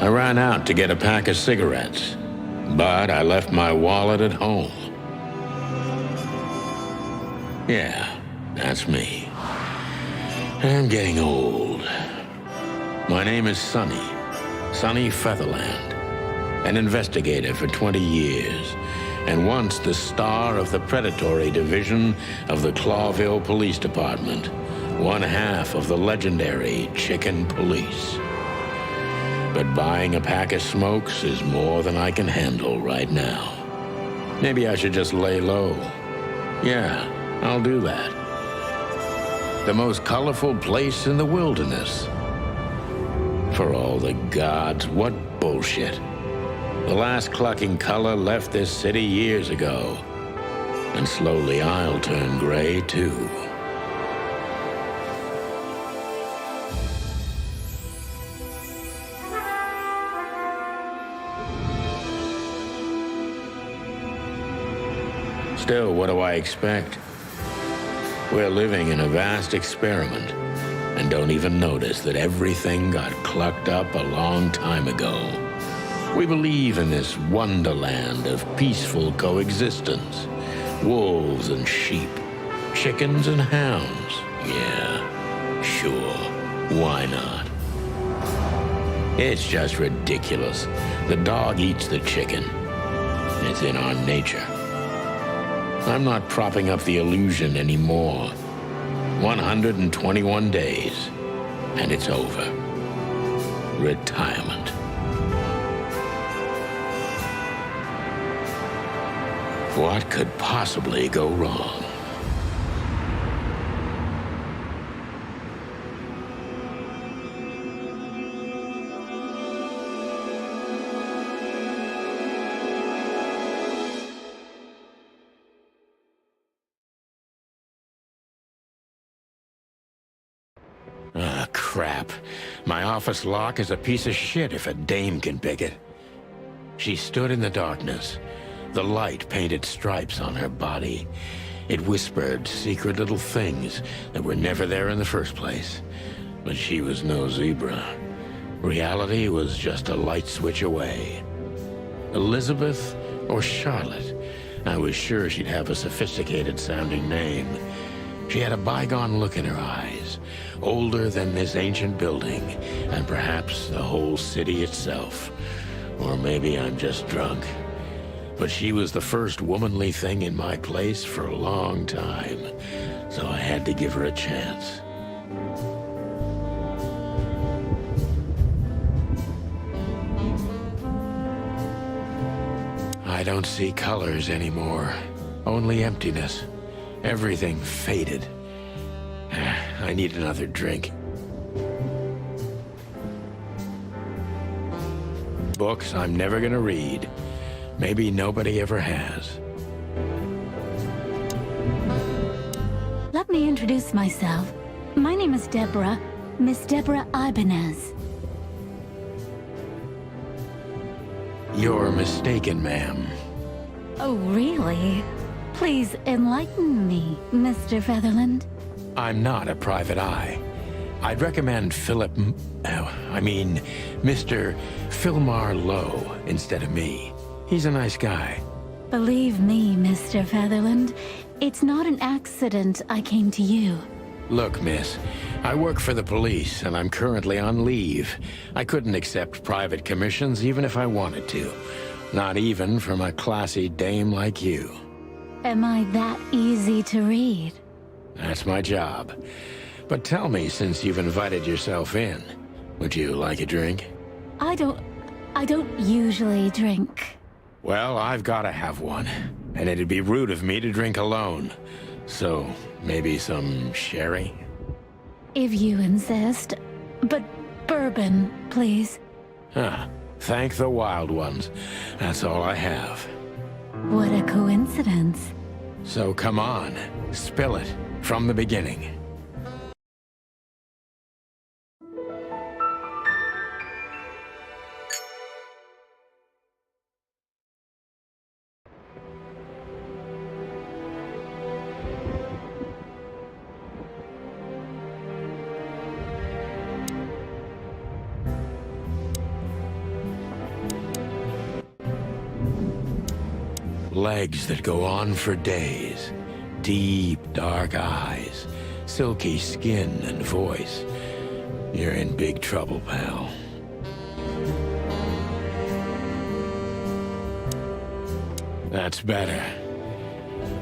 I ran out to get a pack of cigarettes, but I left my wallet at home. Yeah, that's me. I'm getting old. My name is Sonny Featherland, an investigator for 20 years, and once the star of the predatory division of the Clawville Police Department, one half of the legendary Chicken Police. But buying a pack of smokes is more than I can handle right now. Maybe I should just lay low. Yeah, I'll do that. The most colorful place in the wilderness. For all the gods, what bullshit. The last clucking color left this city years ago. And slowly I'll turn gray too. Still, what do I expect? We're living in a vast experiment, and don't even notice that everything got clucked up a long time ago. We believe in this wonderland of peaceful coexistence. Wolves and sheep, chickens and hounds. Yeah, sure, why not? It's just ridiculous. The dog eats the chicken. It's in our nature. I'm not propping up the illusion anymore. 121 days, and it's over. Retirement. What could possibly go wrong? Ah, crap. My office lock is a piece of shit if a dame can pick it. She stood in the darkness. The light painted stripes on her body. It whispered secret little things that were never there in the first place. But she was no zebra. Reality was just a light switch away. Elizabeth or Charlotte? I was sure she'd have a sophisticated-sounding name. She had a bygone look in her eyes, older than this ancient building, and perhaps the whole city itself. Or maybe I'm just drunk. But she was the first womanly thing in my place for a long time, so I had to give her a chance. I don't see colors anymore, only emptiness. Everything faded. I need another drink. Books I'm never gonna read. Maybe nobody ever has. Let me introduce myself. My name is Deborah, Miss Deborah Ibanez. You're mistaken, ma'am. Oh, really? Please enlighten me, Mr. Featherland. I'm not a private eye. I'd recommend Mr. Philmar Lowe instead of me. He's a nice guy. Believe me, Mr. Featherland, it's not an accident I came to you. Look, miss, I work for the police, and I'm currently on leave. I couldn't accept private commissions even if I wanted to. Not even from a classy dame like you. Am I that easy to read? That's my job. But tell me, since you've invited yourself in, would you like a drink? I don't usually drink. Well, I've gotta have one, and it'd be rude of me to drink alone. So, maybe some sherry? If you insist. But bourbon, please. Huh. Thank the wild ones. That's all I have. What a coincidence. So come on, spill it from the beginning. Legs that go on for days. Deep, dark eyes. Silky skin and voice. You're in big trouble, pal. That's better.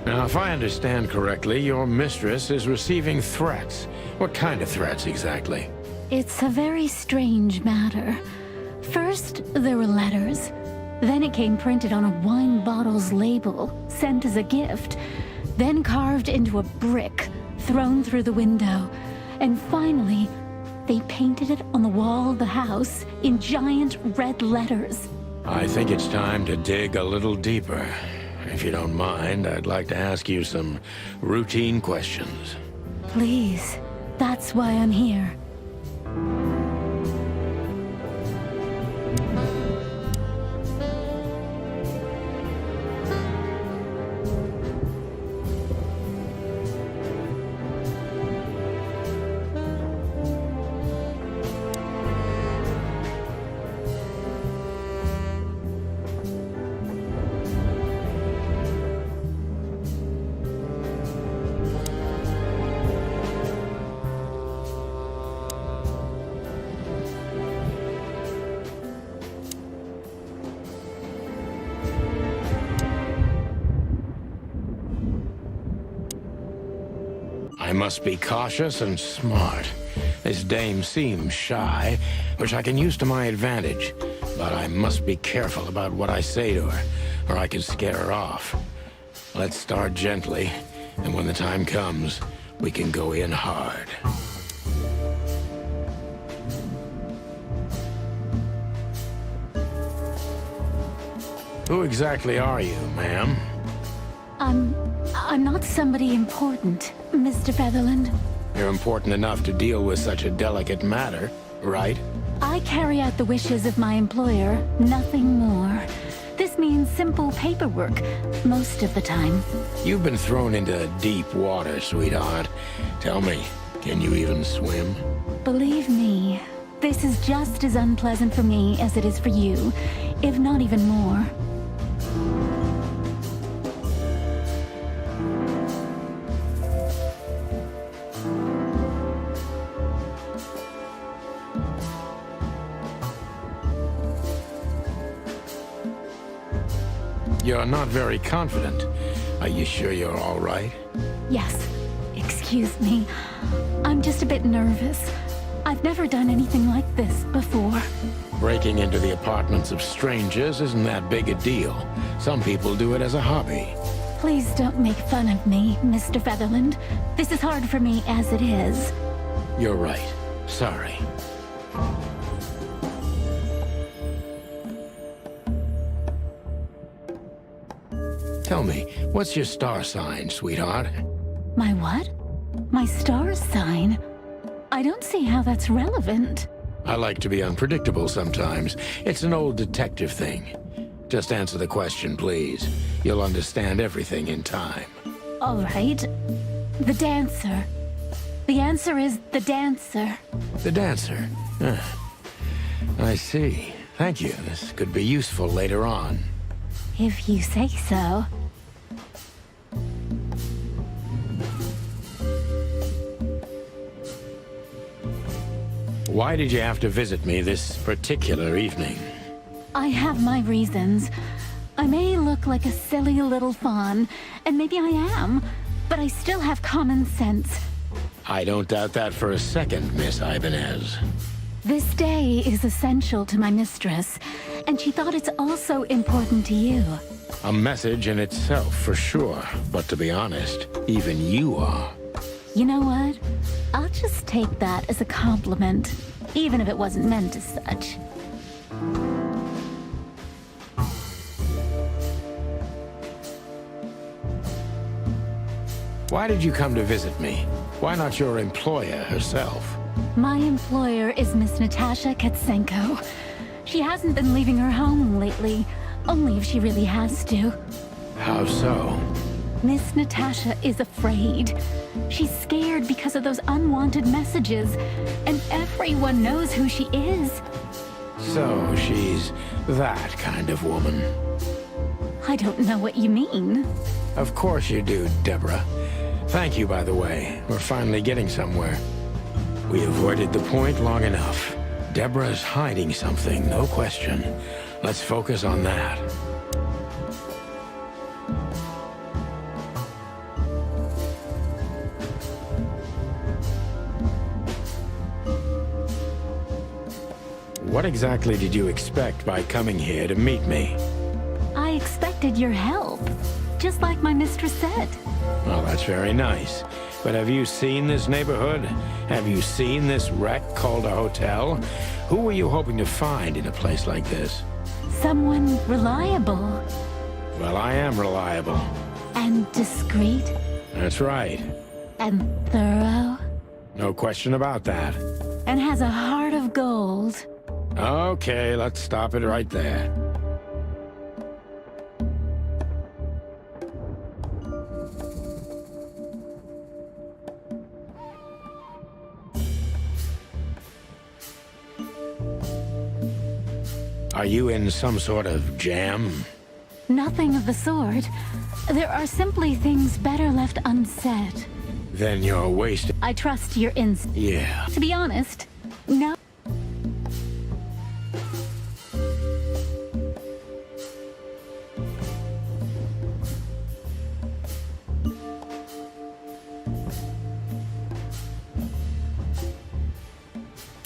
Now, if I understand correctly, your mistress is receiving threats. What kind of threats, exactly? It's a very strange matter. First, there were letters. Then it came printed on a wine bottle's label, sent as a gift. Then carved into a brick, thrown through the window. And finally, they painted it on the wall of the house in giant red letters. I think it's time to dig a little deeper. If you don't mind, I'd like to ask you some routine questions. Please, that's why I'm here. I must be cautious and smart. This dame seems shy, which I can use to my advantage. But I must be careful about what I say to her, or I could scare her off. Let's start gently, and when the time comes, we can go in hard. Who exactly are you, ma'am? I'm not somebody important, Mr. Featherland. You're important enough to deal with such a delicate matter, right? I carry out the wishes of my employer, nothing more. This means simple paperwork, most of the time. You've been thrown into deep water, sweetheart. Tell me, can you even swim? Believe me, this is just as unpleasant for me as it is for you, if not even more. You're not very confident. Are you sure you're all right? Yes, excuse me. I'm just a bit nervous. I've never done anything like this before. Breaking into the apartments of strangers isn't that big a deal. Some people do it as a hobby. Please don't make fun of me, Mr. Featherland. This is hard for me as it is. You're right. Sorry. Tell me, what's your star sign, sweetheart? My what? My star sign? I don't see how that's relevant. I like to be unpredictable sometimes. It's an old detective thing. Just answer the question, please. You'll understand everything in time. All right. The dancer. The answer is the dancer. The dancer? I see. Thank you. This could be useful later on. If you say so. Why did you have to visit me this particular evening? I have my reasons. I may look like a silly little fawn, and maybe I am, but I still have common sense. I don't doubt that for a second, Miss Ibanez. This day is essential to my mistress, and she thought it's also important to you. A message in itself, for sure. But to be honest, even you are. You know what? I'll just take that as a compliment, even if it wasn't meant as such. Why did you come to visit me? Why not your employer herself? My employer is Miss Natasha Katsenko. She hasn't been leaving her home lately, only if she really has to. How so? Miss Natasha is afraid. She's scared because of those unwanted messages, and everyone knows who she is. So she's that kind of woman. I don't know what you mean. Of course you do, Deborah. Thank you, by the way. We're finally getting somewhere. We avoided the point long enough. Deborah's hiding something, no question. Let's focus on that. What exactly did you expect by coming here to meet me? I expected your help, just like my mistress said. Well, that's very nice. But have you seen this neighborhood? Have you seen this wreck called a hotel? Who were you hoping to find in a place like this? Someone reliable. Well, I am reliable. And discreet. That's right. And thorough. No question about that. And has a heart of gold. Okay, let's stop it right there. Are you in some sort of jam? Nothing of the sort. There are simply things better left unsaid. Then you're wasting... I trust your instinct. Yeah. To be honest, no.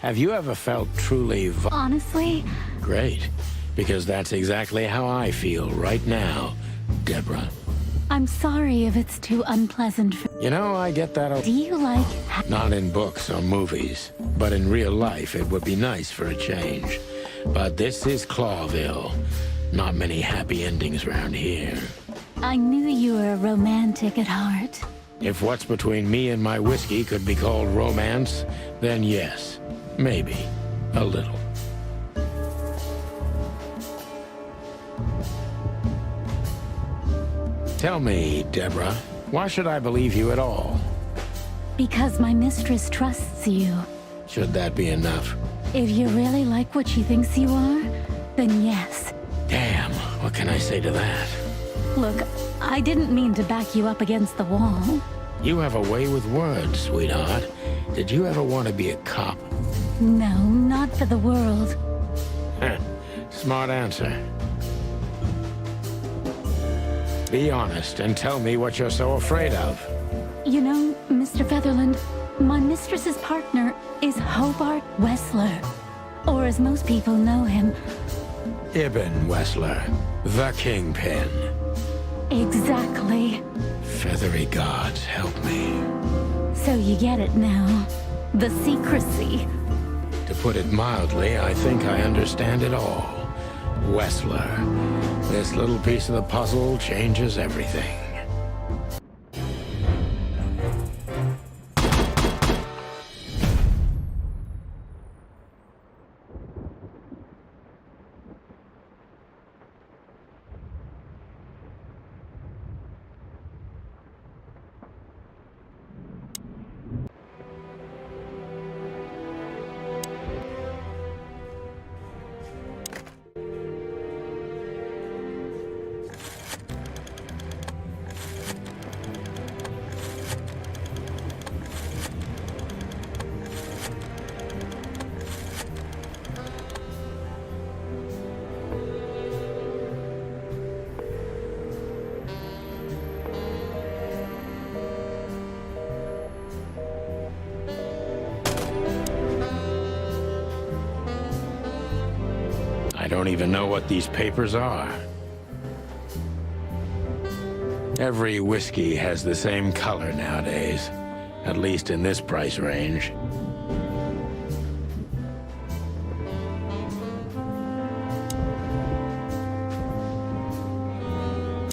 Have you ever felt truly... Honestly? Great. Because that's exactly how I feel right now, Deborah. I'm sorry if it's too unpleasant for... You know, I get that... Do you like... Not in books or movies, but in real life it would be nice for a change. But this is Clawville. Not many happy endings around here. I knew you were a romantic at heart. If what's between me and my whiskey could be called romance, then yes, maybe, a little. Tell me, Deborah, why should I believe you at all? Because my mistress trusts you. Should that be enough? If you really like what she thinks you are, then yes. Damn, what can I say to that? Look, I didn't mean to back you up against the wall. You have a way with words, sweetheart. Did you ever want to be a cop? No, not for the world. Heh, smart answer. Be honest and tell me what you're so afraid of. You know, Mr. Featherland, my mistress's partner is Hobart Wessler. Or as most people know him... Ibn Wessler, the Kingpin. Exactly. Feathery gods, help me. So you get it now. The secrecy. To put it mildly, I think I understand it all. Wessler. This little piece of the puzzle changes everything. I don't even know what these papers are. Every whiskey has the same color nowadays, at least in this price range.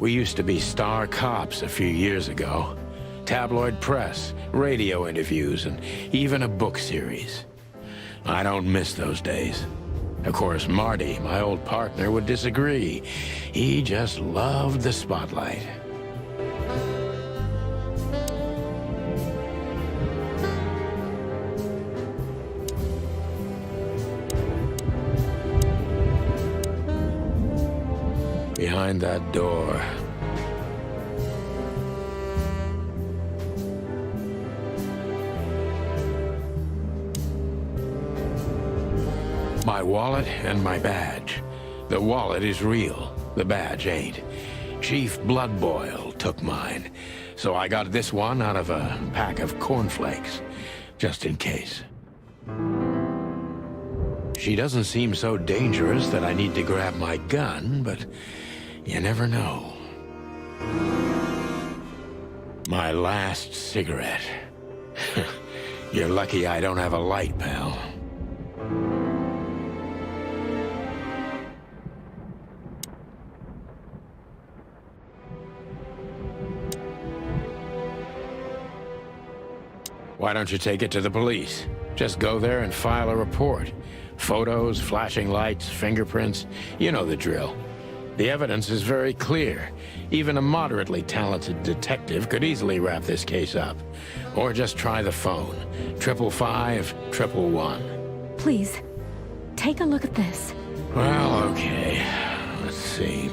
We used to be star cops a few years ago. Tabloid press, radio interviews, and even a book series. I don't miss those days. Of course, Marty, my old partner, would disagree. He just loved the spotlight. Behind behind that door. My wallet and my badge. The wallet is real. The badge ain't. Chief Bloodboil took mine, so I got this one out of a pack of cornflakes, just in case. She doesn't seem so dangerous that I need to grab my gun, but you never know. My last cigarette. You're lucky I don't have a light, pal. Why don't you take it to the police? Just go there and file a report. Photos, flashing lights, fingerprints, you know the drill. The evidence is very clear. Even a moderately talented detective could easily wrap this case up. Or just try the phone. 555-111. Please, take a look at this. Well, okay. Let's see.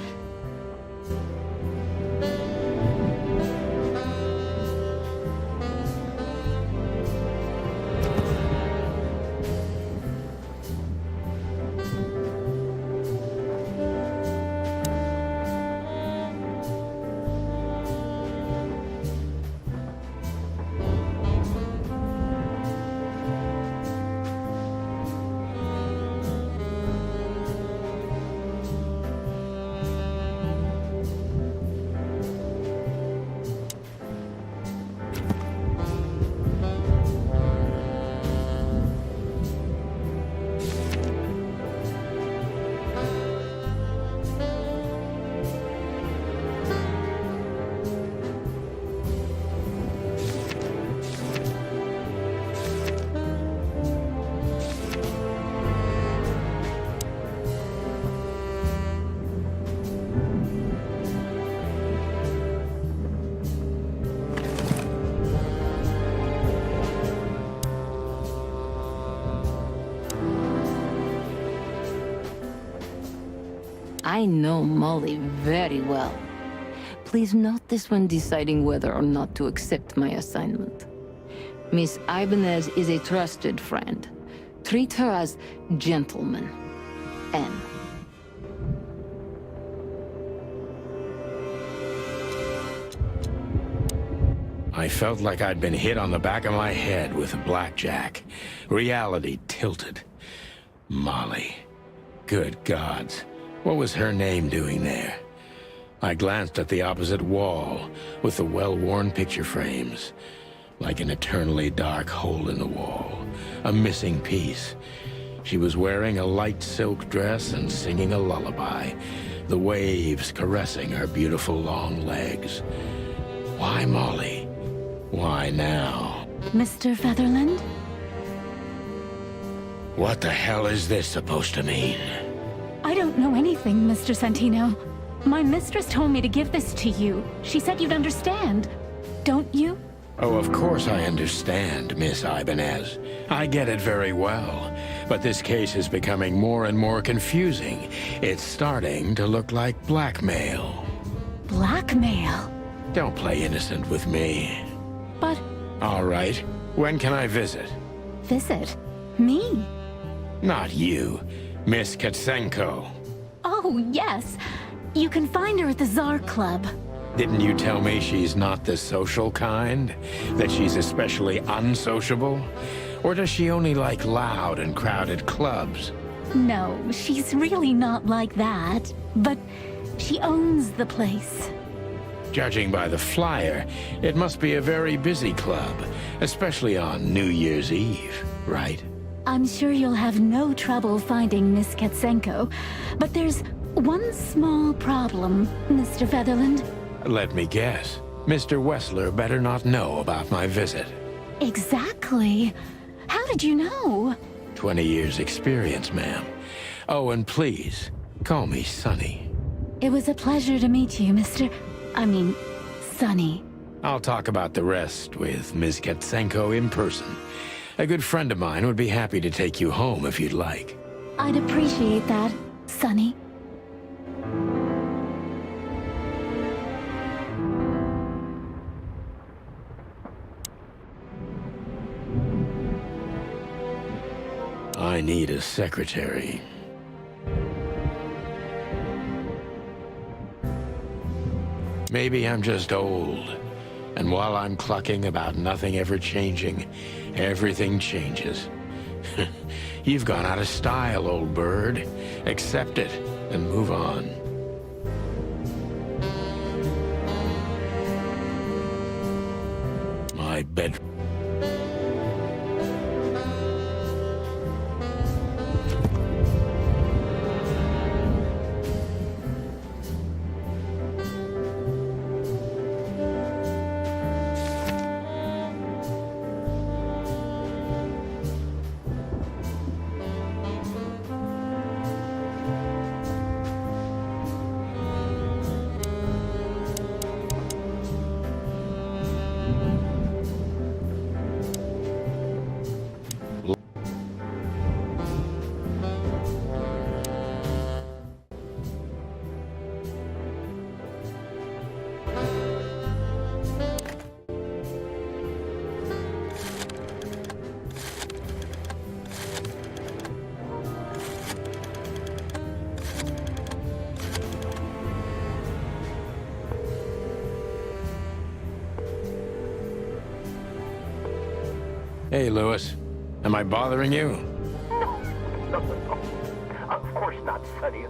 I know Molly very well. Please note this when deciding whether or not to accept my assignment. Miss Ibanez is a trusted friend. Treat her as gentleman. N. I felt like I'd been hit on the back of my head with a blackjack. Reality tilted. Molly. Good gods. What was her name doing there? I glanced at the opposite wall, with the well-worn picture frames. Like an eternally dark hole in the wall. A missing piece. She was wearing a light silk dress and singing a lullaby. The waves caressing her beautiful long legs. Why Molly? Why now? Mr. Featherland? What the hell is this supposed to mean? I don't know anything, Mr. Santino. My mistress told me to give this to you. She said you'd understand. Don't you? Oh, of course I understand, Miss Ibanez. I get it very well. But this case is becoming more and more confusing. It's starting to look like blackmail. Blackmail? Don't play innocent with me. But... All right. When can I visit? Visit? Me? Not you. Miss Katsenko. Oh, yes. You can find her at the Tsar Club. Didn't you tell me she's not the social kind? That she's especially unsociable? Or does she only like loud and crowded clubs? No, she's really not like that. But she owns the place. Judging by the flyer, it must be a very busy club, especially on New Year's Eve, right? I'm sure you'll have no trouble finding Miss Katsenko, but there's one small problem, Mr. Featherland. Let me guess. Mr. Wessler better not know about my visit. Exactly. How did you know? 20 years experience, ma'am. Oh, and please, call me Sonny. It was a pleasure to meet you, Sonny. I'll talk about the rest with Ms. Katsenko in person. A good friend of mine would be happy to take you home if you'd like. I'd appreciate that, Sonny. I need a secretary. Maybe I'm just old. And while I'm clucking about nothing ever changing, everything changes. You've gone out of style, old bird. Accept it and move on. My bed. Hey, Lewis. Am I bothering you? No. Of course not, Sonny.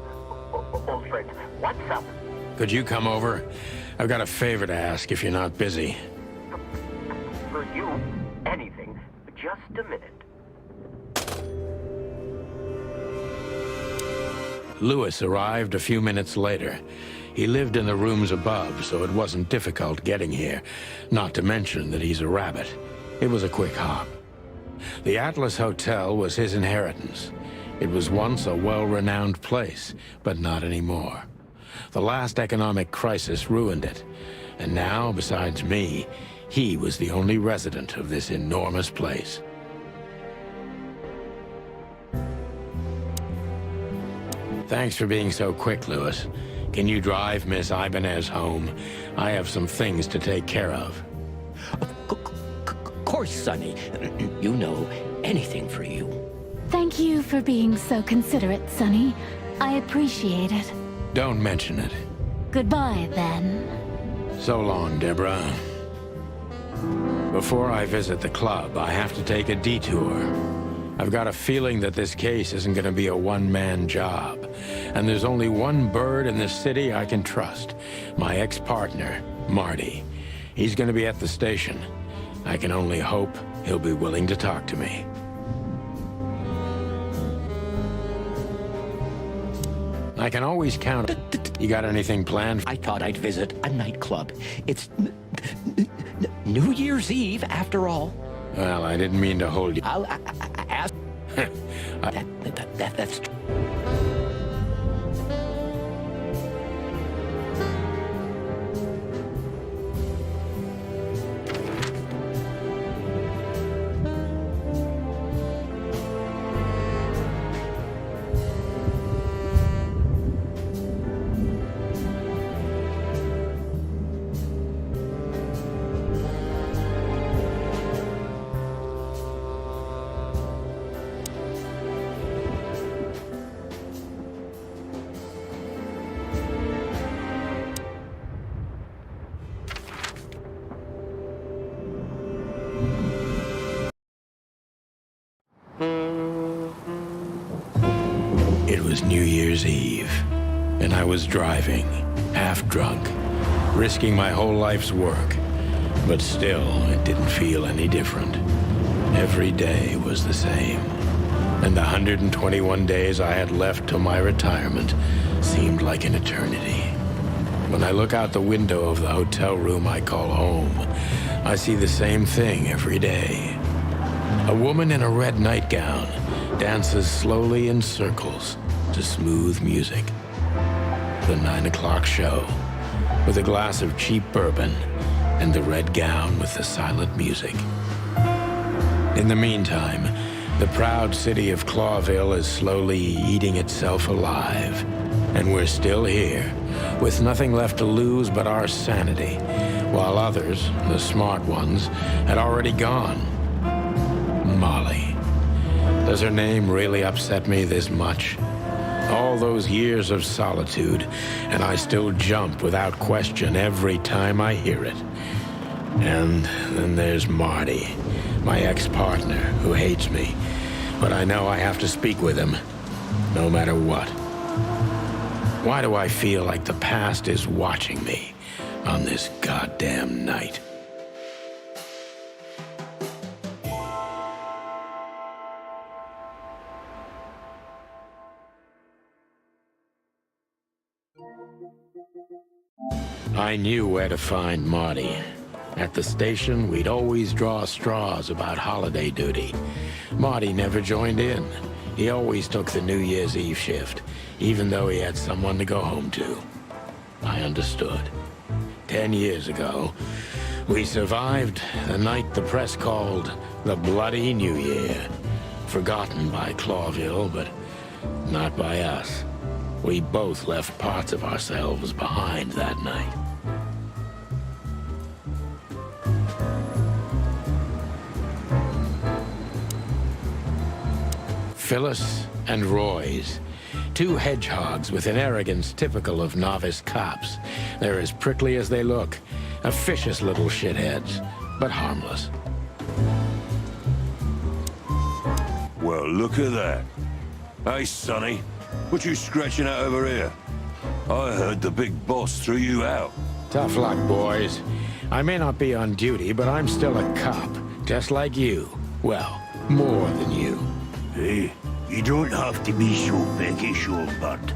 Old friend, what's up? Could you come over? I've got a favor to ask if you're not busy. For you, anything. Just a minute. Lewis arrived a few minutes later. He lived in the rooms above, so it wasn't difficult getting here. Not to mention that he's a rabbit. It was a quick hop. The Atlas Hotel was his inheritance. It was once a well-renowned place, but not anymore. The last economic crisis ruined it. And now, besides me, he was the only resident of this enormous place. Thanks for being so quick, Lewis. Can you drive Miss Ibanez home? I have some things to take care of. Of course, Sonny. You know, anything for you. Thank you for being so considerate, Sonny. I appreciate it. Don't mention it. Goodbye, then. So long, Deborah. Before I visit the club, I have to take a detour. I've got a feeling that this case isn't going to be a one-man job. And there's only one bird in this city I can trust. My ex-partner, Marty. He's going to be at the station. I can only hope he'll be willing to talk to me. I can always count. You got anything planned? I thought I'd visit a nightclub. It's New Year's Eve, after all. Well, I didn't mean to hold you. I'll ask. That's true. It was New Year's Eve, and I was driving, half drunk, risking my whole life's work. But still, it didn't feel any different. Every day was the same. And the 121 days I had left till my retirement seemed like an eternity. When I look out the window of the hotel room I call home, I see the same thing every day. A woman in a red nightgown dances slowly in circles to smooth music. The 9 o'clock show, with a glass of cheap bourbon and the red gown with the silent music. In the meantime, the proud city of Clawville is slowly eating itself alive. And we're still here, with nothing left to lose but our sanity, while others, the smart ones, had already gone. Molly. Does her name really upset me this much? All those years of solitude, and I still jump without question every time I hear it. And then there's Marty, my ex-partner, who hates me. But I know I have to speak with him, no matter what. Why do I feel like the past is watching me on this goddamn night? I knew where to find Marty. At the station, we'd always draw straws about holiday duty. Marty never joined in. He always took the New Year's Eve shift, even though he had someone to go home to. I understood. 10 years ago, we survived the night the press called the Bloody New Year. Forgotten by Clawville, but not by us. We both left parts of ourselves behind that night. Phyllis and Roy's. Two hedgehogs with an arrogance typical of novice cops. They're as prickly as they look. Officious little shitheads, but harmless. Well, look at that. Hey, Sonny, what you scratching at over here? I heard the big boss threw you out. Tough luck, boys. I may not be on duty, but I'm still a cop, just like you. Well, more than you. Hey, you don't have to be so peckish, old bird.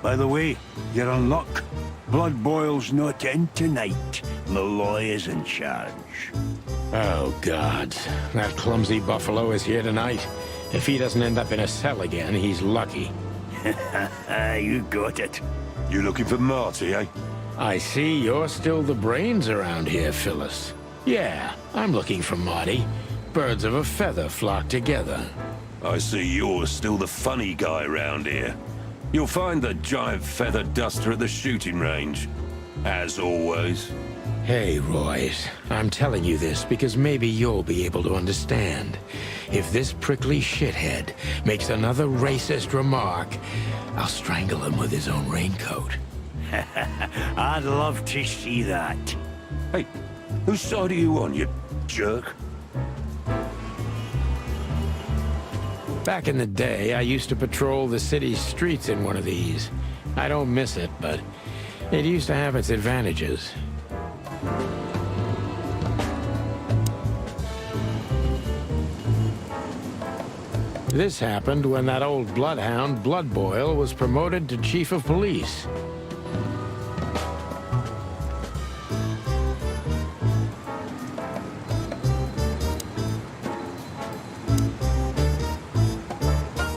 By the way, you're on luck. Blood Boil's not in tonight. Malloy is in charge. Oh, God. That clumsy buffalo is here tonight. If he doesn't end up in a cell again, he's lucky. You got it. You looking for Marty, eh? I see you're still the brains around here, Phyllis. Yeah, I'm looking for Marty. Birds of a feather flock together. I see you're still the funny guy around here. You'll find the giant feather duster at the shooting range. As always. Hey, Royce. I'm telling you this because maybe you'll be able to understand. If this prickly shithead makes another racist remark, I'll strangle him with his own raincoat. I'd love to see that. Hey, whose side are you on, you jerk? Back in the day, I used to patrol the city's streets in one of these. I don't miss it, but it used to have its advantages. This happened when that old bloodhound, Blood Boil, was promoted to chief of police.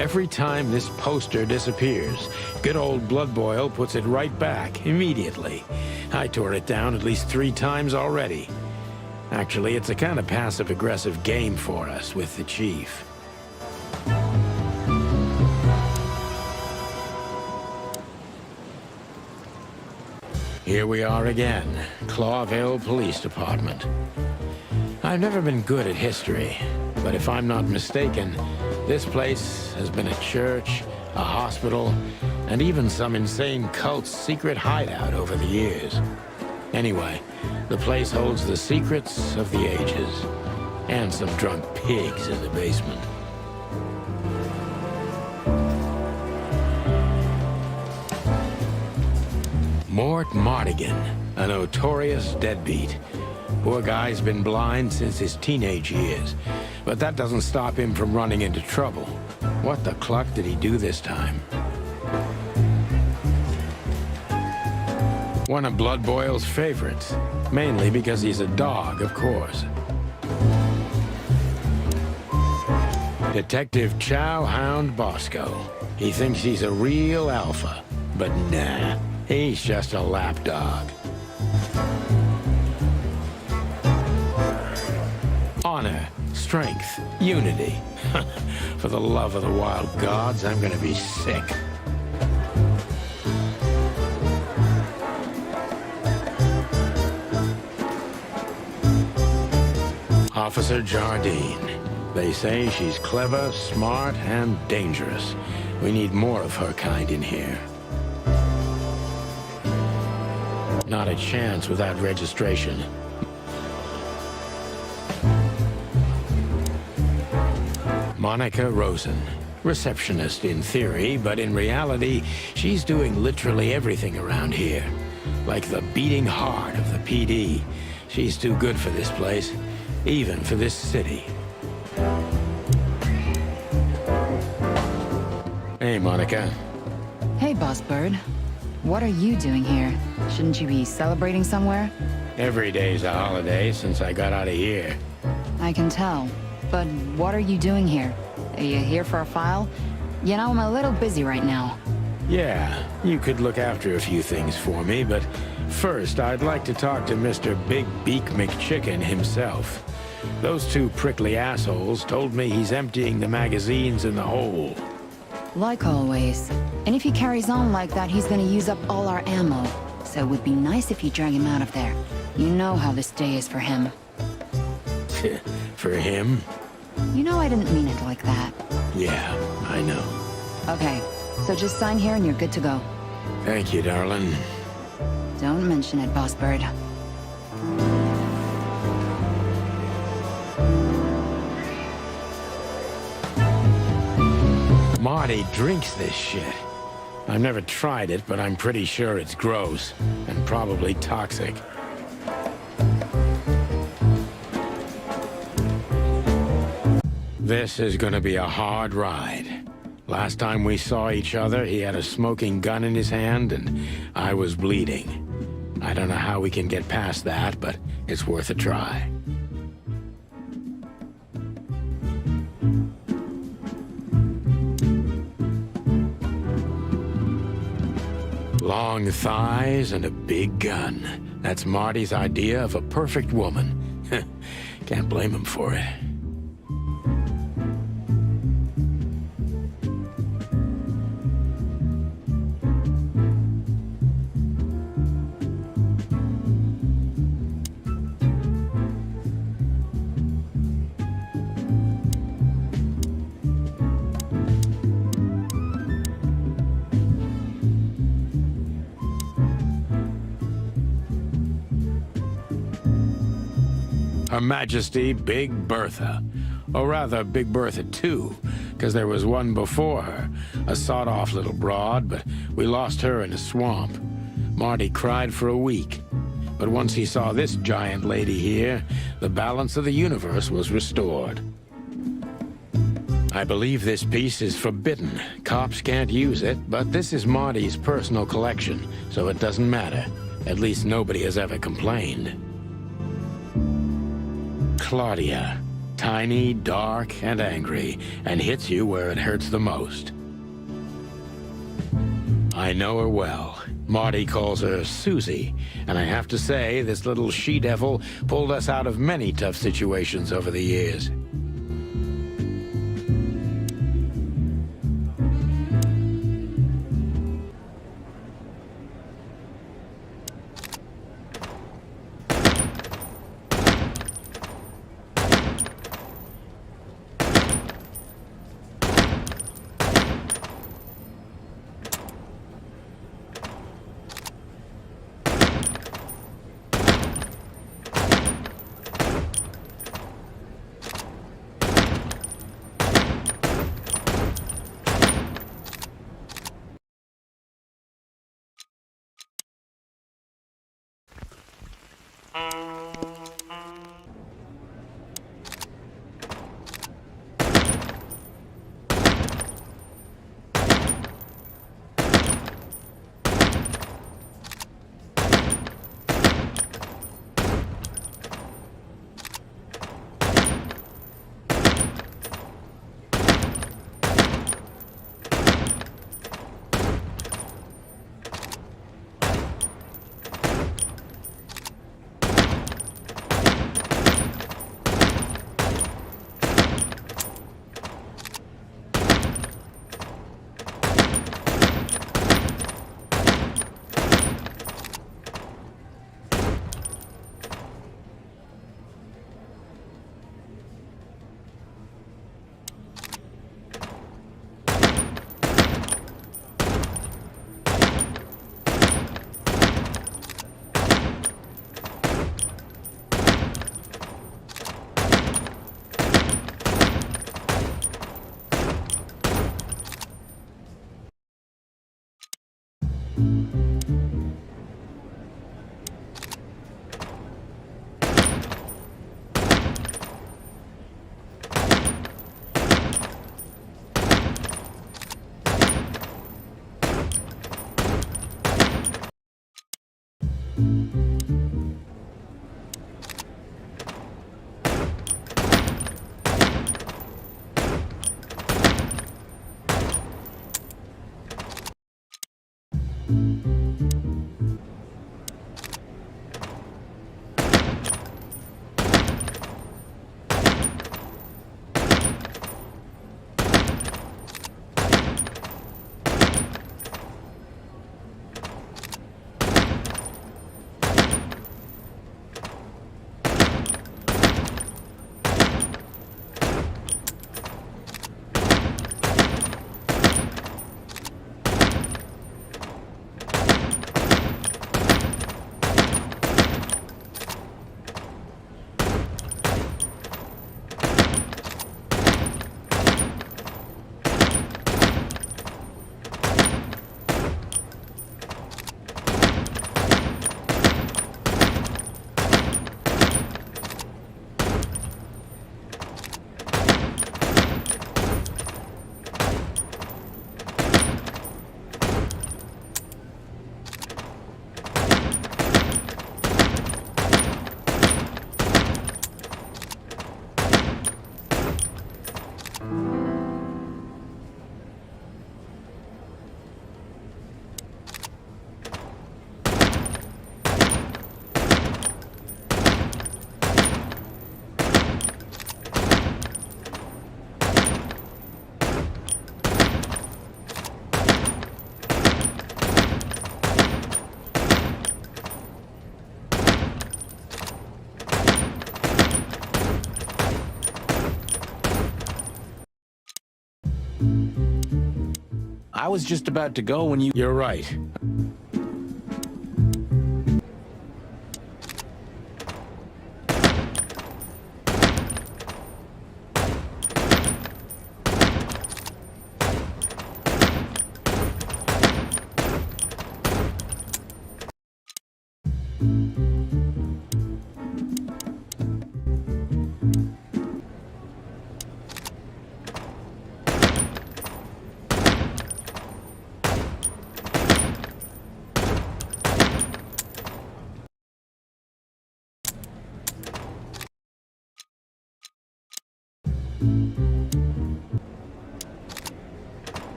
Every time this poster disappears, good old Blood Boil puts it right back, immediately. I tore it down at least 3 times already. Actually, it's a kind of passive-aggressive game for us with the chief. Here we are again, Clawville Police Department. I've never been good at history, but if I'm not mistaken, this place has been a church, a hospital, and even some insane cult's secret hideout over the years. Anyway, the place holds the secrets of the ages, and some drunk pigs in the basement. Mort Mardigan, a notorious deadbeat. Poor guy's been blind since his teenage years, but that doesn't stop him from running into trouble. What the cluck did he do this time? One of Blood Boil's favorites, mainly because he's a dog, of course. Detective Chow Hound Bosco. He thinks he's a real alpha, but nah, he's just a lapdog. Honor, strength, unity. For the love of the wild gods, I'm gonna be sick. Officer Jardine. They say she's clever, smart, and dangerous. We need more of her kind in here. Not a chance without registration. Monica Rosen. Receptionist in theory, but in reality, she's doing literally everything around here. Like the beating heart of the PD. She's too good for this place, even for this city. Hey, Monica. Hey, Boss Bird. What are you doing here? Shouldn't you be celebrating somewhere? Every day's a holiday since I got out of here. I can tell. But what are you doing here? Are you here for a file? You know, I'm a little busy right now. Yeah, you could look after a few things for me, but first I'd like to talk to Mr. Big Beak McChicken himself. Those two prickly assholes told me he's emptying the magazines in the hole. Like always. And if he carries on like that, he's gonna use up all our ammo. So it would be nice if you drag him out of there. You know how this day is for him. For him? You know I didn't mean it like that. Yeah, I know. Okay, so just sign here and you're good to go. Thank you, darling. Don't mention it, Boss Bird. Marty drinks this shit. I've never tried it, but I'm pretty sure it's gross and probably toxic. This is gonna be a hard ride. Last time we saw each other, he had a smoking gun in his hand and I was bleeding. I don't know how we can get past that, but it's worth a try. Long thighs and a big gun. That's Marty's idea of a perfect woman. Can't blame him for it. Her Majesty Big Bertha. Or rather, Big Bertha 2, because there was one before her, a sawed-off little broad, but we lost her in a swamp. Marty cried for a week. But once he saw this giant lady here, the balance of the universe was restored. I believe this piece is forbidden. Cops can't use it, but this is Marty's personal collection, so it doesn't matter. At least nobody has ever complained. Claudia. Tiny, dark, and angry, and hits you where it hurts the most. I know her well. Marty calls her Susie, and I have to say, this little she-devil pulled us out of many tough situations over the years. I was just about to go when you... You're right.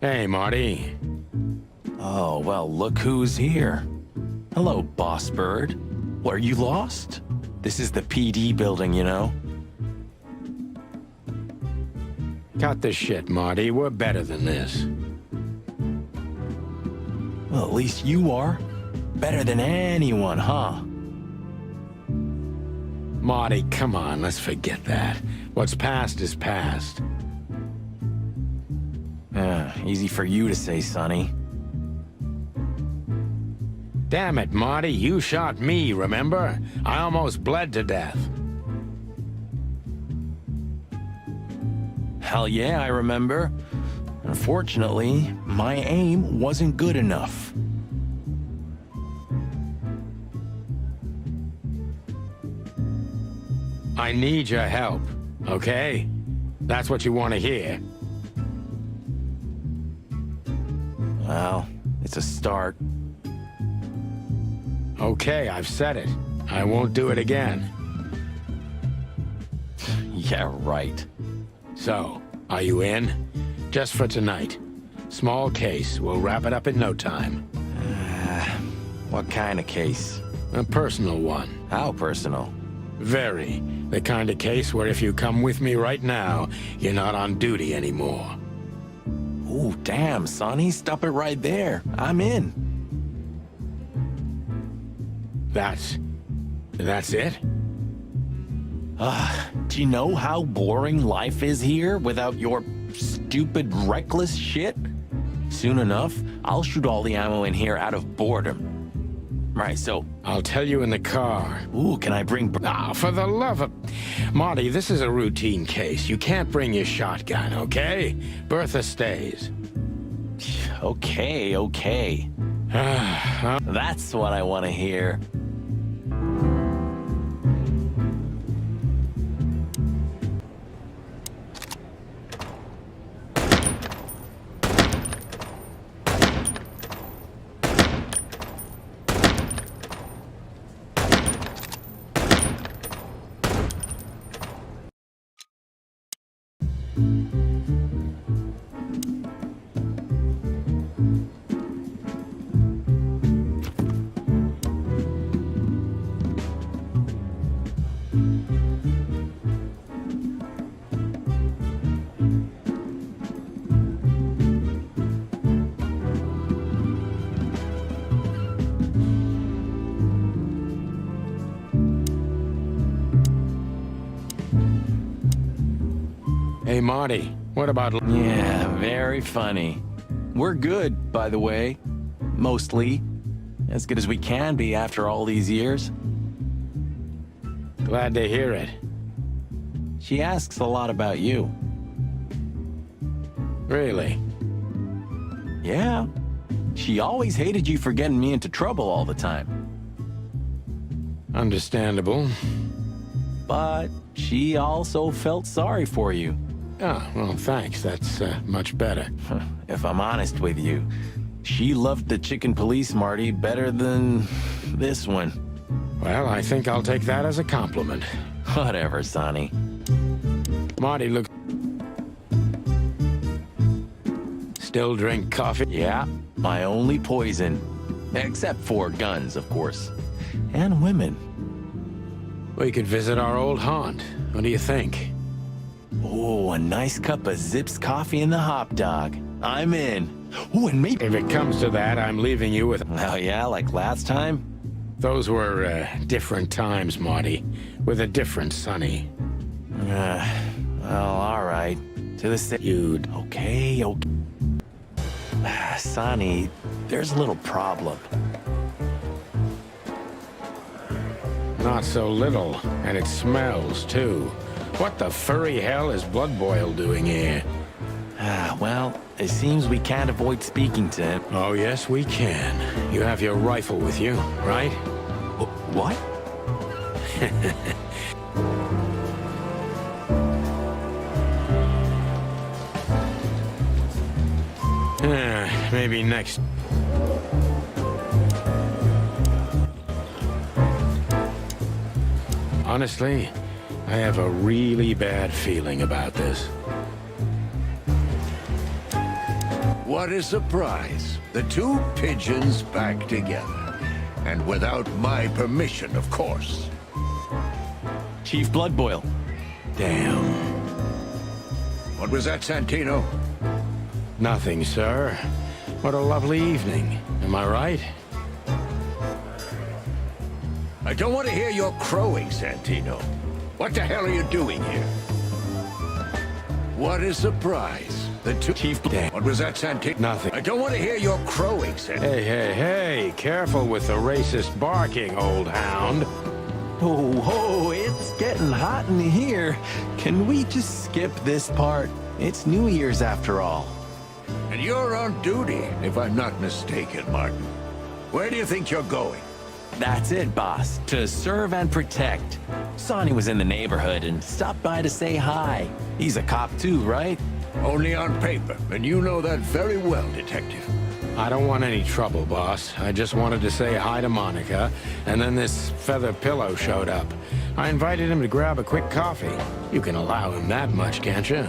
Hey, Marty. Oh, well, look who's here. Hello, Boss Bird. What, are you lost? This is the PD building, you know? Cut the shit, Marty. We're better than this. Well, at least you are. Better than anyone, huh? Marty, come on, let's forget that. What's past is past. Easy for you to say, Sonny. Damn it, Marty, you shot me, remember? I almost bled to death. Hell yeah, I remember. Unfortunately, my aim wasn't good enough. I need your help, okay? That's what you want to hear. Well, it's a start. Okay, I've said it. I won't do it again. Yeah, right. So, are you in? Just for tonight. Small case. We'll wrap it up in no time. What kind of case? A personal one. How personal? Very. The kind of case where if you come with me right now, you're not on duty anymore. Ooh, damn, Sonny, stop it right there. I'm in. That's it? Do you know how boring life is here without your stupid, reckless shit? Soon enough, I'll shoot all the ammo in here out of boredom. Right, so... I'll tell you in the car. Ooh, can I bring... Ah, for the love of... Marty, this is a routine case. You can't bring your shotgun, okay? Bertha stays. Okay. That's what I want to hear. Hey, Marty, what about... Yeah, very funny. We're good, by the way. Mostly. As good as we can be after all these years. Glad to hear it. She asks a lot about you. Really? Yeah. She always hated you for getting me into trouble all the time. Understandable. But she also felt sorry for you. Ah, well, thanks. That's much better. If I'm honest with you, she loved the chicken police, Marty, better than this one. Well, I think I'll take that as a compliment. Whatever, Sonny. Marty, look... Still drink coffee? Yeah, my only poison. Except for guns, of course. And women. We could visit our old haunt. What do you think? Oh, a nice cup of Zips coffee and the hop dog. I'm in. Oh, and maybe... If it comes to that, I'm leaving you with... Oh, yeah, like last time? Those were, different times, Marty. With a different Sonny. Well, all right. To the city. You'd... Okay. Sonny, there's a little problem. Not so little. And it smells, too. What the furry hell is Blood Boil doing here? Well, it seems we can't avoid speaking to him. Oh, yes, we can. You have your rifle with you, right? What? Maybe next... Honestly, I have a really bad feeling about this. What a surprise. The two pigeons back together. And without my permission, of course. Chief Blood Boil. Damn. What was that, Santino? Nothing, sir. What a lovely evening. Am I right? I don't want to hear your crowing, Santino. What the hell are you doing here? What a surprise. The two... Chief... Damn. What was that, Santino? Nothing. I don't want to hear your crowing, Santino. Hey, careful with the racist barking, old hound. Oh, it's getting hot in here. Can we just skip this part? It's New Year's after all. And you're on duty, if I'm not mistaken, Martin. Where do you think you're going? That's it, boss. To serve and protect. Sonny was in the neighborhood and stopped by to say hi. He's a cop too, right? Only on paper, and you know that very well, Detective. I don't want any trouble, boss. I just wanted to say hi to Monica, and then this feather pillow showed up. I invited him to grab a quick coffee. You can allow him that much, can't you?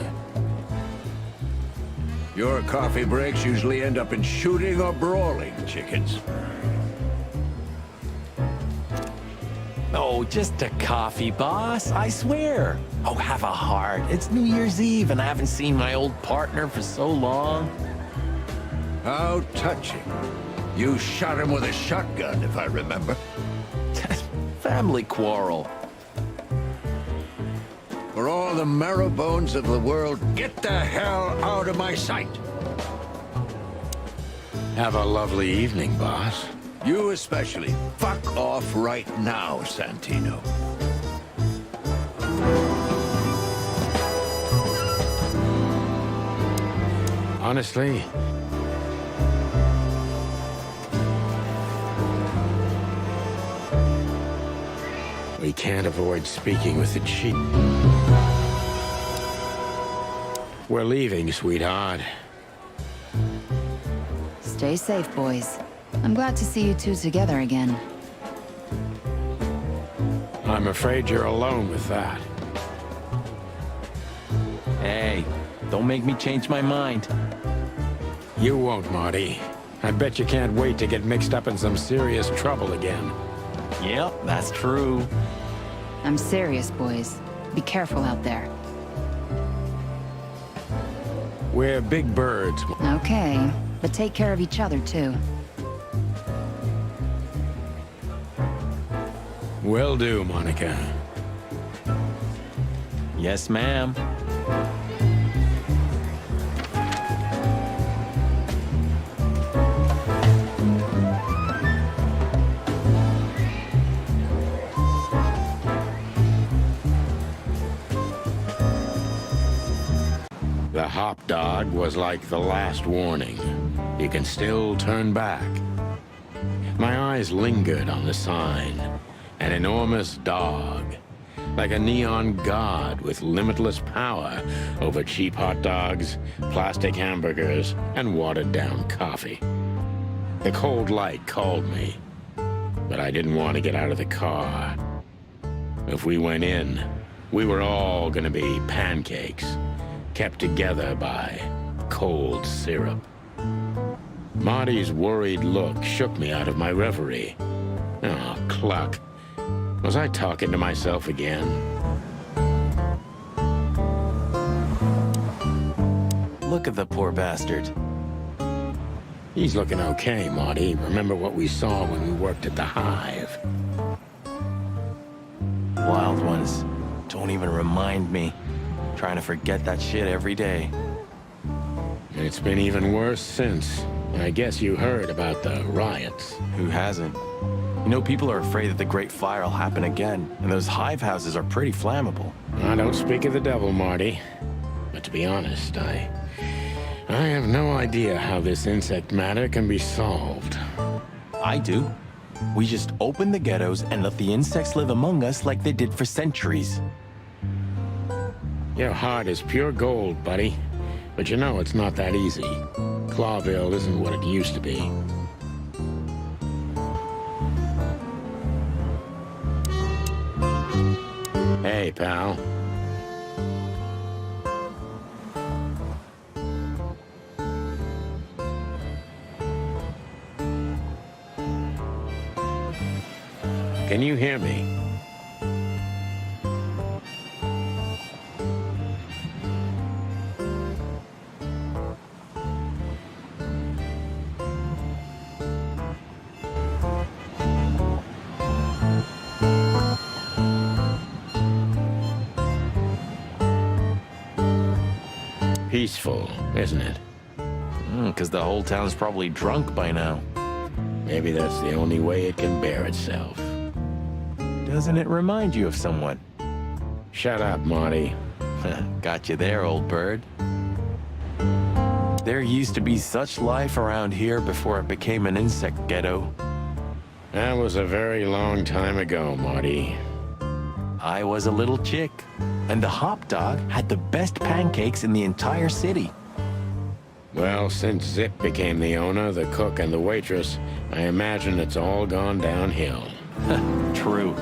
Your coffee breaks usually end up in shooting or brawling, chickens. Oh, just a coffee, boss. I swear. Oh, have a heart. It's New Year's Eve, and I haven't seen my old partner for so long. How touching. You shot him with a shotgun, if I remember. Family quarrel. For all the marrow bones of the world, get the hell out of my sight. Have a lovely evening, boss. You especially. Fuck off right now, Santino. Honestly, we can't avoid speaking with the chief. We're leaving, sweetheart. Stay safe, boys. I'm glad to see you two together again. I'm afraid you're alone with that. Hey, don't make me change my mind. You won't, Marty. I bet you can't wait to get mixed up in some serious trouble again. Yep, that's true. I'm serious, boys. Be careful out there. We're big birds. Okay, but take care of each other, too. Will do, Monica. Yes, ma'am. The hop dog was like the last warning. You can still turn back. My eyes lingered on the sign. An enormous dog. Like a neon god with limitless power over cheap hot dogs, plastic hamburgers, and watered-down coffee. The cold light called me, but I didn't want to get out of the car. If we went in, we were all gonna be pancakes, kept together by cold syrup. Marty's worried look shook me out of my reverie. Oh, cluck. Was I talking to myself again? Look at the poor bastard. He's looking okay, Marty. Remember what we saw when we worked at the Hive. Wild ones. Don't even remind me. Trying to forget that shit every day. It's been even worse since. I guess you heard about the riots. Who hasn't? You know, people are afraid that the Great Fire will happen again, and those hive houses are pretty flammable. I don't speak of the devil, Marty. But to be honest, I have no idea how this insect matter can be solved. I do. We just open the ghettos and let the insects live among us like they did for centuries. Your heart is pure gold, buddy. But you know it's not that easy. Clawville isn't what it used to be. Hey, pal. Can you hear me? Peaceful, isn't it? Because the whole town's probably drunk by now. Maybe that's the only way it can bear itself. Doesn't it remind you of someone? Shut up, Marty. Got you there, old bird. There used to be such life around here before it became an insect ghetto. That was a very long time ago, Marty. I was a little chick, and the hop dog had the best pancakes in the entire city. Well, since Zip became the owner, the cook, and the waitress, I imagine it's all gone downhill. True.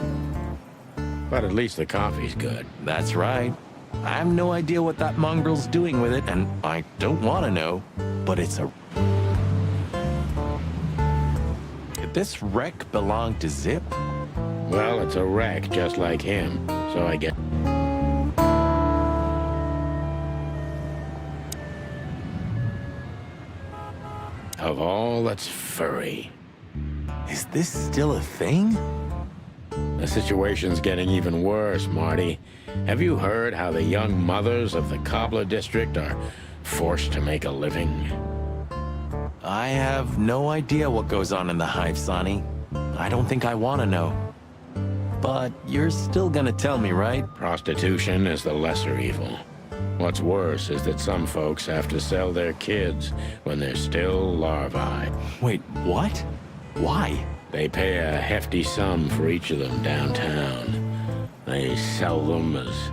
But at least the coffee's good. That's right. I have no idea what that mongrel's doing with it, and I don't want to know, but it's a... Did this wreck belong to Zip? Well, it's a wreck just like him, so I get... Of all that's furry. Is this still a thing? The situation's getting even worse, Marty. Have you heard how the young mothers of the Cobbler District are forced to make a living? I have no idea what goes on in the hive, Sonny. I don't think I want to know. But you're still gonna tell me, right? Prostitution is the lesser evil. What's worse is that some folks have to sell their kids when they're still larvae. Wait, what? Why? They pay a hefty sum for each of them downtown. They sell them as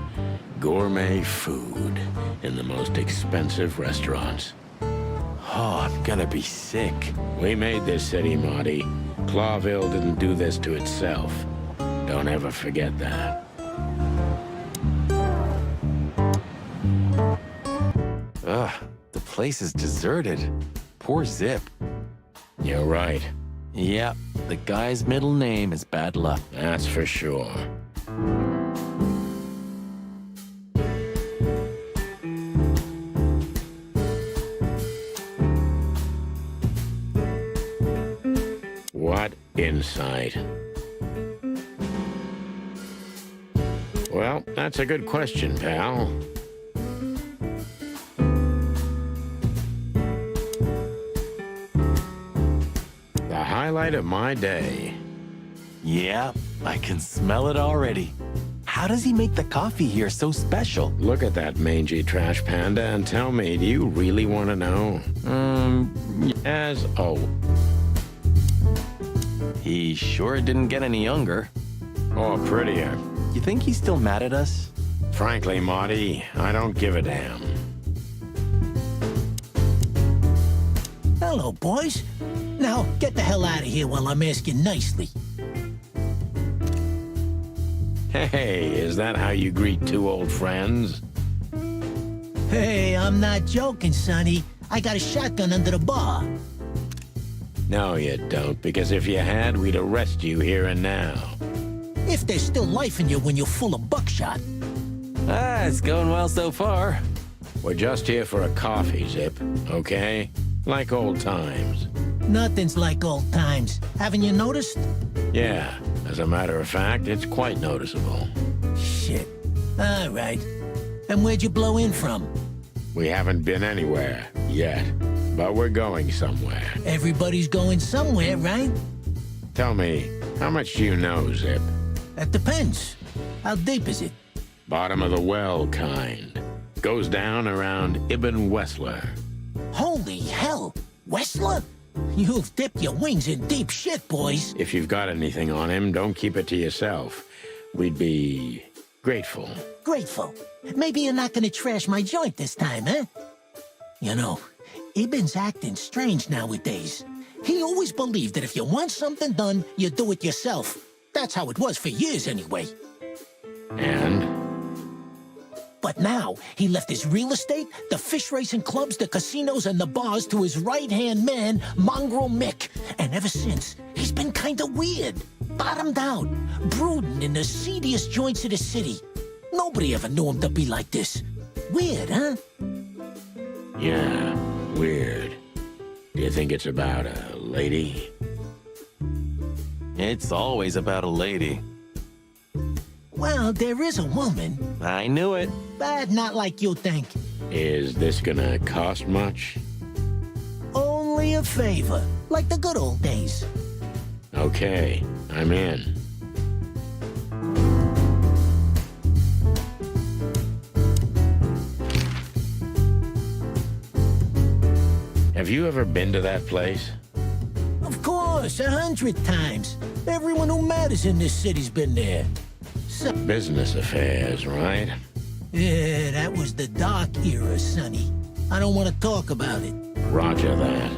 gourmet food in the most expensive restaurants. Oh, I'm gonna be sick. We made this city, Marty. Clawville didn't do this to itself. Don't ever forget that. Ugh, the place is deserted. Poor Zip. You're right. Yeah, the guy's middle name is bad luck. That's for sure. What insight? Well, that's a good question, pal. The highlight of my day. Yeah, I can smell it already. How does he make the coffee here so special? Look at that mangy trash panda and tell me, do you really want to know? He sure didn't get any younger. Or prettier. You think he's still mad at us? Frankly, Marty, I don't give a damn. Hello, boys. Now, get the hell out of here while I'm asking nicely. Hey, is that how you greet two old friends? Hey, I'm not joking, Sonny. I got a shotgun under the bar. No, you don't, because if you had, we'd arrest you here and now. If there's still life in you when you're full of buckshot. It's going well so far. We're just here for a coffee, Zip, okay? Like old times. Nothing's like old times. Haven't you noticed? Yeah, as a matter of fact, it's quite noticeable. Shit. All right. And where'd you blow in from? We haven't been anywhere yet, but we're going somewhere. Everybody's going somewhere, right? Tell me, how much do you know, Zip? That depends. How deep is it? Bottom of the well kind. Goes down around Ibn Wessler. Holy hell! Wessler? You've dipped your wings in deep shit, boys. If you've got anything on him, don't keep it to yourself. We'd be grateful. Grateful. Maybe you're not gonna trash my joint this time, huh? You know, Ibn's acting strange nowadays. He always believed that if you want something done, you do it yourself. That's how it was for years, anyway. And? But now, he left his real estate, the fish racing clubs, the casinos, and the bars to his right-hand man, Mongrel Mick. And ever since, he's been kinda weird. Bottomed out, brooding in the seediest joints of the city. Nobody ever knew him to be like this. Weird, huh? Yeah, weird. Do you think it's about a lady? It's always about a lady. Well, there is a woman, I knew it. but not like you think. Is this gonna cost much? Only a favor, like the good old days. Okay, I'm in. Have you ever been to that place? Of course, 100 times. Everyone who matters in this city's been there. Business affairs, right? Yeah, that was the dark era, Sonny. I don't want to talk about it. Roger that.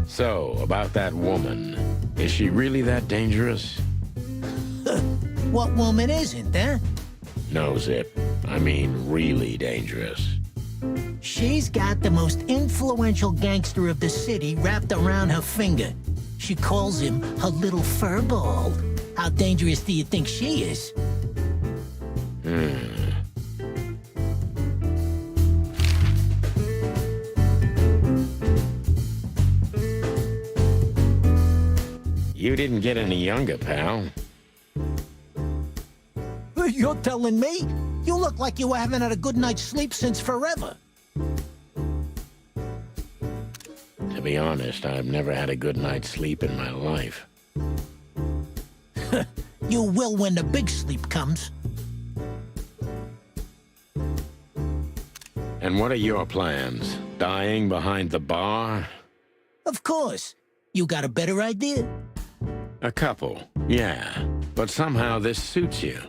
So, about that woman. Is she really that dangerous? What woman isn't, huh? No, Zip. I mean really dangerous. She's got the most influential gangster of the city wrapped around her finger. She calls him her little furball. How dangerous do you think she is? You didn't get any younger, pal. You're telling me? You look like you haven't had a good night's sleep since forever. To be honest, I've never had a good night's sleep in my life. You will when the big sleep comes. And what are your plans? Dying behind the bar? Of course. You got a better idea? A couple, yeah. But somehow this suits you.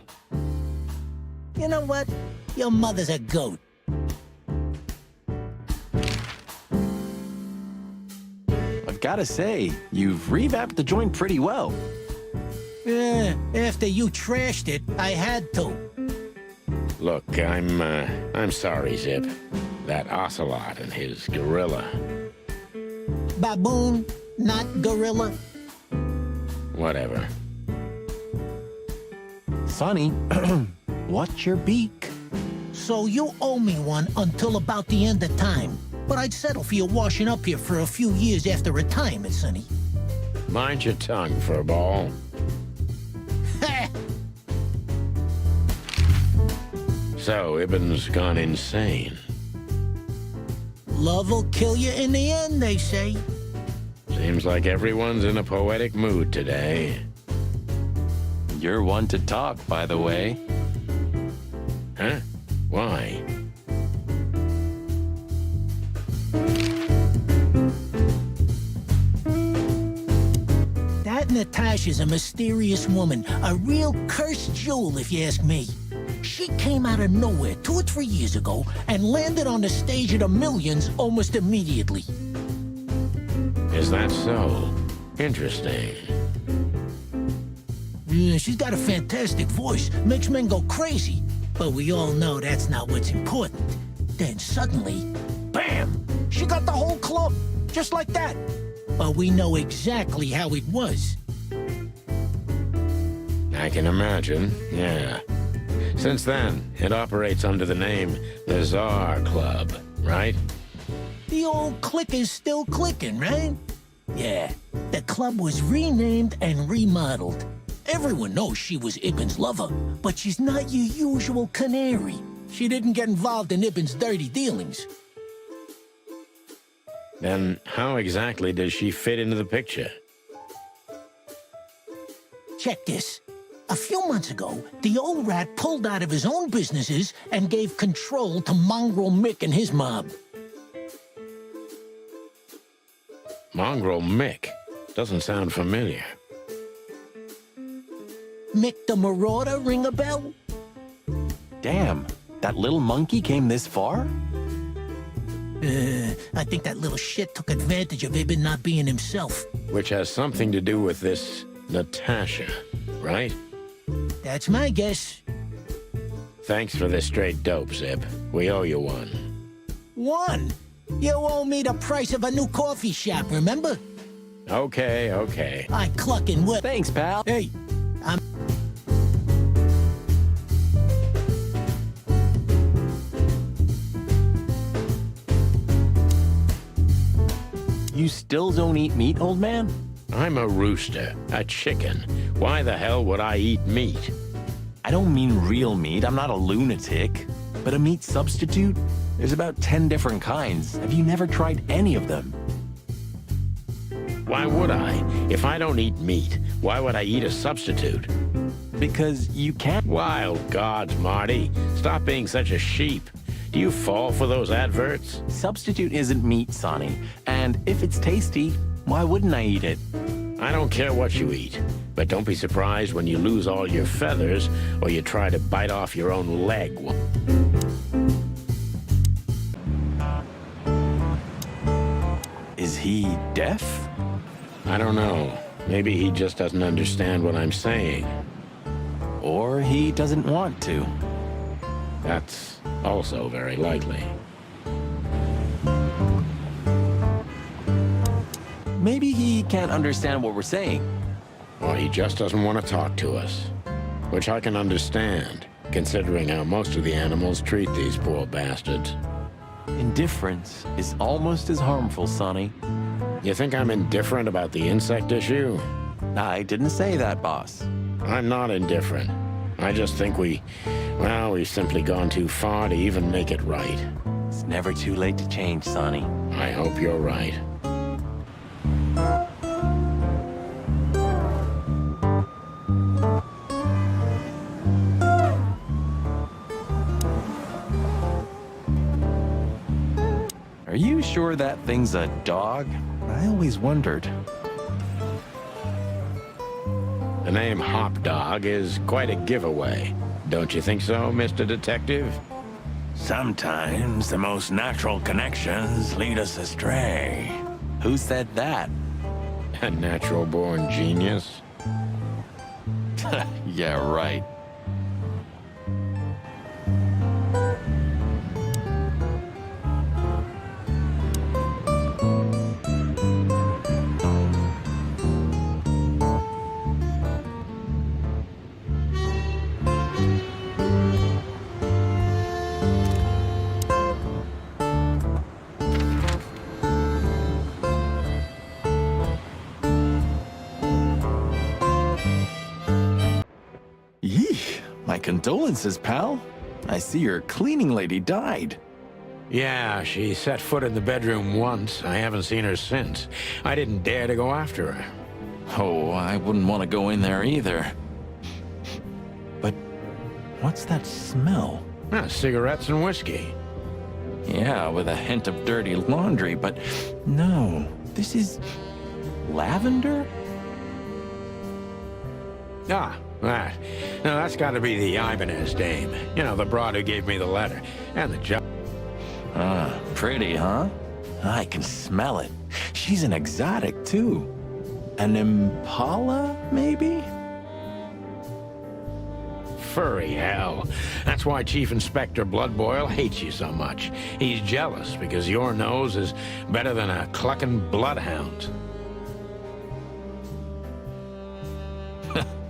You know what? Your mother's a goat. I've gotta say, you've revamped the joint pretty well. After you trashed it, I had to. Look, I'm sorry, Zip. That ocelot and his gorilla. Baboon, not gorilla. Whatever. Sonny, what's your beak? So you owe me one until about the end of time. But I'd settle for you washing up here for a few years after retirement, Sonny. Mind your tongue, furball. So, Ibn's gone insane. Love will kill you in the end, they say. Seems like everyone's in a poetic mood today. You're one to talk, by the way. Huh? Why? That Natasha's a mysterious woman, a real cursed jewel, if you ask me. She came out of nowhere 2 or 3 years ago and landed on the stage of the Millions almost immediately. Is that so? Interesting. Yeah, she's got a fantastic voice, makes men go crazy. But we all know that's not what's important. Then suddenly, bam! She got the whole club, just like that. But we know exactly how it was. I can imagine, yeah. Since then, it operates under the name the Czar Club, right? The old click is still clicking, right? Yeah, the club was renamed and remodeled. Everyone knows she was Ibn's lover, but she's not your usual canary. She didn't get involved in Ibn's dirty dealings. Then how exactly does she fit into the picture? Check this. A few months ago, the old rat pulled out of his own businesses and gave control to Mongrel Mick and his mob. Mongrel Mick? Doesn't sound familiar. Mick the Marauder, ring a bell? Damn, that little monkey came this far? I think that little shit took advantage of Ibn not being himself. Which has something to do with this Natasha, right? That's my guess. Thanks for the straight dope, Zip. We owe you one. One? You owe me the price of a new coffee shop, remember? Okay, okay. I cluck and whip. Thanks, pal. Hey, You still don't eat meat, old man? I'm a rooster, a chicken. Why the hell would I eat meat? I don't mean real meat. I'm not a lunatic. But a meat substitute? There's about 10 different kinds. Have you never tried any of them? Why would I? If I don't eat meat, why would I eat a substitute? Because you can't. Wild gods, Marty. Stop being such a sheep. Do you fall for those adverts? Substitute isn't meat, Sonny. And if it's tasty, why wouldn't I eat it? I don't care what you eat, but don't be surprised when you lose all your feathers or you try to bite off your own leg. Is he deaf? I don't know. Maybe he just doesn't understand what I'm saying. Or he doesn't want to. That's also very likely. maybe he can't understand what we're saying. Or he just doesn't want to talk to us. Which I can understand, considering how most of the animals treat these poor bastards. Indifference is almost as harmful, Sonny. You think I'm indifferent about the insect issue? I didn't say that, boss. I'm not indifferent. I just think we've simply gone too far to even make it right. It's never too late to change, Sonny. I hope you're right. Are you sure that thing's a dog? I always wondered. The name Hop Dog is quite a giveaway. Don't you think so, Mr. Detective? Sometimes the most natural connections lead us astray. Who said that? A natural-born genius? Yeah, right. Yeesh, my condolences, pal. I see your cleaning lady died. Yeah, she set foot in the bedroom once. I haven't seen her since. I didn't dare to go after her. Oh, I wouldn't want to go in there either. But what's that smell? Cigarettes and whiskey. Yeah, with a hint of dirty laundry, but no, this is lavender? Ah, that. Now, that's got to be the Ibanez dame. You know, the broad who gave me the letter. And the job. Ah, pretty, huh? I can smell it. She's an exotic, too. An impala, maybe? Furry hell. That's why Chief Inspector Bloodboil hates you so much. He's jealous because your nose is better than a clucking bloodhound.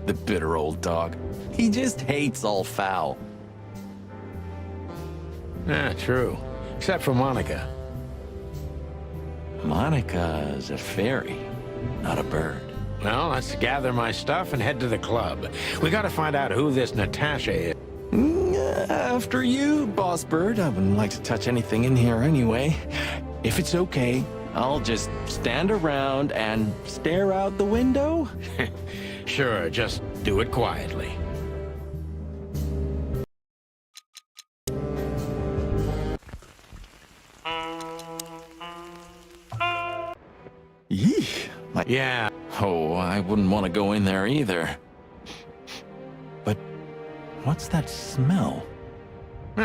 The bitter old dog. He just hates all foul. True. Except for Monica. Monica's a fairy, not a bird. Well, let's gather my stuff and head to the club. We gotta find out who this Natasha is. After you, Boss Bird. I wouldn't like to touch anything in here anyway. If it's okay, I'll just stand around and stare out the window. Sure, just do it quietly. Yeesh. Yeah. Oh, I wouldn't want to go in there either. But what's that smell?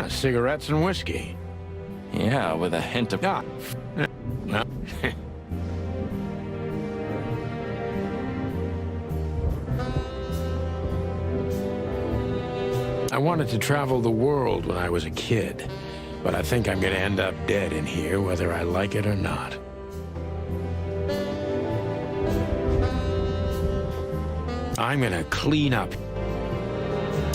Cigarettes and whiskey. Yeah, with a hint of... No. I wanted to travel the world when I was a kid, but I think I'm gonna end up dead in here, whether I like it or not. I'm gonna clean up.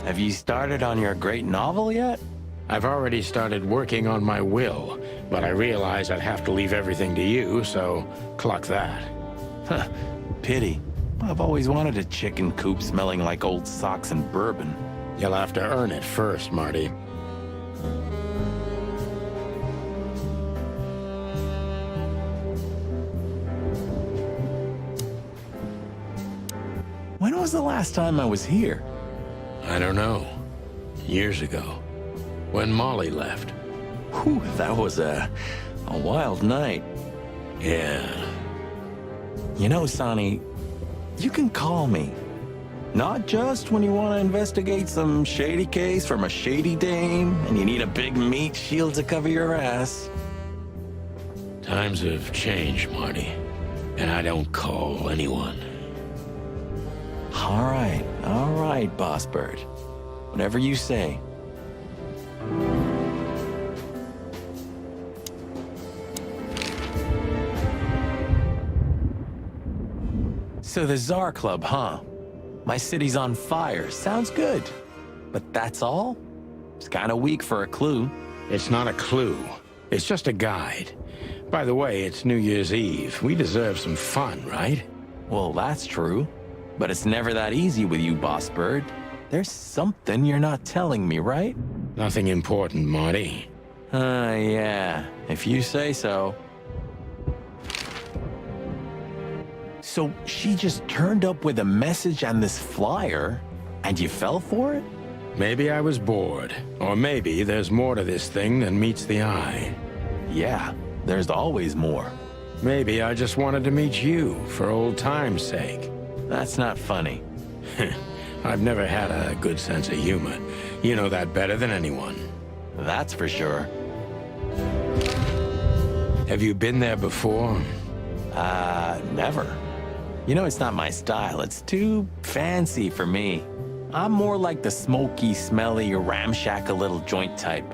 Have you started on your great novel yet? I've already started working on my will, but I realize I'd have to leave everything to you, so cluck that. Huh, pity. I've always wanted a chicken coop smelling like old socks and bourbon. You'll have to earn it first, Marty. When was the last time I was here? I don't know. Years ago. When Molly left. Whew, that was a wild night. Yeah. You know, Sonny, you can call me. Not just when you want to investigate some shady case from a shady dame and you need a big meat shield to cover your ass. Times have changed, Marty. And I don't call anyone. All right, Boss Bird. Whatever you say. So the Tsar Club, huh? My city's on fire. Sounds good. But that's all? It's kind of weak for a clue. It's not a clue. It's just a guide. By the way, it's New Year's Eve. We deserve some fun, right? Well, that's true. But it's never that easy with you, Boss Bird. There's something you're not telling me, right? Nothing important, Marty. Yeah, if you say so. So she just turned up with a message and this flyer, and you fell for it? Maybe I was bored. Or maybe there's more to this thing than meets the eye. Yeah, there's always more. Maybe I just wanted to meet you for old time's sake. That's not funny. I've never had a good sense of humor. You know that better than anyone. That's for sure. Have you been there before? Never. You know, it's not my style. It's too fancy for me. I'm more like the smoky, smelly, ramshackle little joint type.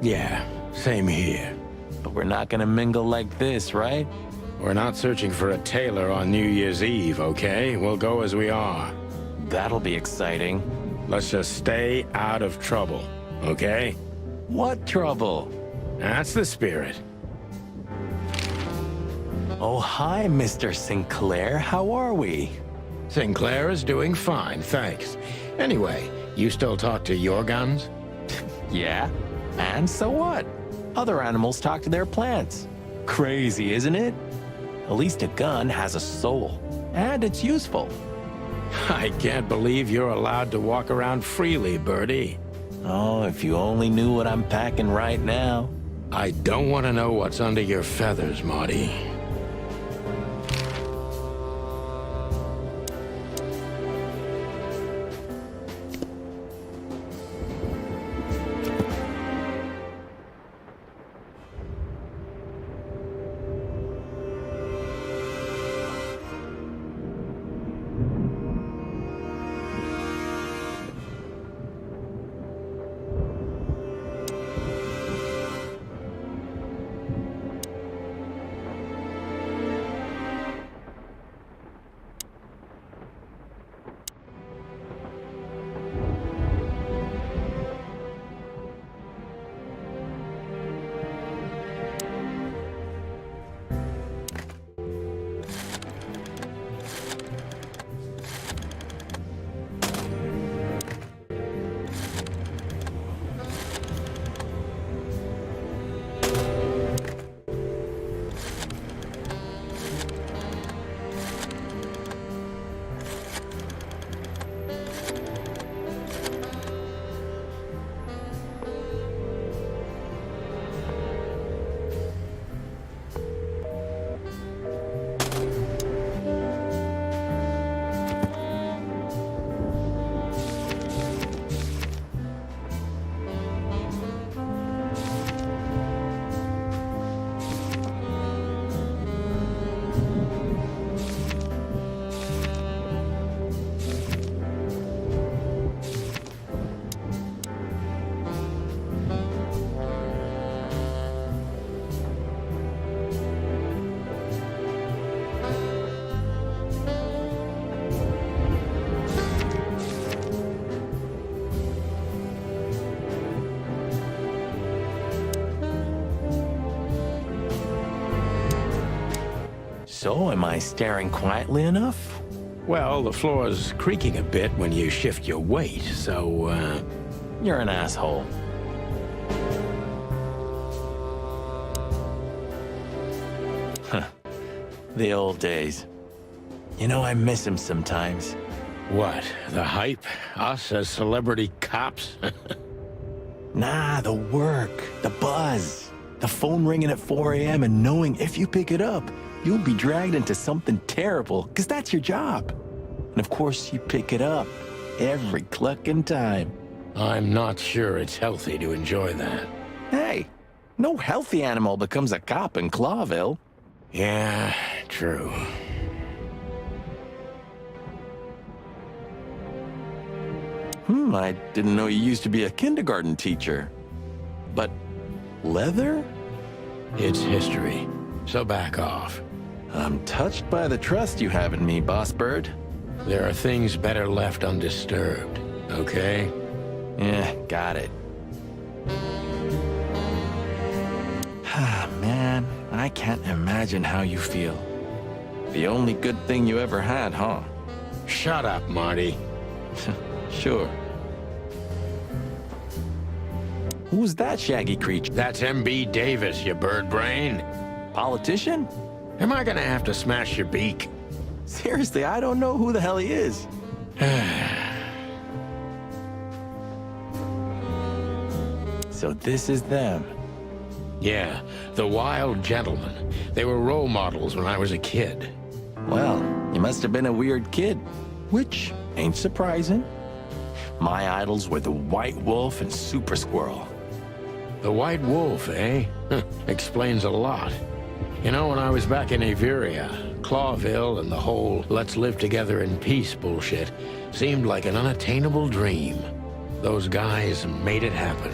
Yeah, same here. But we're not gonna mingle like this, right? We're not searching for a tailor on New Year's Eve, okay? We'll go as we are. That'll be exciting. Let's just stay out of trouble, okay? What trouble? That's the spirit. Oh, hi, Mr. Sinclair. How are we? Sinclair is doing fine, thanks. Anyway, you still talk to your guns? Yeah. And so what? Other animals talk to their plants. Crazy, isn't it? At least a gun has a soul, and it's useful. I can't believe you're allowed to walk around freely, Birdie. Oh, if you only knew what I'm packing right now. I don't want to know what's under your feathers, Marty. So, am I staring quietly enough? Well, the floor's creaking a bit when you shift your weight, so, You're an asshole. Huh. The old days. You know, I miss him sometimes. What, the hype? Us as celebrity cops? Nah, the work, the buzz, the phone ringing at 4 a.m. and knowing if you pick it up, you'll be dragged into something terrible, because that's your job. And of course, you pick it up every clucking time. I'm not sure it's healthy to enjoy that. Hey, no healthy animal becomes a cop in Clawville. Yeah, true. I didn't know you used to be a kindergarten teacher. But leather? It's history, so back off. I'm touched by the trust you have in me, Boss Bird. There are things better left undisturbed, okay? Yeah, got it. Ah, man, I can't imagine how you feel. The only good thing you ever had, huh? Shut up, Marty. Sure. Who's that shaggy creature? That's M.B. Davis, you bird brain. Politician? Am I gonna have to smash your beak? Seriously, I don't know who the hell he is. So this is them. Yeah, the Wild Gentlemen. They were role models when I was a kid. Well, you must have been a weird kid, which ain't surprising. My idols were the White Wolf and Super Squirrel. The White Wolf, eh? Explains a lot. You know, when I was back in Averia, Clawville and the whole let's live together in peace bullshit seemed like an unattainable dream. Those guys made it happen.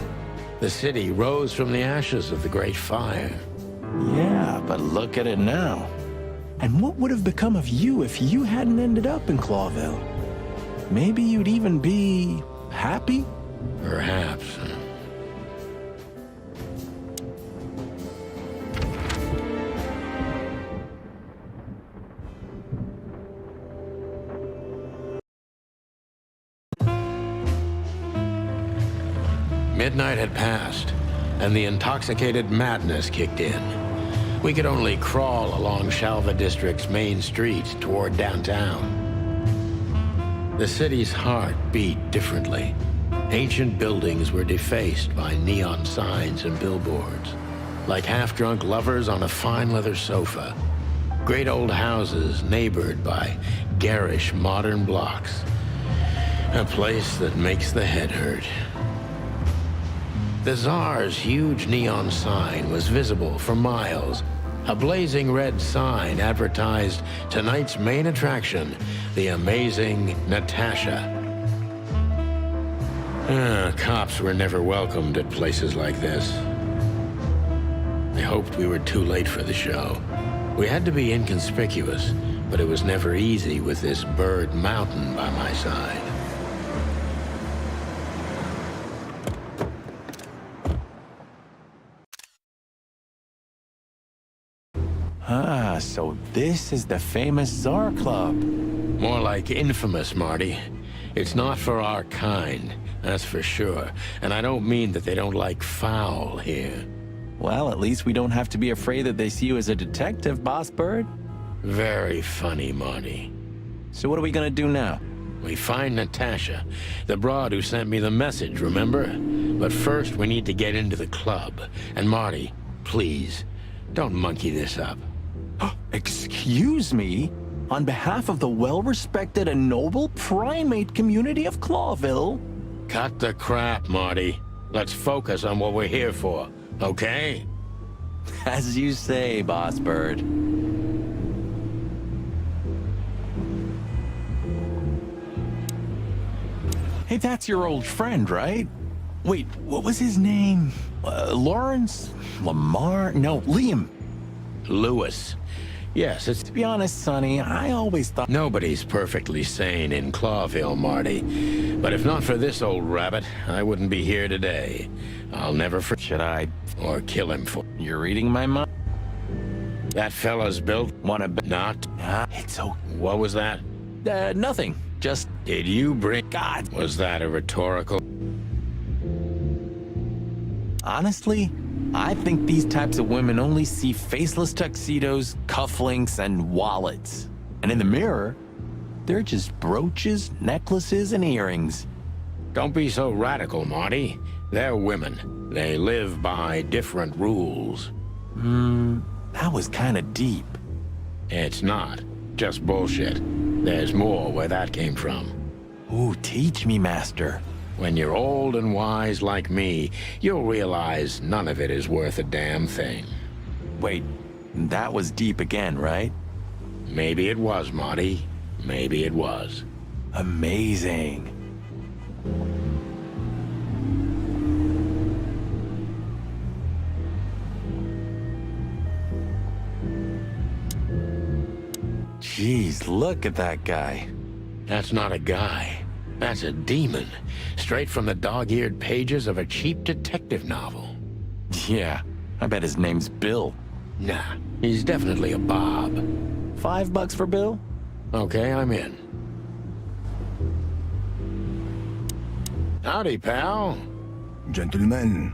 The city rose from the ashes of the Great Fire. Yeah, but look at it now. And what would have become of you if you hadn't ended up in Clawville? Maybe you'd even be happy? Perhaps. Midnight had passed, and the intoxicated madness kicked in. We could only crawl along Shalva District's main street toward downtown. The city's heart beat differently. Ancient buildings were defaced by neon signs and billboards, like half-drunk lovers on a fine leather sofa. Great old houses neighbored by garish modern blocks. A place that makes the head hurt. The Tsar's huge neon sign was visible for miles. A blazing red sign advertised tonight's main attraction, the amazing Natasha. Cops were never welcomed at places like this. I hoped we were too late for the show. We had to be inconspicuous, but it was never easy with this bird mountain by my side. Ah, so this is the famous Tsar Club. More like infamous, Marty. It's not for our kind, that's for sure. And I don't mean that they don't like foul here. Well, at least we don't have to be afraid that they see you as a detective, Boss Bird. Very funny, Marty. So what are we gonna do now? We find Natasha, the broad who sent me the message, remember? But first, we need to get into the club. And Marty, please, don't monkey this up. Excuse me? On behalf of the well-respected and noble primate community of Clawville? Cut the crap, Marty. Let's focus on what we're here for, okay? As you say, Boss Bird. Hey, that's your old friend, right? Wait, what was his name? Lawrence? Lamar? No, Liam. Lewis. Yes, it's... To be honest, Sonny, I always thought... Nobody's perfectly sane in Clawville, Marty. But if not for this old rabbit, I wouldn't be here today. I'll never forget. Should I? Or kill him for... You're reading my mind? That fella's built... Wanna bet? Not... It's okay. What was that? Nothing. Just... Did you bring... God. Was that a rhetorical... Honestly, I think these types of women only see faceless tuxedos, cufflinks, and wallets. And in the mirror, they're just brooches, necklaces, and earrings. Don't be so radical, Marty. They're women. They live by different rules. That was kinda deep. It's not. Just bullshit. There's more where that came from. Ooh, teach me, Master. When you're old and wise like me, you'll realize none of it is worth a damn thing. Wait, that was deep again, right? Maybe it was, Marty. Maybe it was. Amazing. Jeez, look at that guy. That's not a guy. That's a demon. Straight from the dog-eared pages of a cheap detective novel. Yeah, I bet his name's Bill. Nah, he's definitely a Bob. $5 for Bill? Okay, I'm in. Howdy, pal. Gentlemen,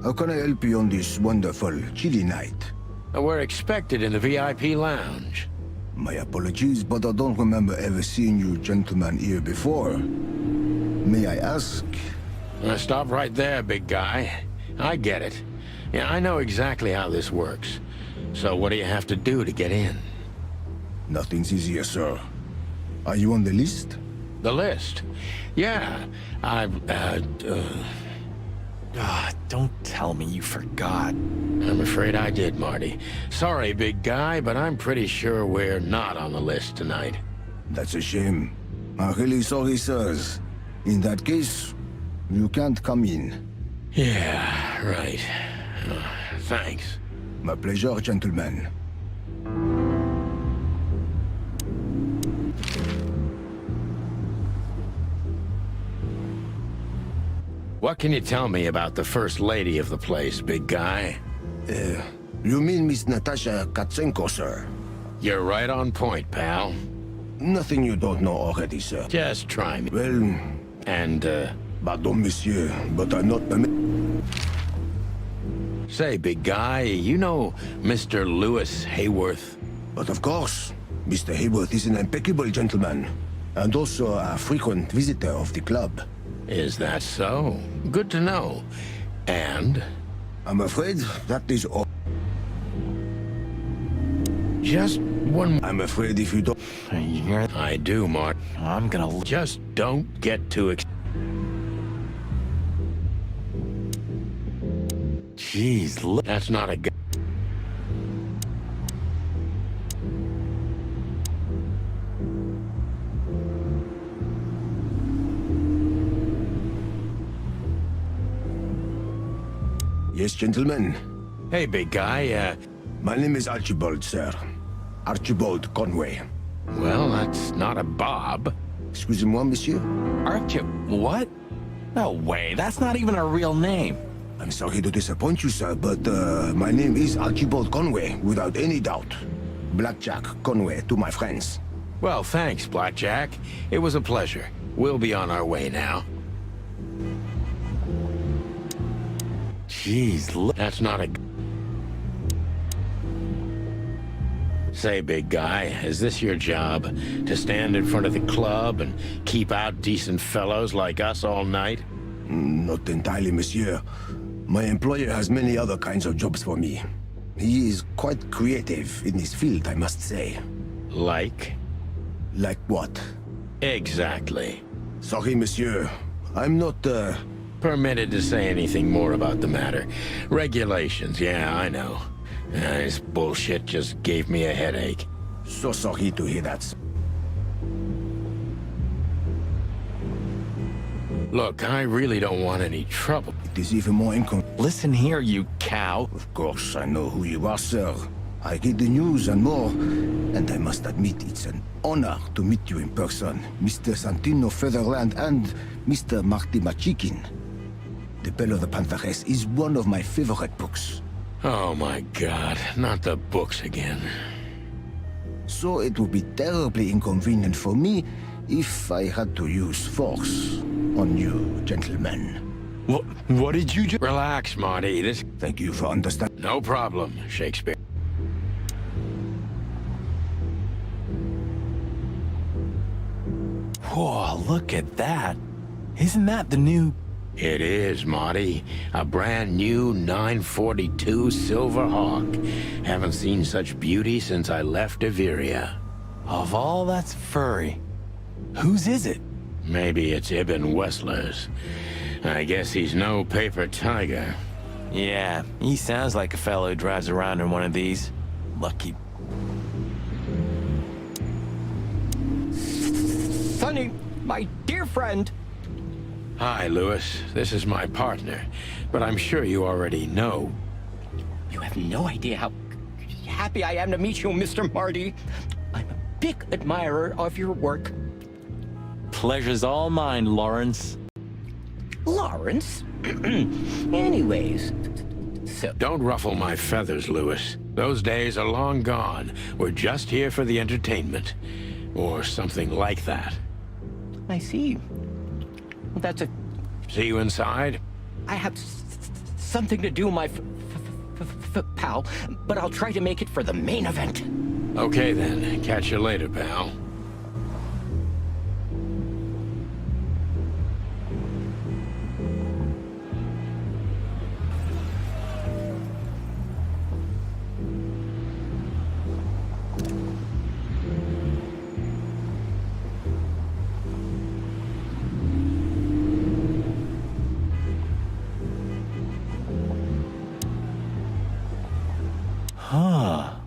how can I help you on this wonderful, chilly night? We're expected in the VIP lounge. My apologies, but I don't remember ever seeing you gentlemen here before. May I ask? Stop right there, big guy. I get it. Yeah, I know exactly how this works. So what do you have to do to get in? Nothing's easier, sir. Are you on the list? The list? Yeah, Don't tell me you forgot. I'm afraid I did, Marty. Sorry, big guy, but I'm pretty sure we're not on the list tonight. That's a shame. I'm really sorry, sirs. In that case, you can't come in. Yeah, right. Thanks. My pleasure, gentlemen. What can you tell me about the first lady of the place, big guy? You mean Miss Natasha Katsenko, sir? You're right on point, pal. Nothing you don't know already, sir. Just try me. Well, And, pardon, monsieur, but I'm not permitted. say, big guy, you know Mr. Lewis Hayworth? But of course, Mr. Hayworth is an impeccable gentleman, and also a frequent visitor of the club. Is that so? Good to know. And? I'm afraid that is all. Just one... I'm afraid if you don't... I do, Mark. I'm gonna... Just don't get too Jeez, look... That's not a... Yes, gentlemen. Hey, big guy, My name is Archibald, sir. Archibald Conway. well, that's not a Bob. Excusez-moi, monsieur. Aren't you... What? No way, that's not even a real name. I'm sorry to disappoint you, sir, but my name is Archibald Conway, without any doubt. Blackjack Conway to my friends. Well, thanks, Blackjack. It was a pleasure. We'll be on our way now. Jeez, look... That's not a... Say, big guy, is this your job? To stand in front of the club and keep out decent fellows like us all night? Not entirely, monsieur. My employer has many other kinds of jobs for me. He is quite creative in his field, I must say. Like? Like what? Exactly. Sorry, monsieur. I'm not, Permitted to say anything more about the matter. Regulations, yeah, I know. This bullshit just gave me a headache. so sorry to hear that. Look, I really don't want any trouble. It is even more Listen here, you cow. Of course, I know who you are, sir. I read the news and more, and I must admit it's an honor to meet you in person, Mr. Santino Featherland and Mr. Marty Machikin. The Bell of the Pantheress is one of my favorite books. Oh my God, not the books again. So it would be terribly inconvenient for me if I had to use force on you, gentlemen. What did you do? Relax, Marty. This... Thank you for understanding. No problem, Shakespeare. Whoa, look at that. Isn't that the new... It is, Marty. A brand new 942 Silver Hawk. Haven't seen such beauty since I left Iveria. Of all that's furry, whose is it? Maybe it's Ibn Wessler's. I guess he's no paper tiger. Yeah, he sounds like a fellow who drives around in one of these. Lucky. Sonny, my dear friend. Hi, Lewis. This is my partner, but I'm sure you already know. You have no idea how happy I am to meet you, Mr. Marty. I'm a big admirer of your work. Pleasure's all mine, Lawrence. Lawrence? Anyways, so... Don't ruffle my feathers, Lewis. Those days are long gone. We're just here for the entertainment. Or something like that. I see. Well, that's a... See you inside? I have something to do, my pal, but I'll try to make it for the main event. Okay then. Catch you later, pal.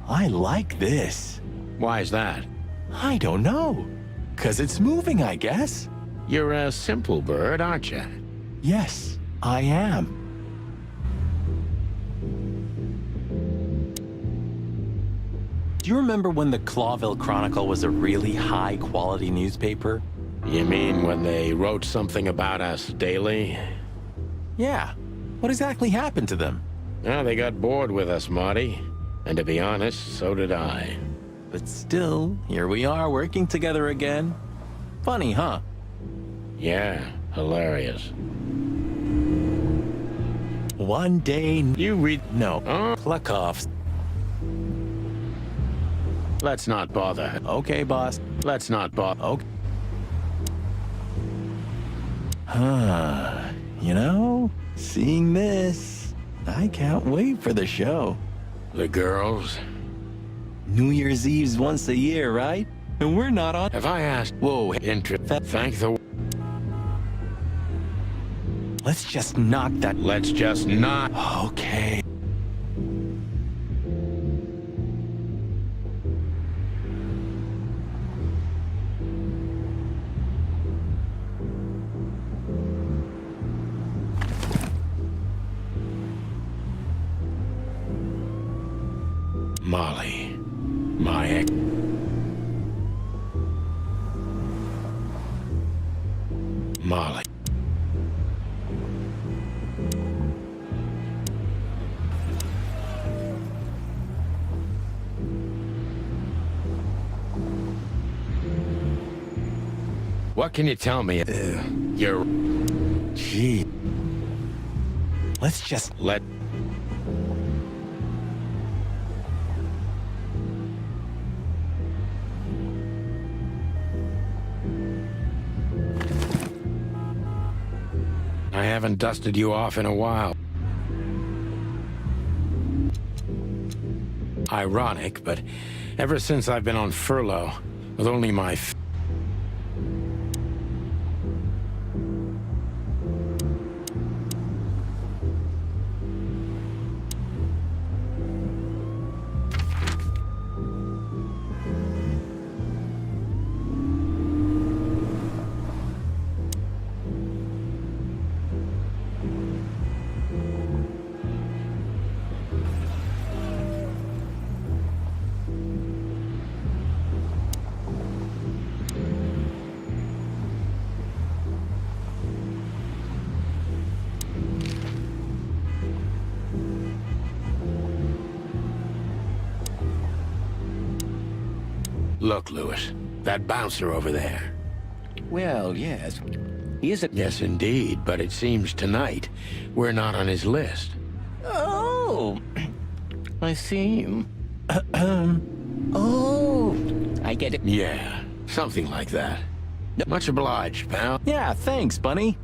I like this. Why is that? I don't know. 'Cause it's moving, I guess. You're a simple bird, aren't you? Yes, I am. Do you remember when the Clawville Chronicle was a really high-quality newspaper? You mean when they wrote something about us daily? Yeah. What exactly happened to them? Well, they got bored with us, Marty. And to be honest, so did I. But still, here we are working together again. Funny, huh? Yeah, hilarious. One day... You read... No. Oh. Pluck off. Let's not bother. Okay, boss. Let's not bother. Okay. You know, seeing this, I can't wait for the show. The girls? New Year's Eve's once a year, right? And we're not on... Have I asked... Whoa, Thank the... Let's just knock that... Let's just not... Okay. Molly. My ex... Molly. What can you tell me? You're... Gee. Let's just... Let... I haven't dusted you off in a while. Ironic, but ever since I've been on furlough, with only my... Look, Lewis, that bouncer over there. Well, yes. He is a... Yes, indeed, but it seems tonight we're not on his list. Oh, I see. Oh, I get it. Yeah, something like that. Much obliged, pal. Yeah, thanks, Bunny.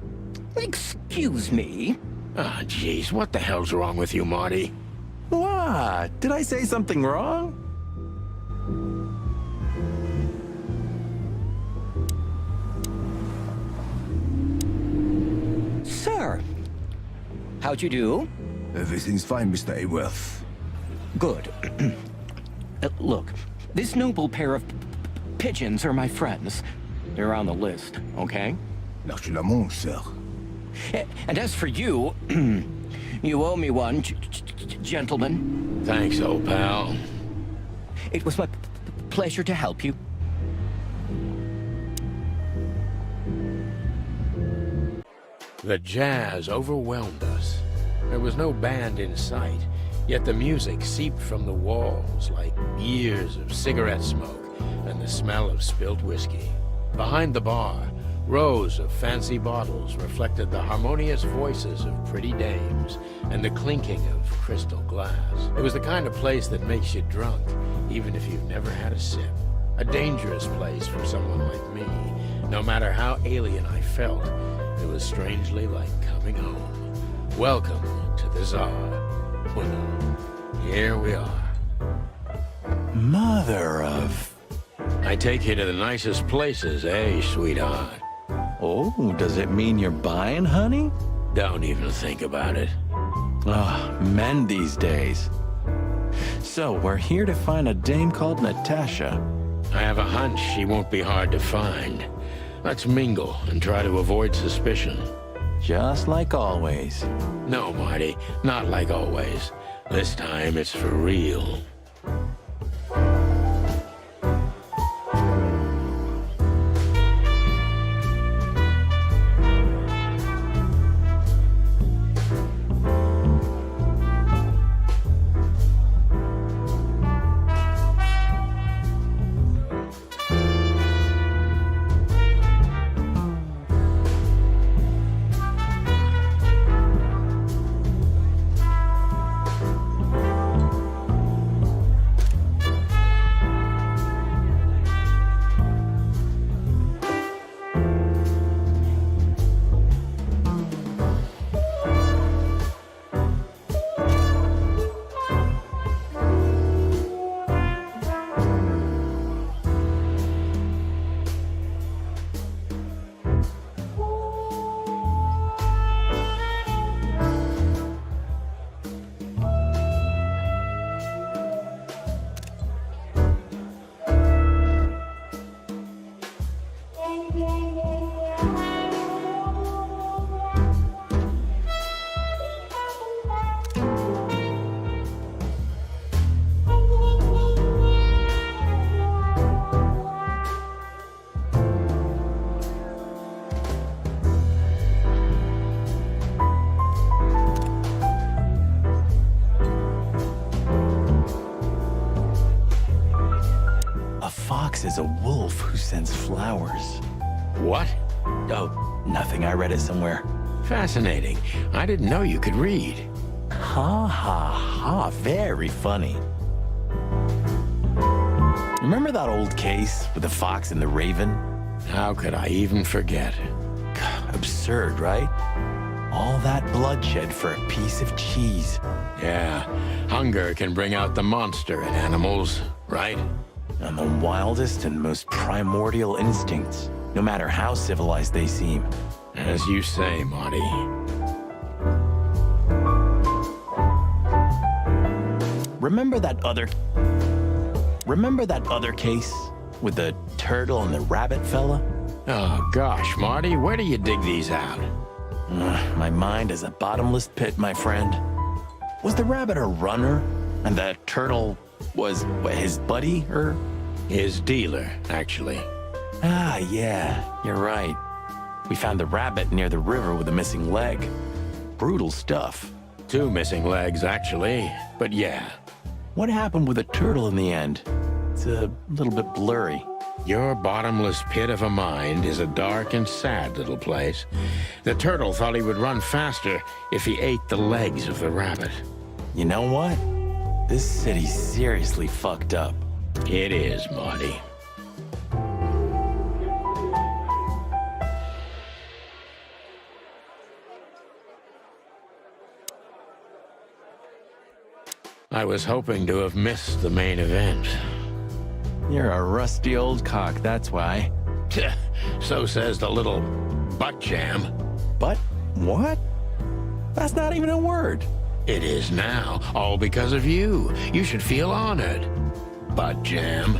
Excuse me. Ah, jeez, what the hell's wrong with you, Marty? What? Did I say something wrong? Sir, how'd you do? Everything's fine, Mr. Aworth. Good. Look, this noble pair of pigeons are my friends. They're on the list, okay? L'archelamonde, sir. And as for you, you owe me one, gentlemen. Thanks, old pal. It was my pleasure to help you. The jazz overwhelmed us. There was no band in sight, yet the music seeped from the walls like years of cigarette smoke and the smell of spilt whiskey. Behind the bar, rows of fancy bottles reflected the harmonious voices of pretty dames and the clinking of crystal glass. It was the kind of place that makes you drunk, even if you've never had a sip. A dangerous place for someone like me. No matter how alien I felt, it was strangely like coming home. Welcome to the Tsar. Well, here we are. Mother of... I take you to the nicest places, eh, sweetheart? Oh, does it mean you're buying, honey? Don't even think about it. Ah, men these days. So, we're here to find a dame called Natasha. I have a hunch she won't be hard to find. Let's mingle and try to avoid suspicion. Just like always. No, Marty, not like always. This time it's for real. Is a wolf who sends flowers. What? Oh, nothing. I read it somewhere. Fascinating. I didn't know you could read. Ha ha ha. Very funny. Remember that old case with the fox and the raven? How could I even forget? Absurd, right? All that bloodshed for a piece of cheese. Yeah, hunger can bring out the monster in animals, right? And the wildest and most primordial instincts, no matter how civilized they seem. As you say, Marty. Remember that other case with the turtle and the rabbit fella? Oh gosh, Marty, where do you dig these out? My mind is a bottomless pit, my friend. Was the rabbit a runner? And the turtle was his buddy, or? His dealer, actually. Ah, yeah, you're right. We found the rabbit near the river with a missing leg. Brutal stuff. 2 missing legs, actually, but yeah. What happened with the turtle in the end? It's a little bit blurry. Your bottomless pit of a mind is a dark and sad little place. The turtle thought he would run faster if he ate the legs of the rabbit. You know what? This city's seriously fucked up. It is, Marty. I was hoping to have missed the main event. You're a rusty old cock, that's why. So says the little butt jam. But what? That's not even a word. It is now, all because of you. You should feel honored. Butt jam.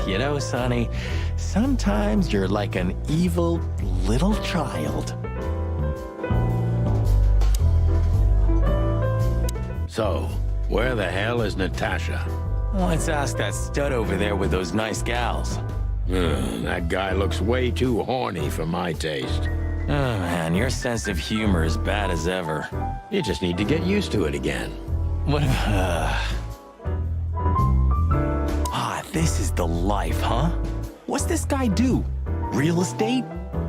You know, Sonny, sometimes you're like an evil little child. So, where the hell is Natasha? Let's ask that stud over there with those nice gals. That guy looks way too horny for my taste. Oh man, your sense of humor is bad as ever. You just need to get used to it again. What? This is the life, huh? What's this guy do? Real estate?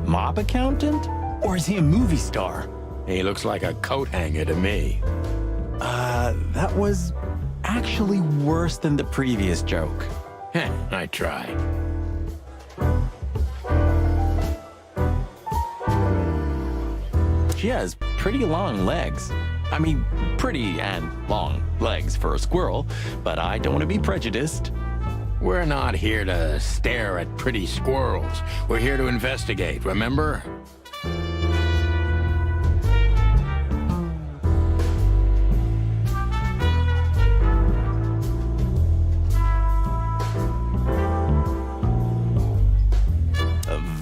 Mob accountant? Or is he a movie star? He looks like a coat hanger to me. That was actually worse than the previous joke. Heh, I try. She has pretty long legs. I mean, pretty and long legs for a squirrel, but I don't want to be prejudiced. We're not here to stare at pretty squirrels. We're here to investigate, remember?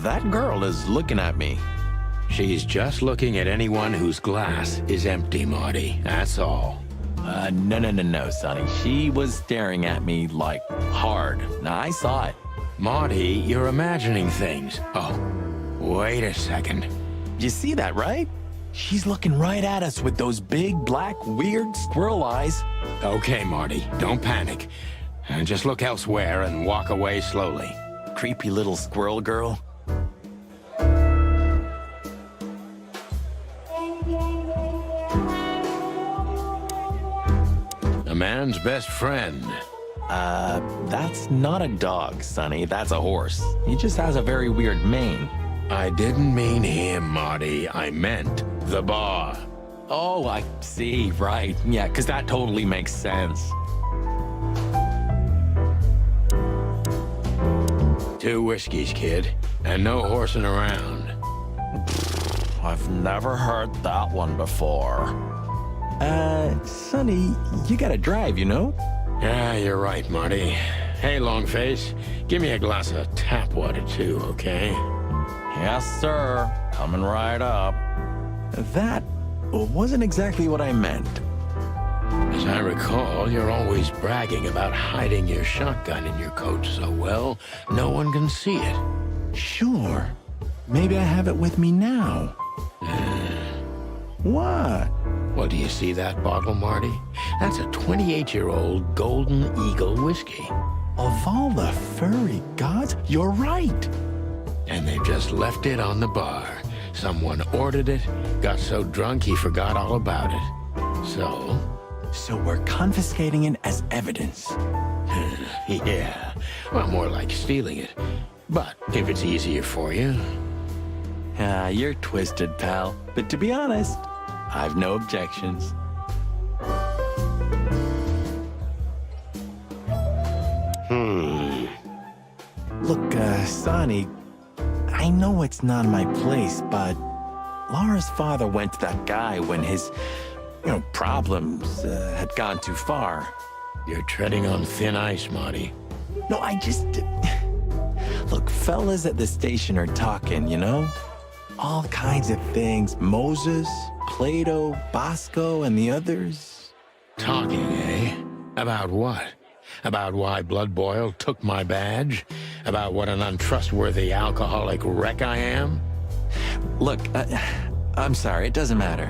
That girl is looking at me. She's just looking at anyone whose glass is empty, Marty. That's all. No, Sonny. She was staring at me, like, hard. Now, I saw it. Marty, you're imagining things. Oh, wait a second. You see that, right? She's looking right at us with those big, black, weird squirrel eyes. Okay, Marty, don't panic. And just look elsewhere and walk away slowly. Creepy little squirrel girl. A man's best friend. That's not a dog, Sonny. That's a horse. He just has a very weird mane. I didn't mean him, Marty. I meant the bar. Oh, I see, right. Yeah, because that totally makes sense. 2 whiskeys, kid, and no horsing around. I've never heard that one before. Sonny, you gotta drive, you know? Yeah, you're right, Marty. Hey, Longface, give me a glass of tap water, too, okay? Yes, sir. Coming right up. That wasn't exactly what I meant. As I recall, you're always bragging about hiding your shotgun in your coat so well, no one can see it. Sure. Maybe I have it with me now. What? Well, do you see that bottle, Marty? That's a 28-year-old Golden Eagle whiskey. Of all the furry gods, you're right. And they've just left it on the bar. Someone ordered it, got so drunk he forgot all about it. So we're confiscating it as evidence. Yeah, well, more like stealing it. But if it's easier for you. You're twisted, pal. But to be honest, I've no objections. Look, Sonny, I know it's not my place, but Laura's father went to that guy when his, problems had gone too far. You're treading on thin ice, Marty. No, Look, fellas at the station are talking, you know? All kinds of things. Moses, Plato, Bosco, and the others. Talking, eh? About what? About why Blood Boil took my badge? About what an untrustworthy alcoholic wreck I am? Look, I'm sorry, it doesn't matter.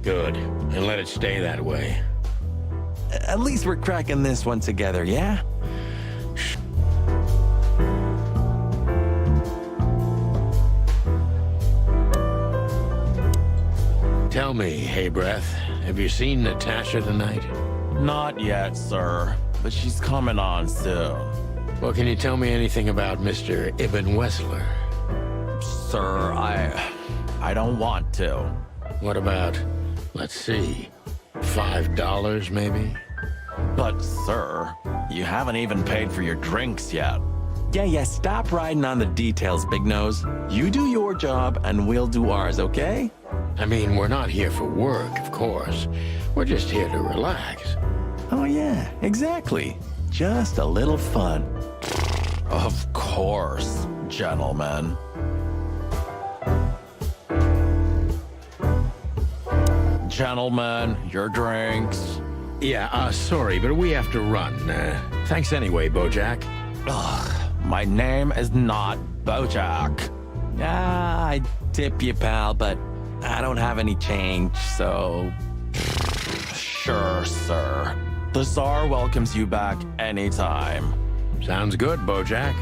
Good, and let it stay that way. At least we're cracking this one together, yeah? Tell me, Hey Breath, have you seen Natasha tonight? Not yet, sir, but she's coming on soon. Well, can you tell me anything about Mr. Ibn Wessler? Sir, I don't want to. What about, let's see, $5 maybe? But, sir, you haven't even paid for your drinks yet. Yeah, stop riding on the details, Big Nose. You do your job, and we'll do ours, okay? I mean, we're not here for work, of course. We're just here to relax. Oh, yeah, exactly. Just a little fun. Of course, gentlemen. Gentlemen, your drinks. Yeah, sorry, but we have to run. Thanks anyway, Bojack. Ugh, my name is not Bojack. I'd tip you, pal, but I don't have any change, so... Sure, sir. The Tsar welcomes you back anytime. Sounds good, Bojack.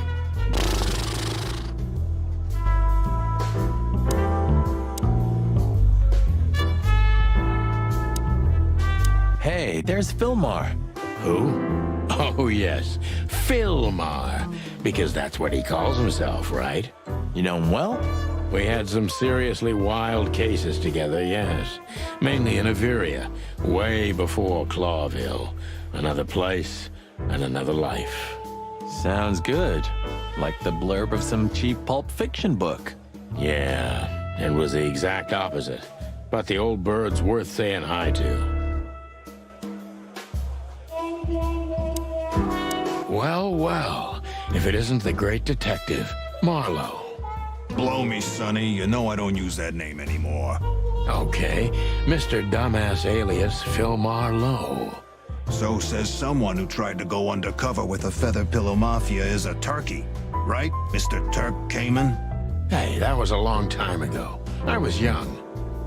Hey, there's Filmar. Who? Oh, yes. Filmar. Because that's what he calls himself, right? You know him well? We had some seriously wild cases together, yes. Mainly in Averia, way before Clawville. Another place and another life. Sounds good. Like the blurb of some cheap pulp fiction book. Yeah, it was the exact opposite. But the old bird's worth saying hi to. Well, well, if it isn't the great detective, Marlowe. Blow me, Sonny. You know I don't use that name anymore. Okay, Mr. Dumbass alias Phil Marlowe. So says someone who tried to go undercover with a Feather Pillow Mafia is a turkey. Right, Mr. Turk Cayman? Hey, that was a long time ago. I was young.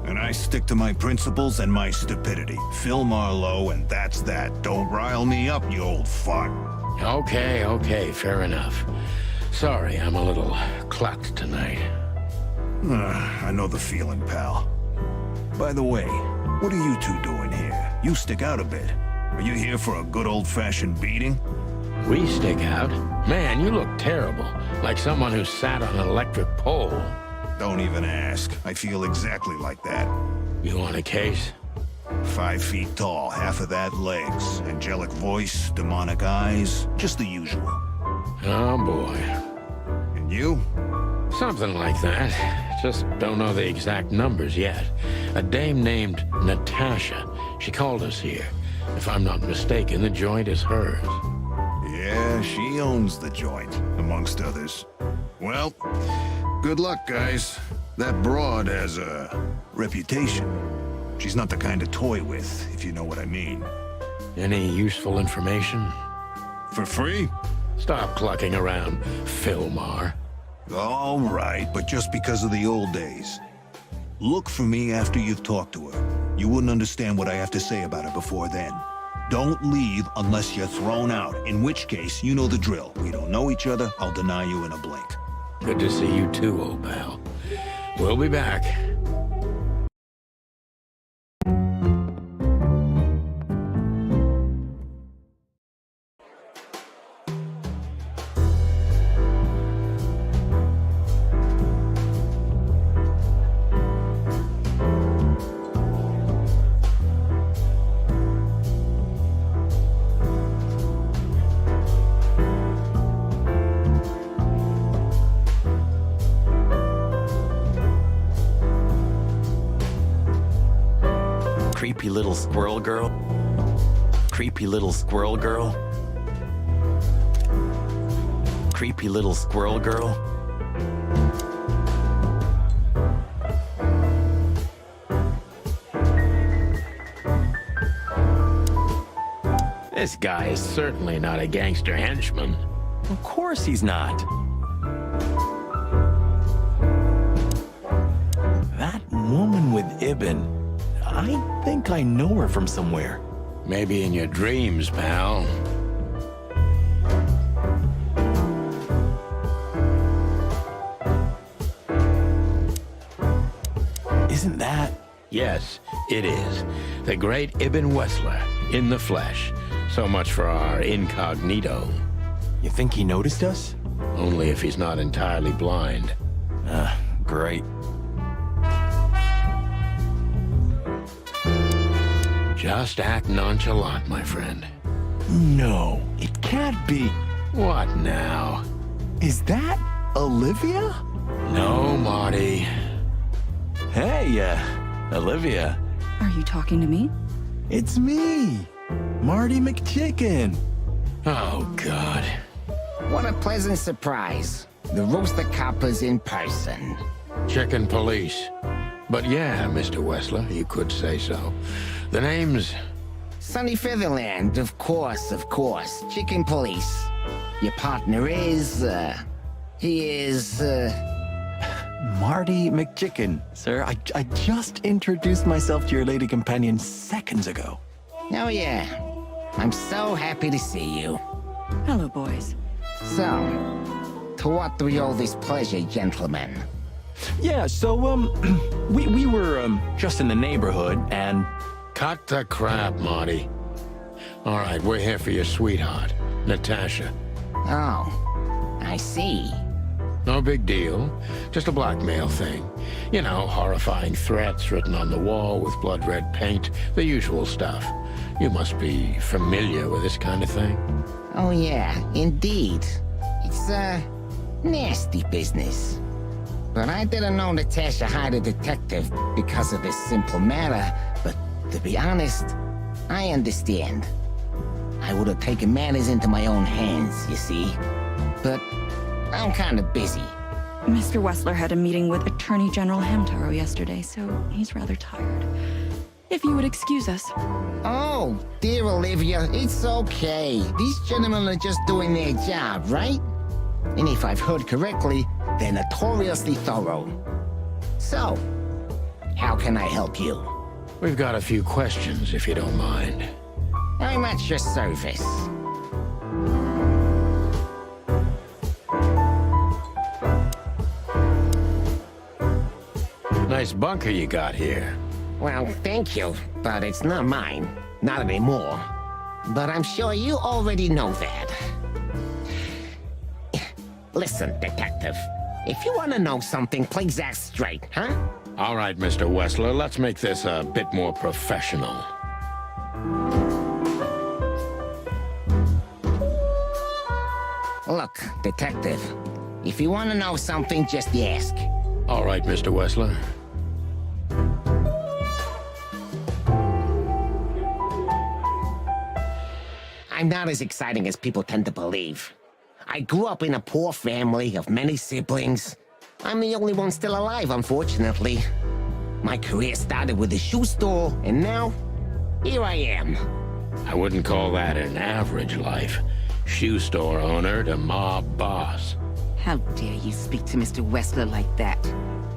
And I stick to my principles and my stupidity. Phil Marlowe, and that's that. Don't rile me up, you old fart. Okay, fair enough. Sorry, I'm a little clucked tonight. I know the feeling, pal. By the way, what are you two doing here? You stick out a bit. Are you here for a good old-fashioned beating? We stick out? Man, you look terrible. Like someone who sat on an electric pole. Don't even ask. I feel exactly like that. You want a case? 5 feet tall, half of that legs, angelic voice, demonic eyes, just the usual. Oh boy. And you? Something like that. Just don't know the exact numbers yet. A dame named Natasha. She called us here. If I'm not mistaken, the joint is hers. Yeah, she owns the joint, amongst others. Well, good luck, guys. That broad has a reputation. She's not the kind to toy with, if you know what I mean. Any useful information? For free? Stop clucking around, Filmar. All right, but just because of the old days. Look for me after you've talked to her. You wouldn't understand what I have to say about her before then. Don't leave unless you're thrown out, in which case, you know the drill. We don't know each other, I'll deny you in a blink. Good to see you too, old pal. We'll be back. Creepy little squirrel girl. Creepy little squirrel girl. Creepy little squirrel girl. This guy is certainly not a gangster henchman. Of course he's not. That woman with Ibn, I think I know her from somewhere. Maybe in your dreams, pal. Isn't that? Yes, it is. The great Ibn Wessler, in the flesh. So much for our incognito. You think he noticed us? Only if he's not entirely blind. Great. Just act nonchalant, my friend. No, it can't be. What now? Is that Olivia? No, Marty. Hey, Olivia. Are you talking to me? It's me, Marty McChicken. Oh, God. What a pleasant surprise. The Rooster Copper's in person. Chicken police. But yeah, Mr. Wessler, you could say so. The name's... Sunny Featherland, of course. Chicken police. Your partner is, he is, Marty McChicken, sir. I just introduced myself to your lady companion seconds ago. Oh, yeah. I'm so happy to see you. Hello, boys. So, to what do we owe this pleasure, gentlemen? Yeah, so, we were, just in the neighborhood, and... Cut the crap, Marty. All right, we're here for your sweetheart, Natasha. Oh, I see. No big deal. Just a blackmail thing. You know, horrifying threats written on the wall with blood-red paint, the usual stuff. You must be familiar with this kind of thing. Oh, yeah, indeed. It's, nasty business. But I didn't know Natasha hired a detective because of this simple matter, but to be honest, I understand. I would have taken matters into my own hands, you see. But I'm kind of busy. Mr. Wessler had a meeting with Attorney General Hamtaro yesterday, so he's rather tired. If you would excuse us. Oh, dear Olivia, it's okay. These gentlemen are just doing their job, right? And if I've heard correctly, they're notoriously thorough. So, how can I help you? We've got a few questions, if you don't mind. I'm at your service. Nice bunker you got here. Well, thank you, but it's not mine. Not anymore. But I'm sure you already know that. Listen, detective. If you want to know something, please act straight, huh? All right, Mr. Wessler, let's make this a bit more professional. Look, detective. If you want to know something, just ask. All right, Mr. Wessler. I'm not as exciting as people tend to believe. I grew up in a poor family of many siblings. I'm the only one still alive, unfortunately. My career started with a shoe store, and now, here I am. I wouldn't call that an average life. Shoe store owner to mob boss. How dare you speak to Mr. Wessler like that?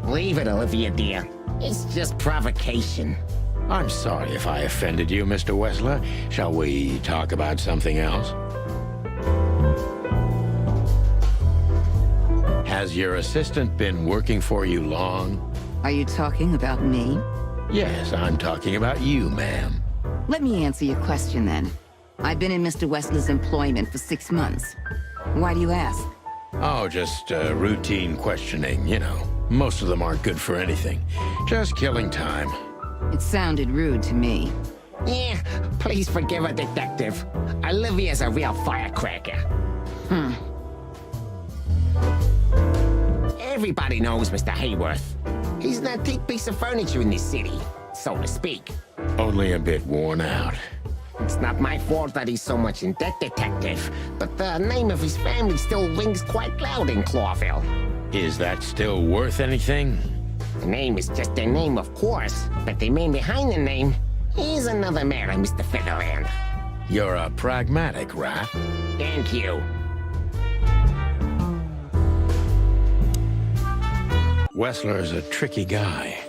Leave it, Olivia, dear. It's just provocation. I'm sorry if I offended you, Mr. Wessler. Shall we talk about something else? Has your assistant been working for you long? Are you talking about me? Yes, I'm talking about you, ma'am. Let me answer your question then. I've been in Mr. Wessler's employment for 6 months. Why do you ask? Oh, just routine questioning, you know. Most of them aren't good for anything. Just killing time. It sounded rude to me. Yeah, please forgive a detective. Olivia's a real firecracker. Everybody knows Mr. Hayworth. He's an antique piece of furniture in this city, so to speak. Only a bit worn out. It's not my fault that he's so much in debt, detective, but the name of his family still rings quite loud in Clawville. Is that still worth anything? The name is just their name, of course, but the man behind the name is another matter, Mr. Featherland. You're a pragmatic rat. Thank you. Wessler's a tricky guy.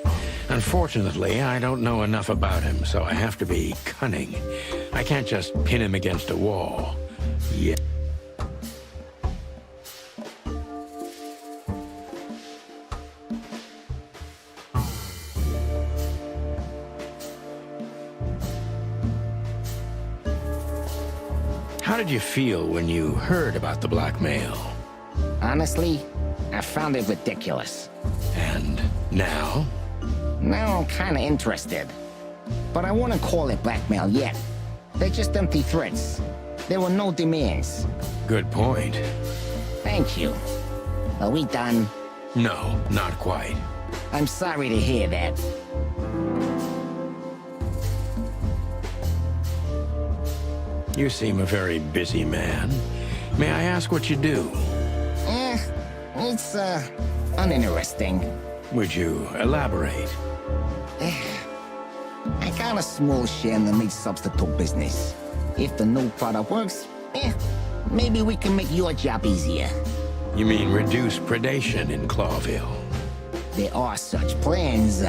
Unfortunately, I don't know enough about him, so I have to be cunning. I can't just pin him against a wall. Yeah. How did you feel when you heard about the blackmail? Honestly, I found it ridiculous. And now? Now I'm kinda interested. But I wouldn't call it blackmail yet. They're just empty threats. There were no demands. Good point. Thank you. Are we done? No, not quite. I'm sorry to hear that. You seem a very busy man. May I ask what you do? It's, uninteresting. Would you elaborate? I got a small share in the meat substitute business. If the new product works, maybe we can make your job easier. You mean reduce predation in Clawville? there are such plans.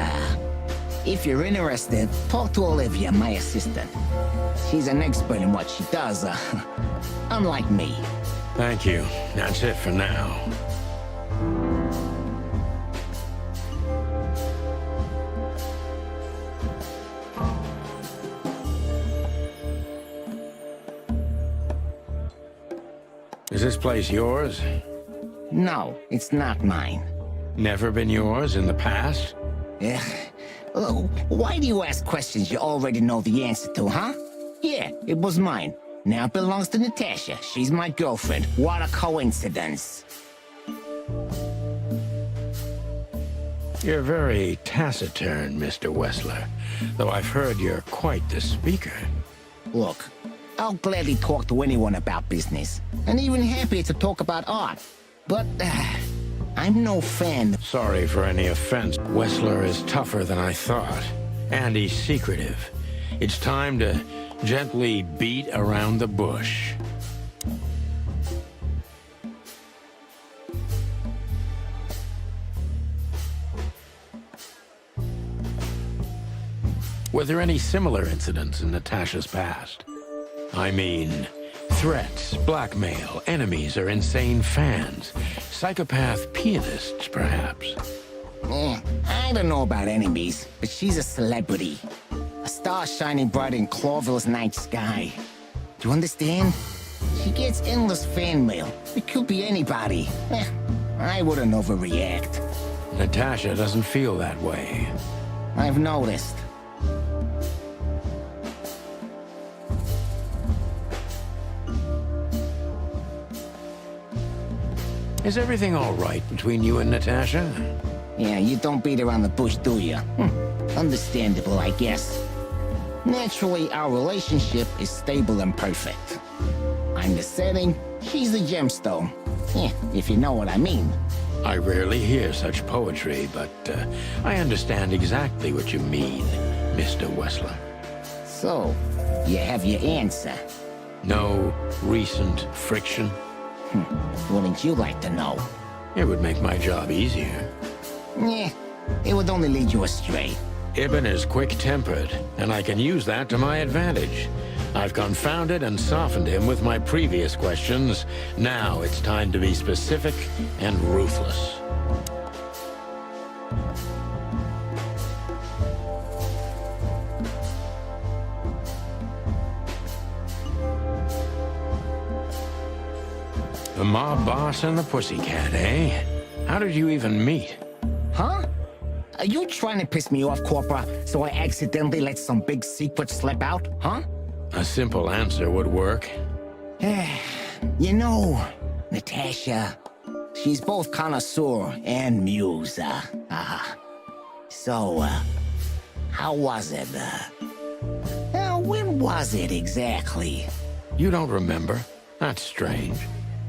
If you're interested, talk to Olivia, my assistant. She's an expert in what she does, unlike me. Thank you. That's it for now. Is this place yours? No, it's not mine. Never been yours in the past? Yeah. Why do you ask questions you already know the answer to, huh? Yeah, it was mine. Now it belongs to Natasha. She's my girlfriend. What a coincidence. You're very taciturn, Mr. Wessler, though I've heard you're quite the speaker. Look, I'll gladly talk to anyone about business, and even happier to talk about art. But, I'm no fan. Sorry for any offense. Wessler is tougher than I thought, and he's secretive. It's time to gently beat around the bush. Were there any similar incidents in Natasha's past? I mean, threats, blackmail, enemies or insane fans, psychopath pianists, perhaps. I don't know about enemies, but she's a celebrity. A star shining bright in Clover's night sky. Do you understand? She gets endless fan mail. It could be anybody. I wouldn't overreact. Natasha doesn't feel that way. I've noticed. Is everything all right between you and Natasha? Yeah, you don't beat around the bush, do you? Understandable, I guess. Naturally, our relationship is stable and perfect. I'm the setting, she's the gemstone. Yeah, if you know what I mean. I rarely hear such poetry, but I understand exactly what you mean, Mr. Wessler. So, you have your answer. No recent friction? Wouldn't you like to know? It would make my job easier. Yeah, it would only lead you astray. Ibn is quick-tempered, and I can use that to my advantage. I've confounded and softened him with my previous questions. Now it's time to be specific and ruthless. The mob boss and the pussycat, eh? How did you even meet? Huh? Are you trying to piss me off, Corpora, so I accidentally let some big secret slip out, huh? A simple answer would work. You know, Natasha, she's both connoisseur and muse. So, how was it? When was it exactly? You don't remember? That's strange.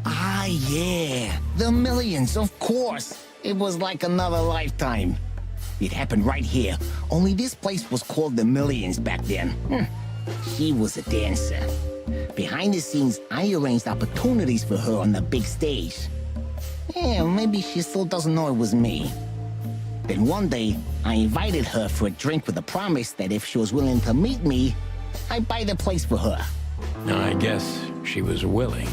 Ah, yeah. The Millions, of course. It was like another lifetime. It happened right here. Only this place was called the Millions back then. She was a dancer. Behind the scenes, I arranged opportunities for her on the big stage. Yeah, maybe she still doesn't know it was me. Then one day, I invited her for a drink with a promise that if she was willing to meet me, I'd buy the place for her. I guess she was willing.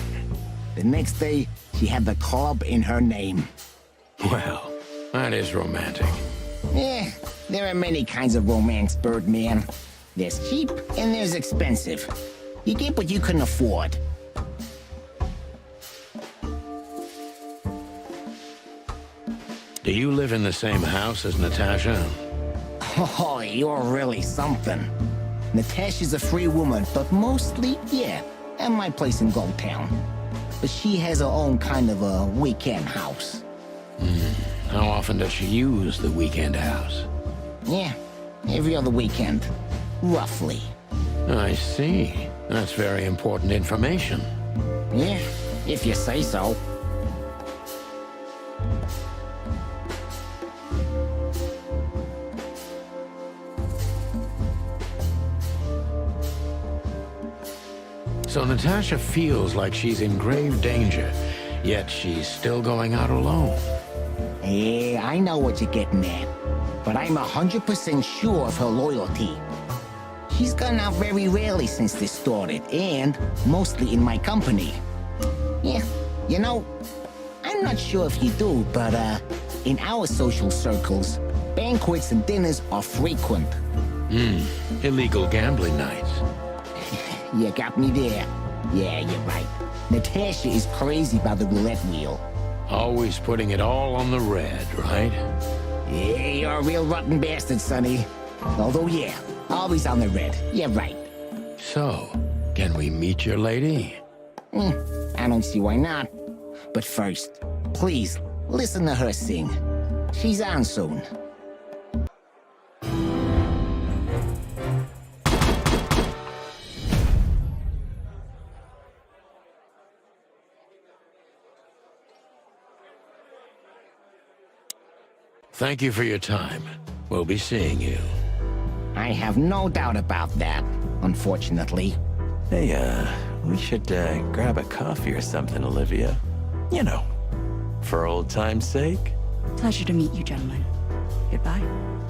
The next day, she had the club in her name. Well, that is romantic. Yeah, there are many kinds of romance, Birdman. There's cheap and there's expensive. You get what you can afford. Do you live in the same house as Natasha? Oh, you're really something. Natasha's a free woman, but mostly, yeah, at my place in Gold Town. But she has her own kind of a weekend house. How often does she use the weekend house? Yeah, every other weekend, roughly. I see. That's very important information. Yeah, if you say so. So Natasha feels like she's in grave danger, yet she's still going out alone. Yeah, I know what you're getting at. But I'm 100% sure of her loyalty. She's gone out very rarely since this started, and mostly in my company. Yeah, you know, I'm not sure if you do, but in our social circles, banquets and dinners are frequent. Illegal gambling nights. You got me there. Yeah, you're right. Natasha is crazy about the roulette wheel. Always putting it all on the red, right? Yeah, you're a real rotten bastard, Sonny. Although, yeah, always on the red. You're right. So, can we meet your lady? I don't see why not. But first, please, listen to her sing. She's on soon. Thank you for your time. We'll be seeing you. I have no doubt about that, unfortunately. Hey, we should grab a coffee or something, Olivia. You know, for old time's sake. Pleasure to meet you, gentlemen. Goodbye.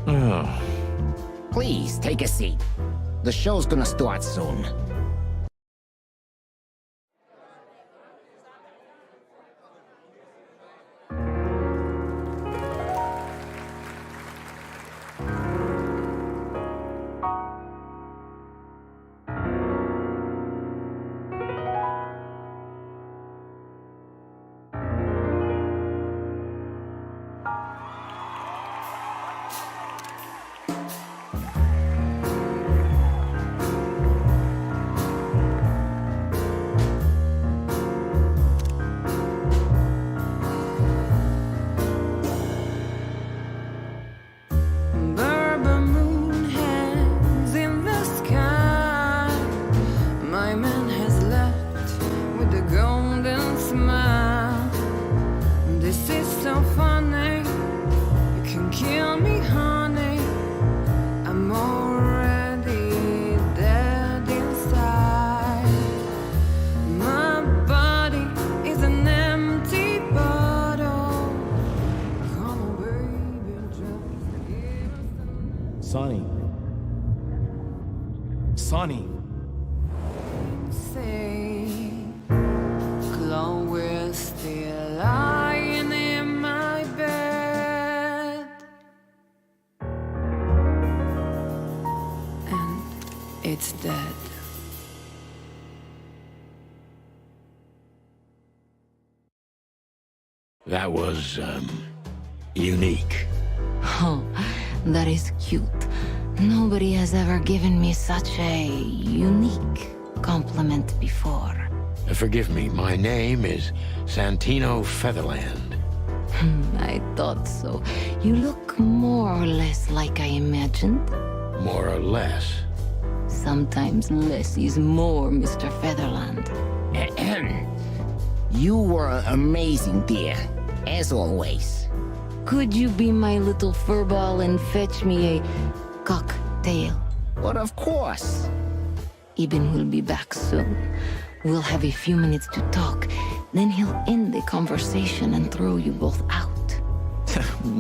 Oh. Please, take a seat. The show's gonna start soon. Sonny. Sonny. Say, Chloe's still lying in my bed, and it's dead. That was, unique. Oh, that is cute. Nobody has ever given me such a unique compliment before. Forgive me, my name is Santino Featherland. I thought so. You look more or less like I imagined. More or less. Sometimes less is more, Mr. Featherland. You were amazing, dear. As always. Could you be my little furball and fetch me a cocktail? But of course. Ibn will be back soon. We'll have a few minutes to talk. Then he'll end the conversation and throw you both out.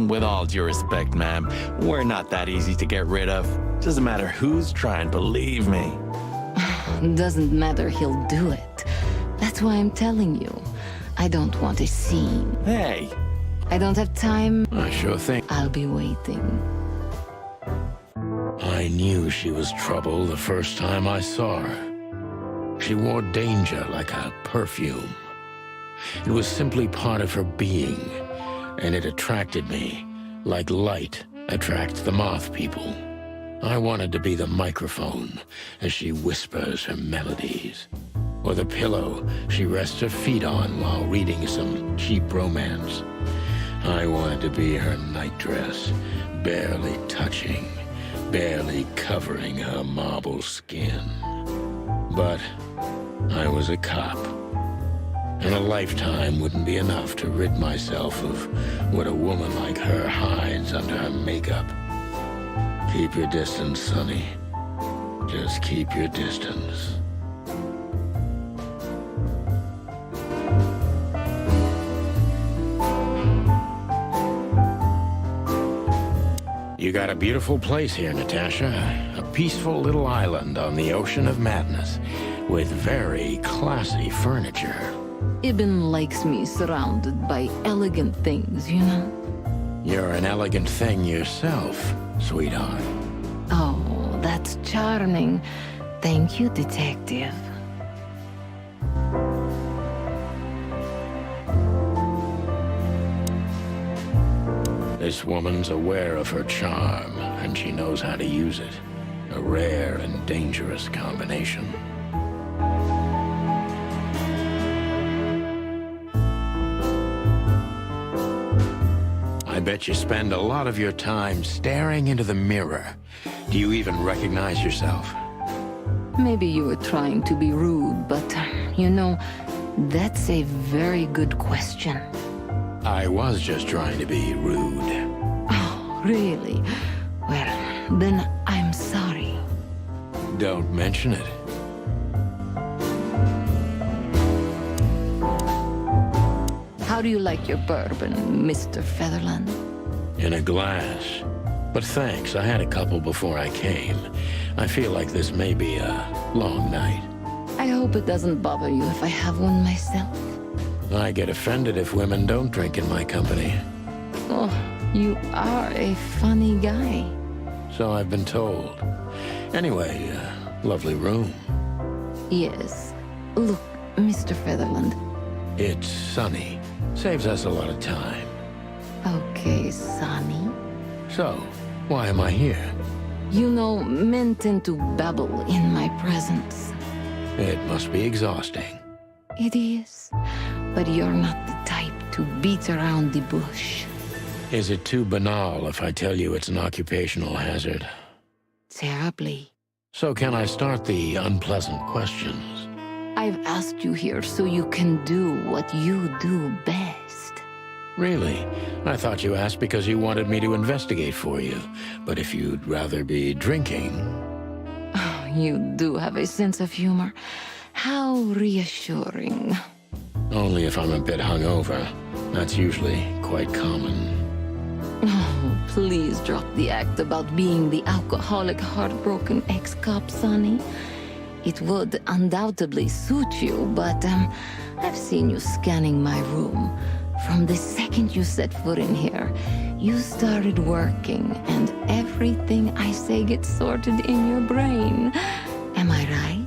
With all due respect, ma'am, we're not that easy to get rid of. Doesn't matter who's trying, believe me. Doesn't matter, he'll do it. That's why I'm telling you. I don't want a scene. Hey. I don't have time. I sure think. I'll be waiting. I knew she was trouble the first time I saw her. She wore danger like a perfume. It was simply part of her being, and it attracted me, like light attracts the moth people. I wanted to be the microphone as she whispers her melodies, or the pillow she rests her feet on while reading some cheap romance. I wanted to be her nightdress, barely touching, barely covering her marble skin. But I was a cop, and a lifetime wouldn't be enough to rid myself of what a woman like her hides under her makeup. Keep your distance, Sonny. Just keep your distance. You got a beautiful place here, Natasha. A peaceful little island on the ocean of madness, with very classy furniture. Ibn likes me surrounded by elegant things, you know? You're an elegant thing yourself, sweetheart. Oh, that's charming. Thank you, detective. This woman's aware of her charm, and she knows how to use it. A rare and dangerous combination. I bet you spend a lot of your time staring into the mirror. Do you even recognize yourself? Maybe you were trying to be rude, but, you know, that's a very good question. I was just trying to be rude. Oh, really? Well, then I'm sorry. Don't mention it. How do you like your bourbon, Mr. Featherland? In a glass. But thanks, I had a couple before I came. I feel like this may be a long night. I hope it doesn't bother you if I have one myself. I get offended if women don't drink in my company. Oh, you are a funny guy. So I've been told. Anyway, lovely room. Yes. Look, Mr. Featherland. It's sunny. Saves us a lot of time. Okay, Sonny. So, why am I here? You know, men tend to babble in my presence. It must be exhausting. It is. But you're not the type to beat around the bush. Is it too banal if I tell you it's an occupational hazard? Terribly. So can I start the unpleasant questions? I've asked you here so you can do what you do best. Really? I thought you asked because you wanted me to investigate for you. But if you'd rather be drinking... Oh, you do have a sense of humor. How reassuring. Only if I'm a bit hungover. That's usually quite common. Oh, please drop the act about being the alcoholic, heartbroken ex-cop, Sonny. It would undoubtedly suit you, but I've seen you scanning my room. From the second you set foot in here, you started working, and everything I say gets sorted in your brain. Am I right?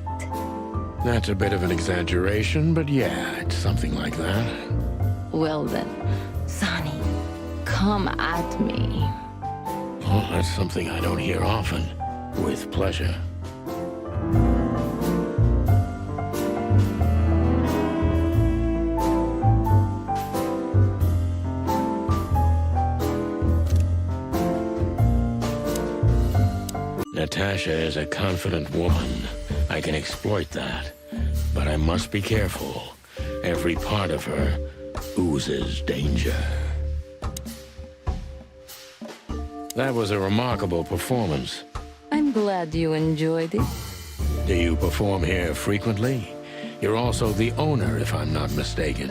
That's a bit of an exaggeration, but yeah, it's something like that. Well then, Sonny, come at me. Oh, that's something I don't hear often. With pleasure. Natasha is a confident woman. I can exploit that. But I must be careful. Every part of her oozes danger. That was a remarkable performance. I'm glad you enjoyed it. Do you perform here frequently? You're also the owner, if I'm not mistaken.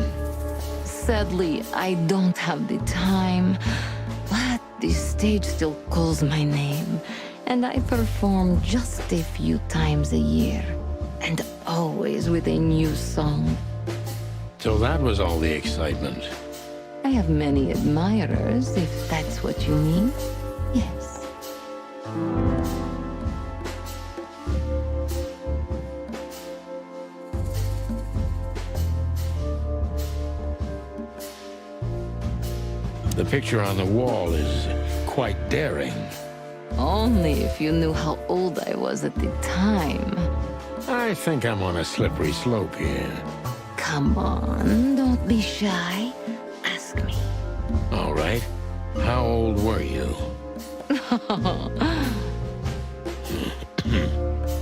Sadly, I don't have the time, but the stage still calls my name, and I perform just a few times a year, and always with a new song. So that was all the excitement. I have many admirers, if that's what you mean. Yes. The picture on the wall is quite daring. Only if you knew how old I was at the time. I think I'm on a slippery slope here. Come on, don't be shy. Ask me. All right. How old were you?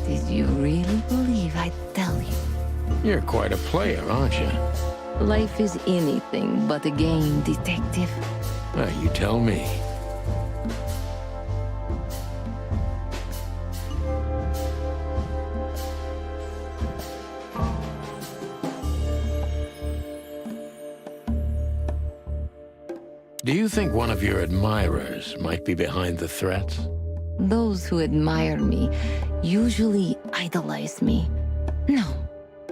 Did you really believe I'd tell you? You're quite a player, aren't you? Life is anything but a game, detective. You tell me. Do you think one of your admirers might be behind the threats? Those who admire me usually idolize me. No,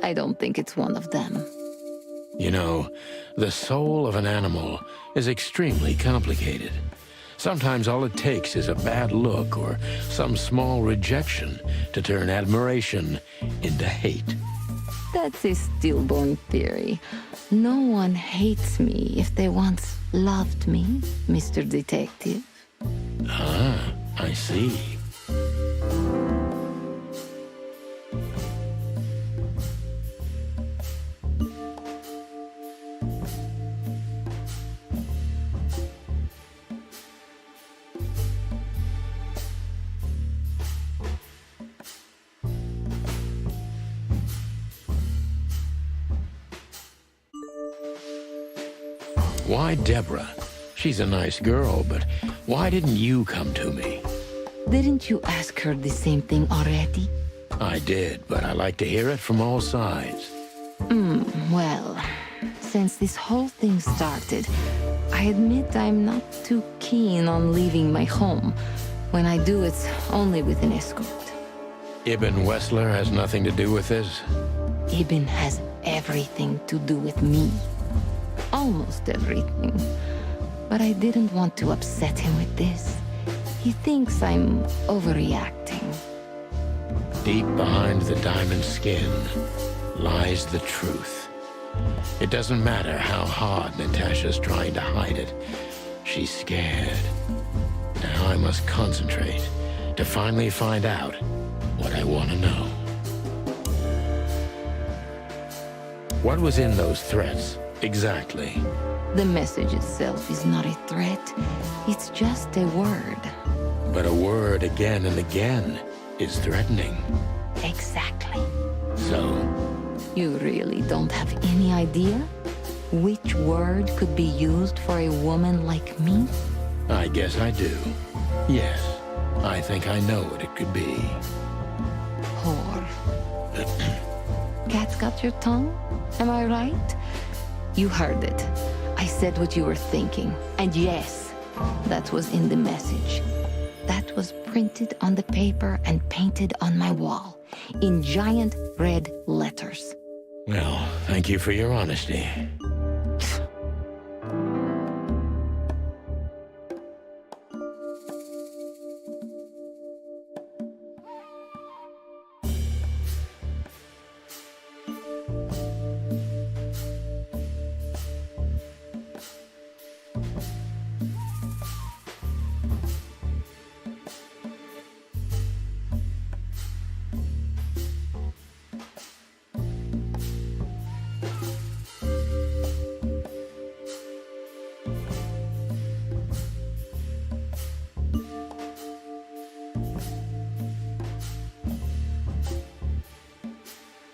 I don't think it's one of them. You know, the soul of an animal is extremely complicated. Sometimes all it takes is a bad look or some small rejection to turn admiration into hate. That's a stillborn theory. No one hates me if they once loved me, Mr. Detective. Ah, I see. Why Deborah? She's a nice girl, but why didn't you come to me? Didn't you ask her the same thing already? I did, but I like to hear it from all sides. Well, since this whole thing started, I admit I'm not too keen on leaving my home. When I do, it's only with an escort. Ibn Wessler has nothing to do with this? Ibn has everything to do with me. Almost everything. But I didn't want to upset him with this. He thinks I'm overreacting. Deep behind the diamond skin lies the truth. It doesn't matter how hard Natasha's trying to hide it. She's scared. Now I must concentrate to finally find out what I want to know. What was in those threats, exactly? The message itself is not a threat. It's just a word. But a word again and again is threatening. Exactly. So, You really don't have any idea which word could be used for a woman like me? I guess I do. Yes, I think I know what it could be. Whore. Cat got your tongue? Am I right? You heard it. I said what you were thinking. And yes, that was in the message. That was printed on the paper and painted on my wall in giant red letters. Well, thank you for your honesty.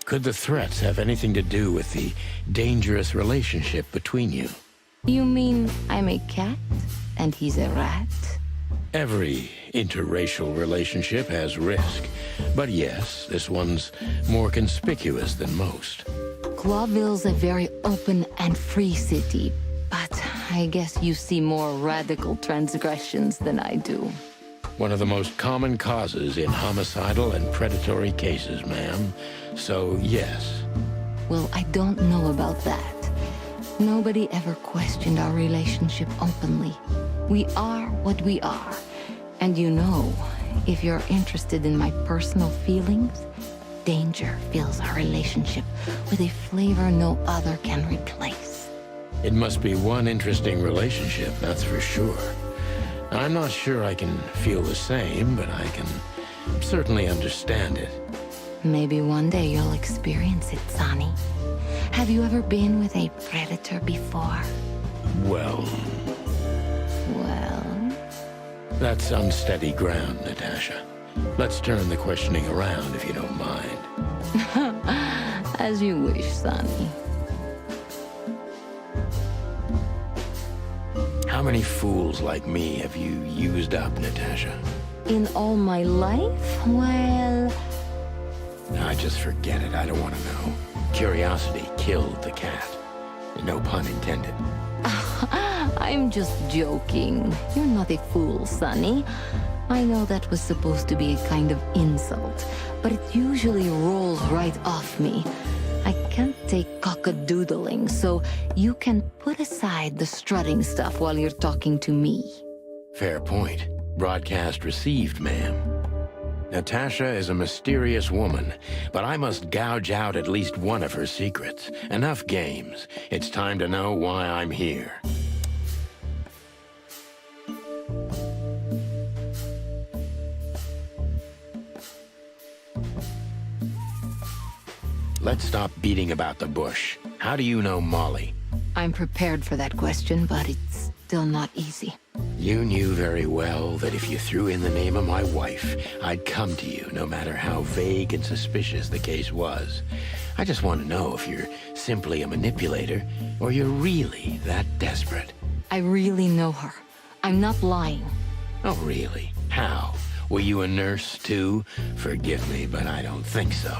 Could the threats have anything to do with the dangerous relationship between you? You mean I'm a cat and he's a rat? Every interracial relationship has risk. But yes, this one's more conspicuous than most. Clawville's a very open and free city, but I guess you see more radical transgressions than I do. One of the most common causes in homicidal and predatory cases, ma'am. So, yes. Well, I don't know about that. Nobody ever questioned our relationship openly. We are what we are. And you know, if you're interested in my personal feelings, danger fills our relationship with a flavor no other can replace. It must be one interesting relationship, that's for sure. I'm not sure I can feel the same, but I can certainly understand it. Maybe one day you'll experience it, Sonny. Have you ever been with a predator before? Well, that's unsteady ground, Natasha. Let's turn the questioning around, if you don't mind. As you wish, Sonny. How many fools like me have you used up, Natasha? In all my life? Well... I just forget it. I don't want to know. Curiosity killed the cat. No pun intended. I'm just joking. You're not a fool, Sonny. I know that was supposed to be a kind of insult, but it usually rolls right off me. I can't take cockadoodling, so you can put aside the strutting stuff while you're talking to me. Fair point. Broadcast received, ma'am. Natasha is a mysterious woman, but I must gouge out at least one of her secrets. Enough games. It's time to know why I'm here. Let's stop beating about the bush. How do you know Molly? I'm prepared for that question, but it's still not easy. You knew very well that if you threw in the name of my wife, I'd come to you, no matter how vague and suspicious the case was. I just want to know if you're simply a manipulator, or you're really that desperate. I really know her. I'm not lying. Oh, really? How? Were you a nurse, too? Forgive me, but I don't think so.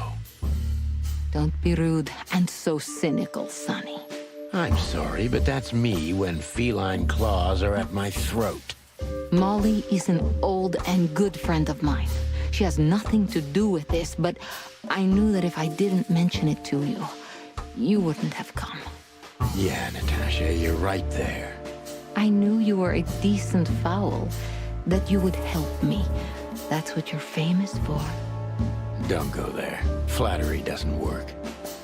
Don't be rude and so cynical, Sonny. I'm sorry, but that's me when feline claws are at my throat. Molly is an old and good friend of mine. She has nothing to do with this, but I knew that if I didn't mention it to you, you wouldn't have come. Yeah, Natasha, you're right there. I knew you were a decent fowl, that you would help me. That's what you're famous for. Don't go there. Flattery doesn't work.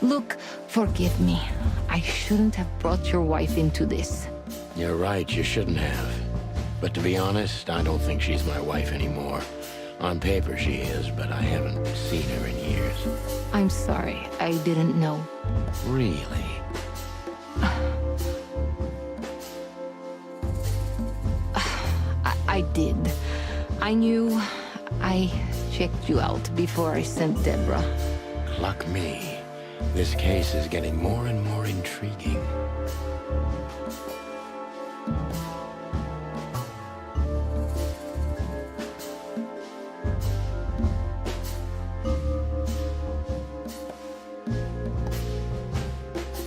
Look, forgive me. I shouldn't have brought your wife into this. You're right, you shouldn't have. But to be honest, I don't think she's my wife anymore. On paper she is, but I haven't seen her in years. I'm sorry, I didn't know. Really? I did. I knew. I checked you out before I sent Deborah. Luck me. This case is getting more and more intriguing.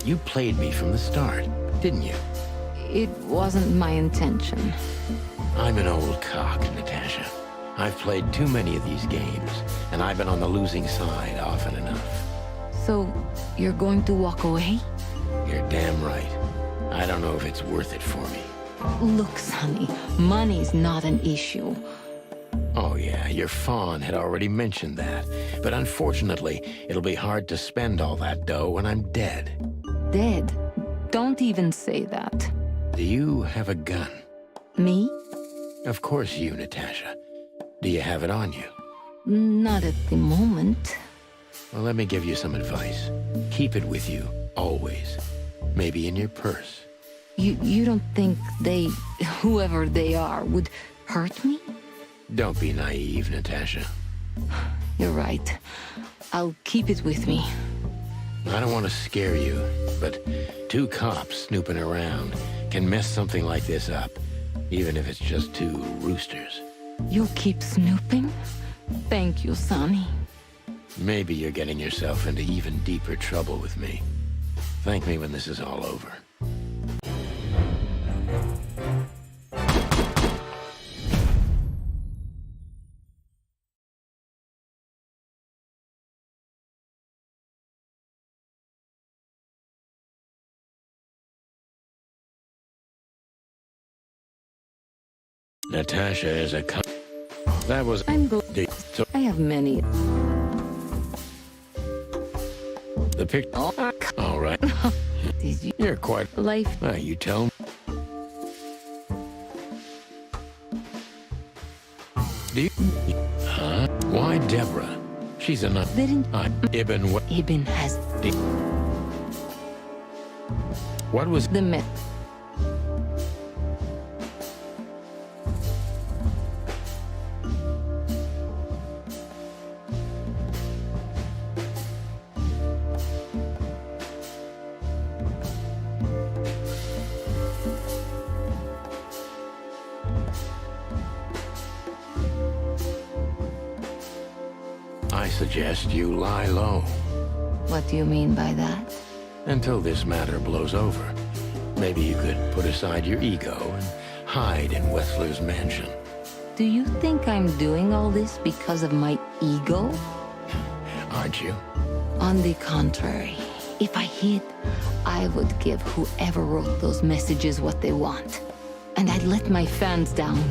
You played me from the start, didn't you? It wasn't my intention. I'm an old cock, Natasha. I've played too many of these games, and I've been on the losing side often enough. So, you're going to walk away? You're damn right. I don't know if it's worth it for me. Look, Sonny, money's not an issue. Oh yeah, your fawn had already mentioned that. But unfortunately, it'll be hard to spend all that dough when I'm dead. Dead? Don't even say that. Do you have a gun? Me? Of course you, Natasha. Do you have it on you? Not at the moment. Well, let me give you some advice. Keep it with you, always. Maybe in your purse. You don't think they, whoever they are, would hurt me? Don't be naive, Natasha. You're right. I'll keep it with me. I don't want to scare you, but 2 cops snooping around can mess something like this up, even if it's just 2 roosters. You'll keep snooping? Thank you, Sonny. Maybe you're getting yourself into even deeper trouble with me. Thank me when this is all over. Natasha is a that was I'm good. I have many. The picture. Oh, all right. Did you? You're quite Life. You tell me. Do you? Huh? Why Deborah? She's a nut. Didn't Ibn. What? Ibn has What was the myth? I suggest you lie low What do you mean by that? until this matter blows over. Maybe you could put aside your ego and hide in Wessler's mansion. Do you think I'm doing all this because of my ego? Aren't you? On the contrary, if I hid, I would give whoever wrote those messages what they want. And I'd let my fans down.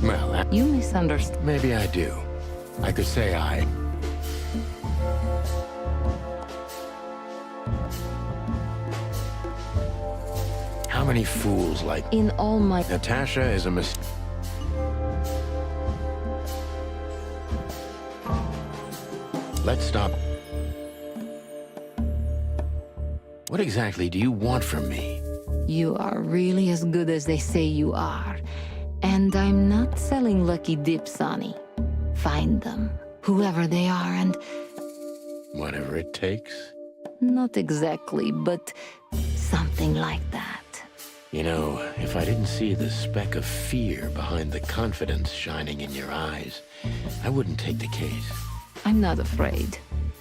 Well, You misunderstand. maybe I do. I could say I... How many fools like... In all my... Natasha is a Let's stop. What exactly do you want from me? You are really as good as they say you are. And I'm not selling lucky dips, Sonny. Find them, whoever they are, and... Whatever it takes. Not exactly, but something like that. You know, if I didn't see the speck of fear behind the confidence shining in your eyes, I wouldn't take the case. I'm not afraid.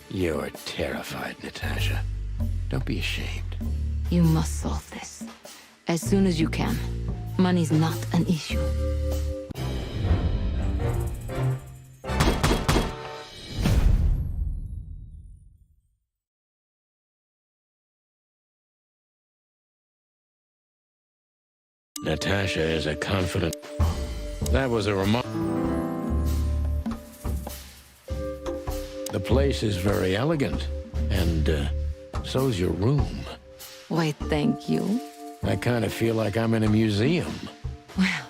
You're terrified, Natasha. Don't be ashamed. You must solve this. As soon as you can. Money's not an issue. Natasha is a confident... That was a remark... The place is very elegant, and so's your room. Why, thank you. I kind of feel like I'm in a museum. Well,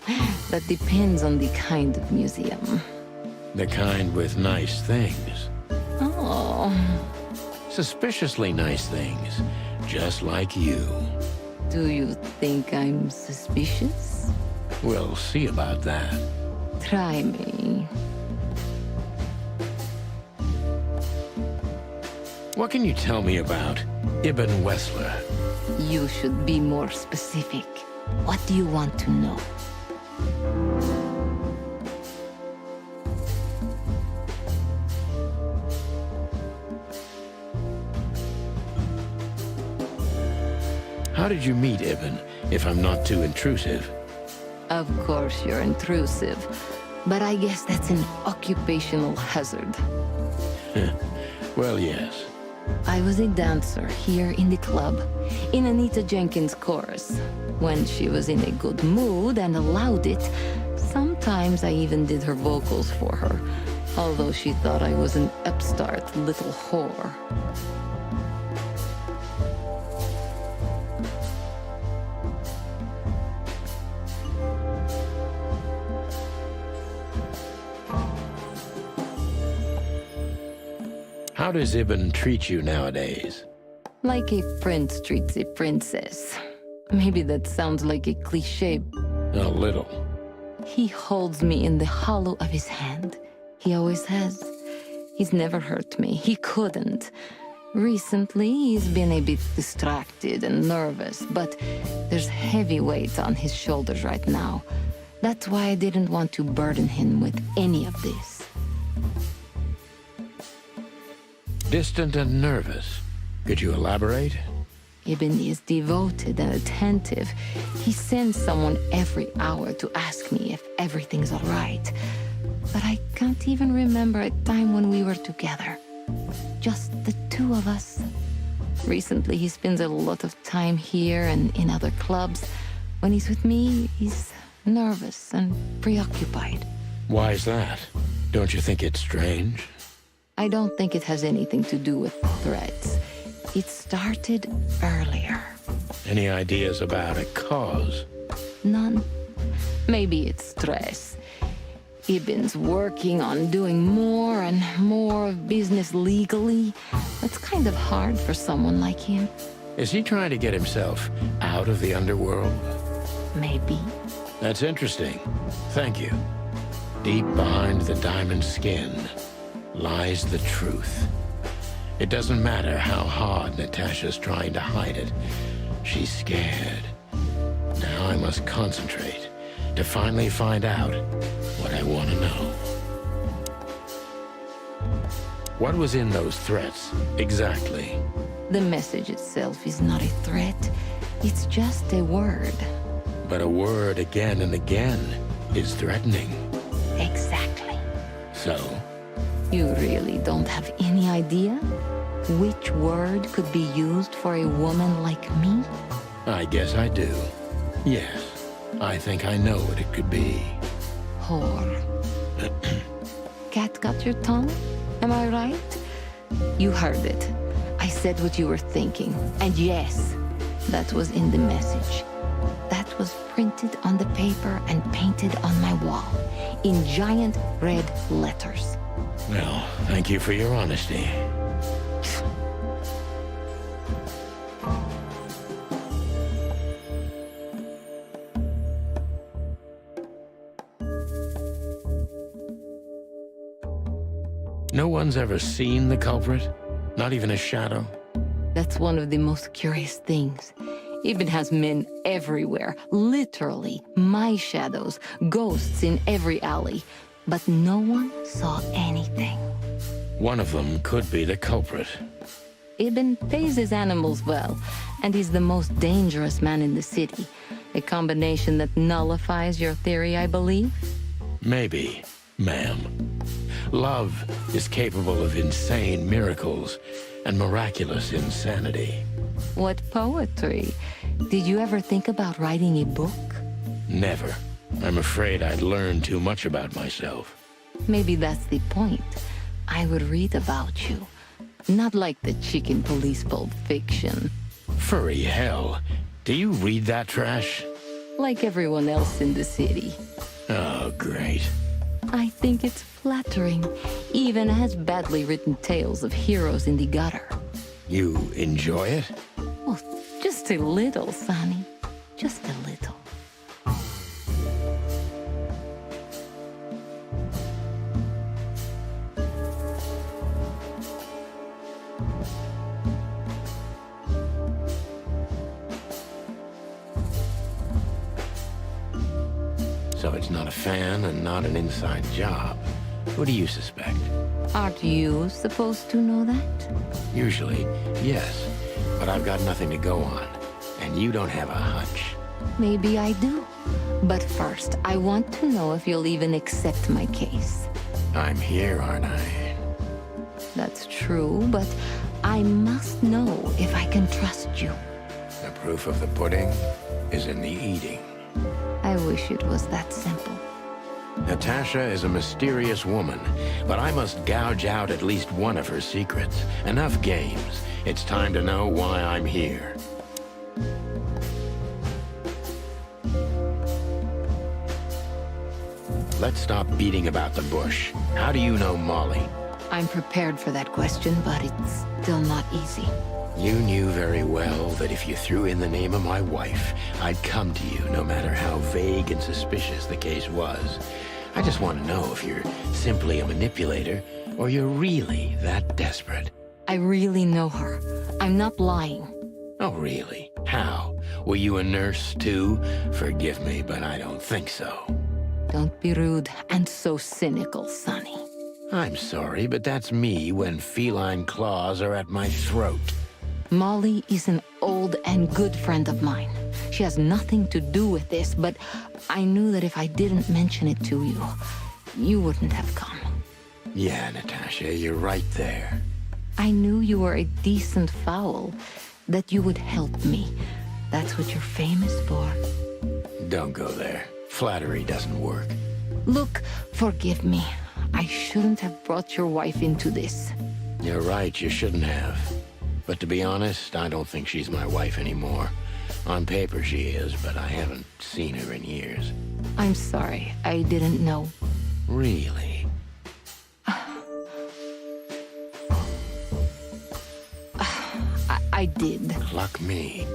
that depends on the kind of museum. The kind with nice things. Oh. Suspiciously nice things, just like you. Do you think I'm suspicious? We'll see about that. Try me. What can you tell me about Ibn Wessler? You should be more specific. What do you want to know? How did you meet Ibn, if I'm not too intrusive? Of course you're intrusive, but I guess that's an occupational hazard. Well, yes. I was a dancer here in the club, in Anita Jenkins' chorus. When she was in a good mood and allowed it, sometimes I even did her vocals for her, although she thought I was an upstart little whore. How does Ibn treat you nowadays? Like a prince treats a princess. Maybe that sounds like a cliché. A little. He holds me in the hollow of his hand. He always has. He's never hurt me. He couldn't. Recently, he's been a bit distracted and nervous, but there's heavy weight on his shoulders right now. That's why I didn't want to burden him with any of this. Distant and nervous. Could you elaborate? Ibn is devoted and attentive. He sends someone every hour to ask me if everything's all right. But I can't even remember a time when we were together. Just the two of us. Recently, he spends a lot of time here and in other clubs. When he's with me, he's nervous and preoccupied. Why is that? Don't you think it's strange? I don't think it has anything to do with threats. It started earlier. Any ideas about a cause? None. Maybe it's stress. Ibn's working on doing more and more business legally. That's kind of hard for someone like him. Is he trying to get himself out of the underworld? Maybe. That's interesting. Thank you. Deep behind the diamond skin lies the truth. It doesn't matter how hard Natasha's trying to hide it. She's scared. Now I must concentrate to finally find out what I want to know. What was in those threats, exactly? The message itself is not a threat. It's just a word. But a word again and again is threatening. Exactly. So, You really don't have any idea which word could be used for a woman like me? I guess I do. Yes, I think I know what it could be. Whore. Cat got your tongue? Am I right? You heard it. I said what you were thinking. And yes, that was in the message. That was printed on the paper and painted on my wall in giant red letters. Well, thank you for your honesty. No one's ever seen the culprit? Not even a shadow? That's one of the most curious things. Eben has men everywhere, literally, my shadows, ghosts in every alley. But no one saw anything. One of them could be the culprit. Eben pays his animals well, and he's the most dangerous man in the city. A combination that nullifies your theory, I believe? Maybe, ma'am. Love is capable of insane miracles and miraculous insanity. What poetry. Did you ever think about writing a book? Never. I'm afraid I'd learn too much about myself. Maybe that's the point. I would read about you. Not like the chicken police Pulp Fiction. Furry hell. Do you read that trash? Like everyone else in the city. Oh, great. I think it's flattering, even as badly written tales of heroes in the gutter. You enjoy it? Oh, just a little, Sonny. Just a little. So it's not a fan and not an inside job. Who do you suspect? Aren't you supposed to know that? Usually, yes. But I've got nothing to go on. And you don't have a hunch. Maybe I do. But first, I want to know if you'll even accept my case. I'm here, aren't I? That's true, but I must know if I can trust you. The proof of the pudding is in the eating. I wish it was that simple. Natasha is a mysterious woman, but I must gouge out at least one of her secrets. Enough games. It's time to know why I'm here. Let's stop beating about the bush. How do you know Molly? I'm prepared for that question, but it's still not easy. You knew very well that if you threw in the name of my wife, I'd come to you no matter how vague and suspicious the case was. I just want to know if you're simply a manipulator or you're really that desperate. I really know her. I'm not lying. Oh, really? How? Were you a nurse, too? Forgive me, but I don't think so. Don't be rude and so cynical, Sonny. I'm sorry, but that's me when feline claws are at my throat. Molly is an old and good friend of mine. She has nothing to do with this, but I knew that if I didn't mention it to you, you wouldn't have come. Yeah, Natasha, you're right there. I knew you were a decent fowl, that you would help me. That's what you're famous for. Don't go there. Flattery doesn't work. Look, forgive me. I shouldn't have brought your wife into this. You're right, you shouldn't have. But to be honest, I don't think she's my wife anymore. On paper she is, but I haven't seen her in years. I'm sorry, I didn't know. Really? I did. Luck me.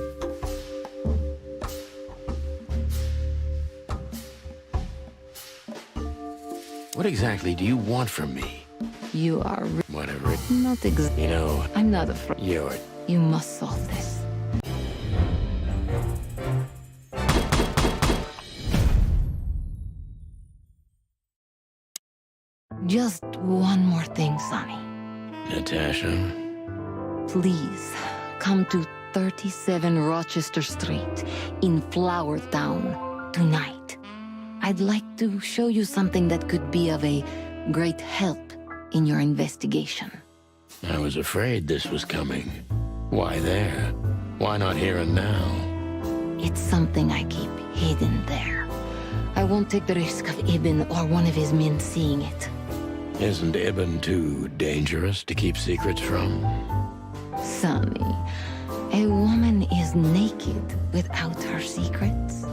What exactly do you want from me? You are Whatever. not exactly. You know, I'm not afraid. you're... You must solve this. Just one more thing, Sonny. Natasha? Please, come to 37 Rochester Street in Flower Town tonight. I'd like to show you something that could be of a great help in your investigation. I was afraid this was coming. Why there? Why not here and now? It's something I keep hidden there. I won't take the risk of Ibn or one of his men seeing it. Isn't Ibn too dangerous to keep secrets from? Sonny, a woman is naked without her secrets.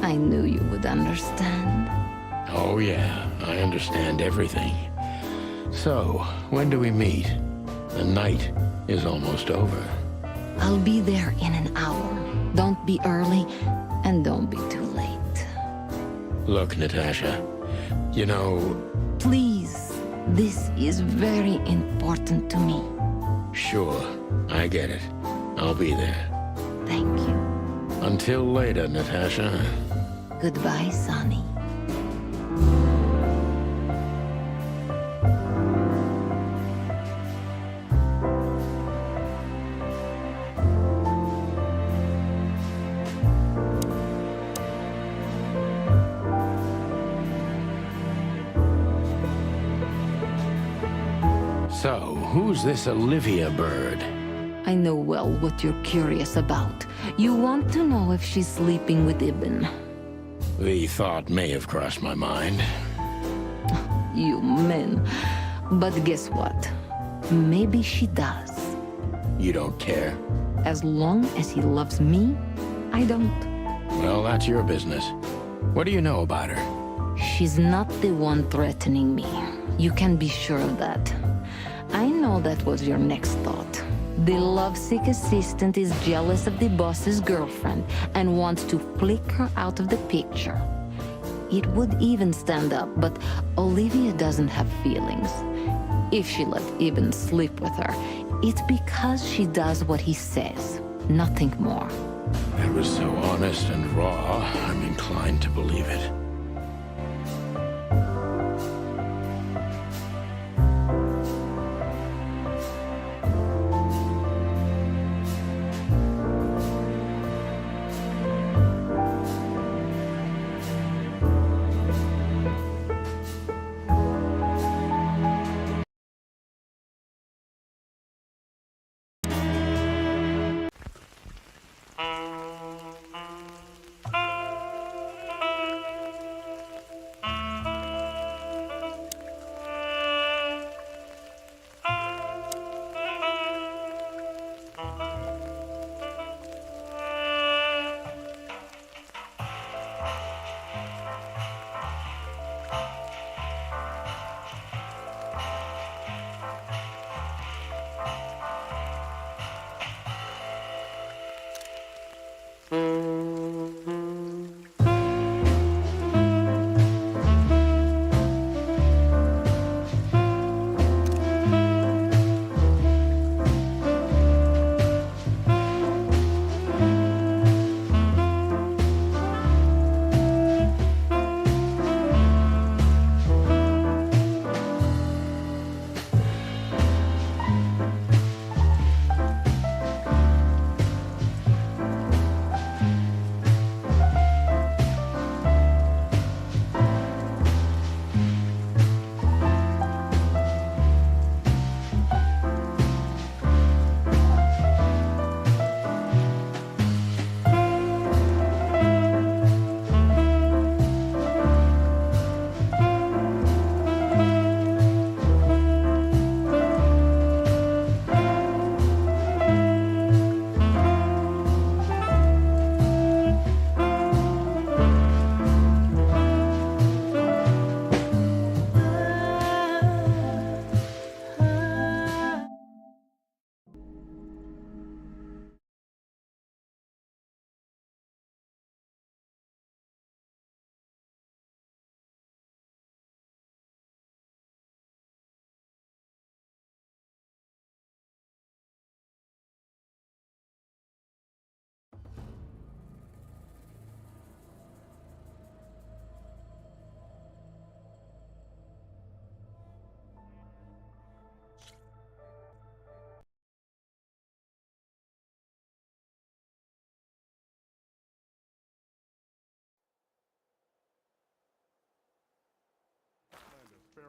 I knew you would understand. Oh yeah, I understand everything. So, when do we meet? The night is almost over. I'll be there in an hour. Don't be early, and don't be too late. Look, Natasha, you know... Please, this is very important to me. Sure, I get it. I'll be there. Thank you. Until later, Natasha. Goodbye, Sonny. So, who's this Olivia bird? I know well what you're curious about. You want to know if she's sleeping with Ibn. The thought may have crossed my mind. You men. But guess what? Maybe she does. You don't care? As long as he loves me, I don't. Well, that's your business. What do you know about her? She's not the one threatening me. You can be sure of that. I know that was your next thought. The lovesick assistant is jealous of the boss's girlfriend and wants to flick her out of the picture. It would even stand up, but Olivia doesn't have feelings. If she let Ibn sleep with her, it's because she does what he says, nothing more. That was so honest and raw, I'm inclined to believe it.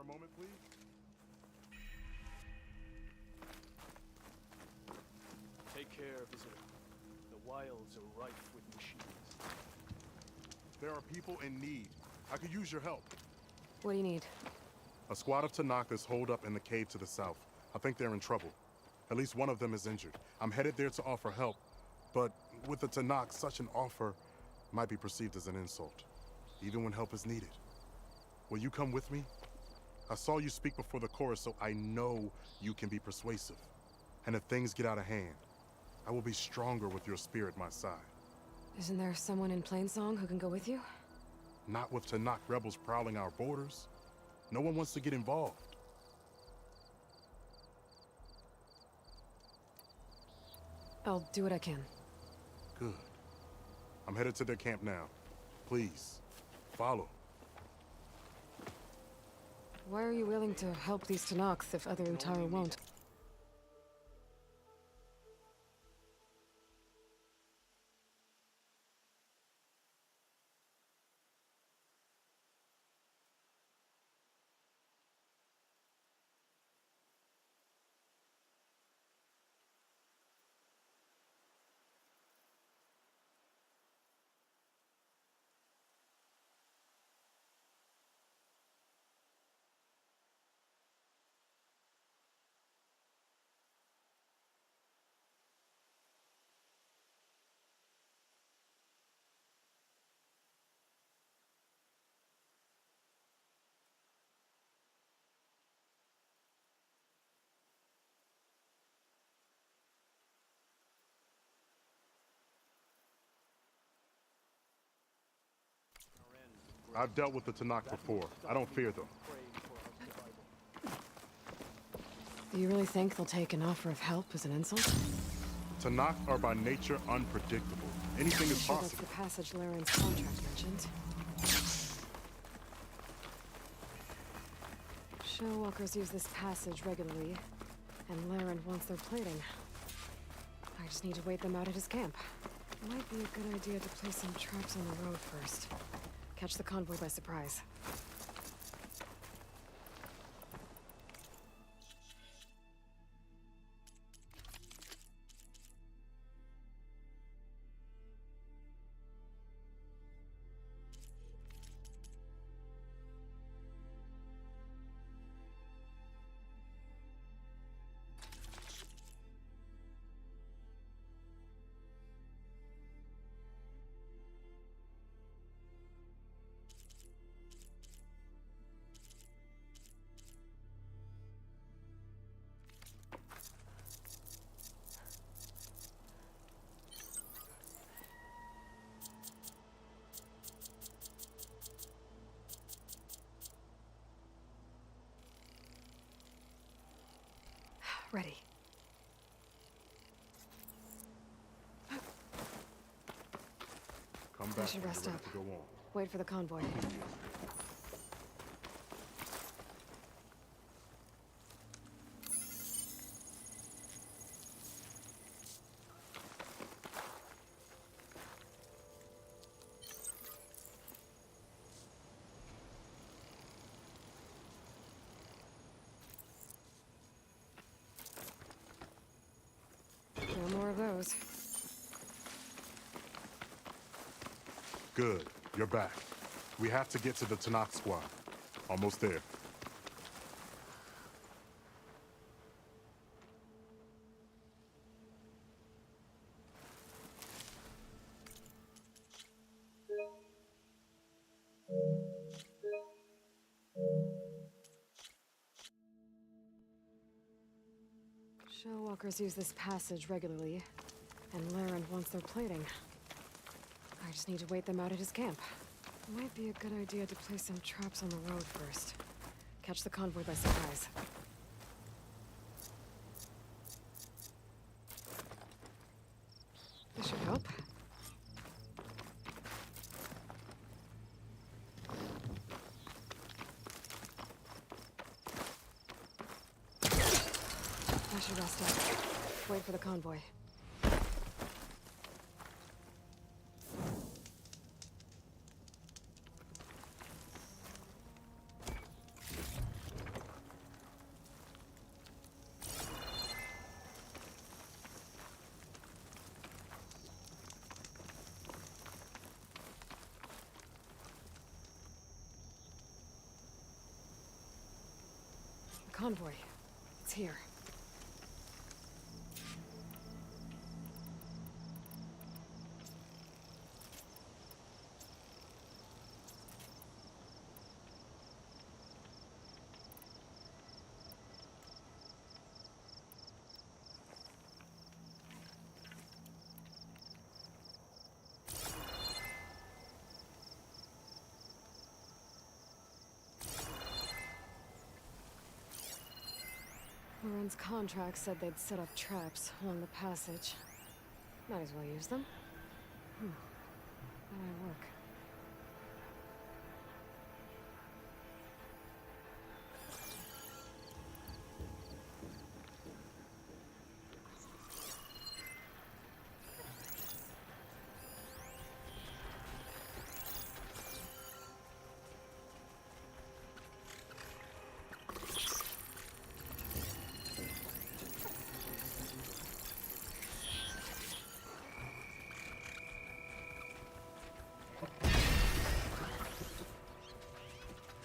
a moment, please? Take care, visitor. The wilds are rife with machines. There are people in need. I could use your help. What do you need? A squad of Tanakas holed up in the cave to the south. I think they're in trouble. At least one of them is injured. I'm headed there to offer help, but with the Tanakh, such an offer might be perceived as an insult, even when help is needed. Will you come with me? I saw you speak before the chorus, so I know you can be persuasive. And if things get out of hand, I will be stronger with your spear at my side. Isn't there someone in Plainsong who can go with you? Not with Tanakh rebels prowling our borders. No one wants to get involved. I'll do what I can. Good. I'm headed to their camp now. Please, follow. Why are you willing to help these Tanakhs if other Utaru won't? I've dealt with the Tanakh before. I don't fear them. Do you really think they'll take an offer of help as an insult? Tanakh are by nature unpredictable. Anything is Sure, possible. that's the passage Laren's contract mentioned. Showwalkers use this passage regularly, and Laren wants their plating. I just need to wait them out at his camp. Might be a good idea to place some traps on the road first. Catch the convoy by surprise. Ready. Come I back should when rest you're up. ready to go on. Wait for the convoy. No more of those. Good. You're back. We have to get to the Tanakh squad. Almost there. Showwalkers use this passage regularly, and Laren wants their plating. I just need to wait them out at his camp. Might be a good idea to place some traps on the road first. Catch the convoy by surprise. This should help. I should rest up. Wait for the convoy. convoy. It's here. Loren's contract said they'd set up traps along the passage. Might as well use them. How do I work?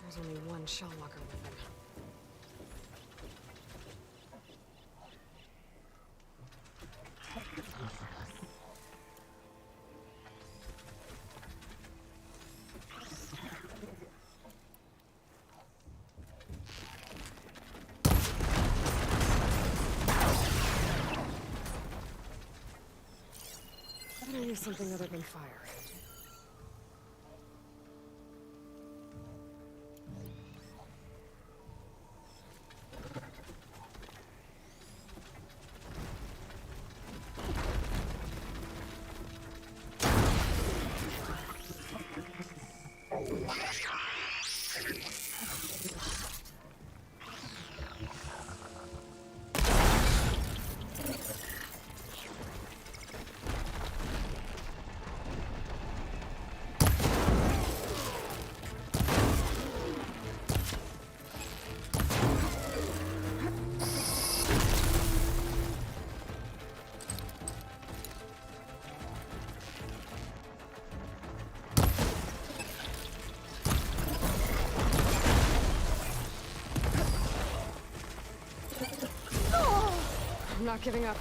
There's only one shellwalker with him. I'm gonna use something other than fire. I'm not giving up.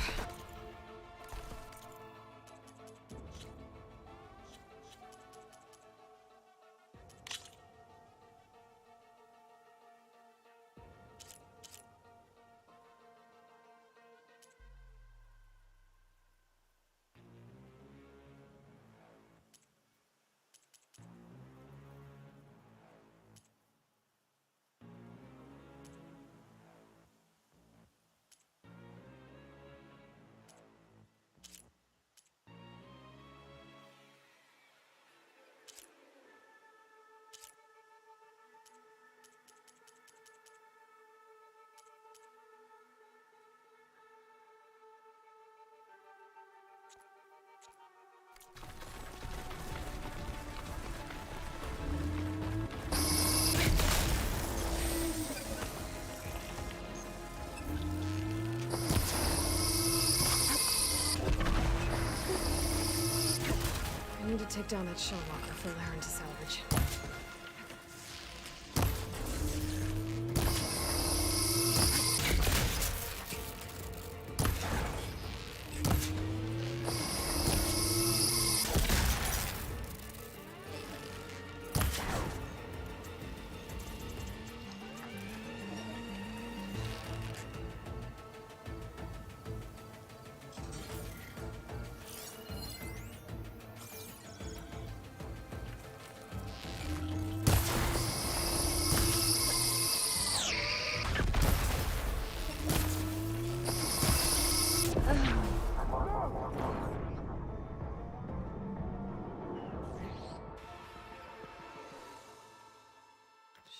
I need to take down that shellwalker for Laren to salvage.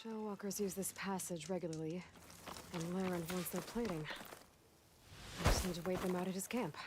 Shellwalkers use this passage regularly, and Laren wants their plating. I just need to wait them out at his camp.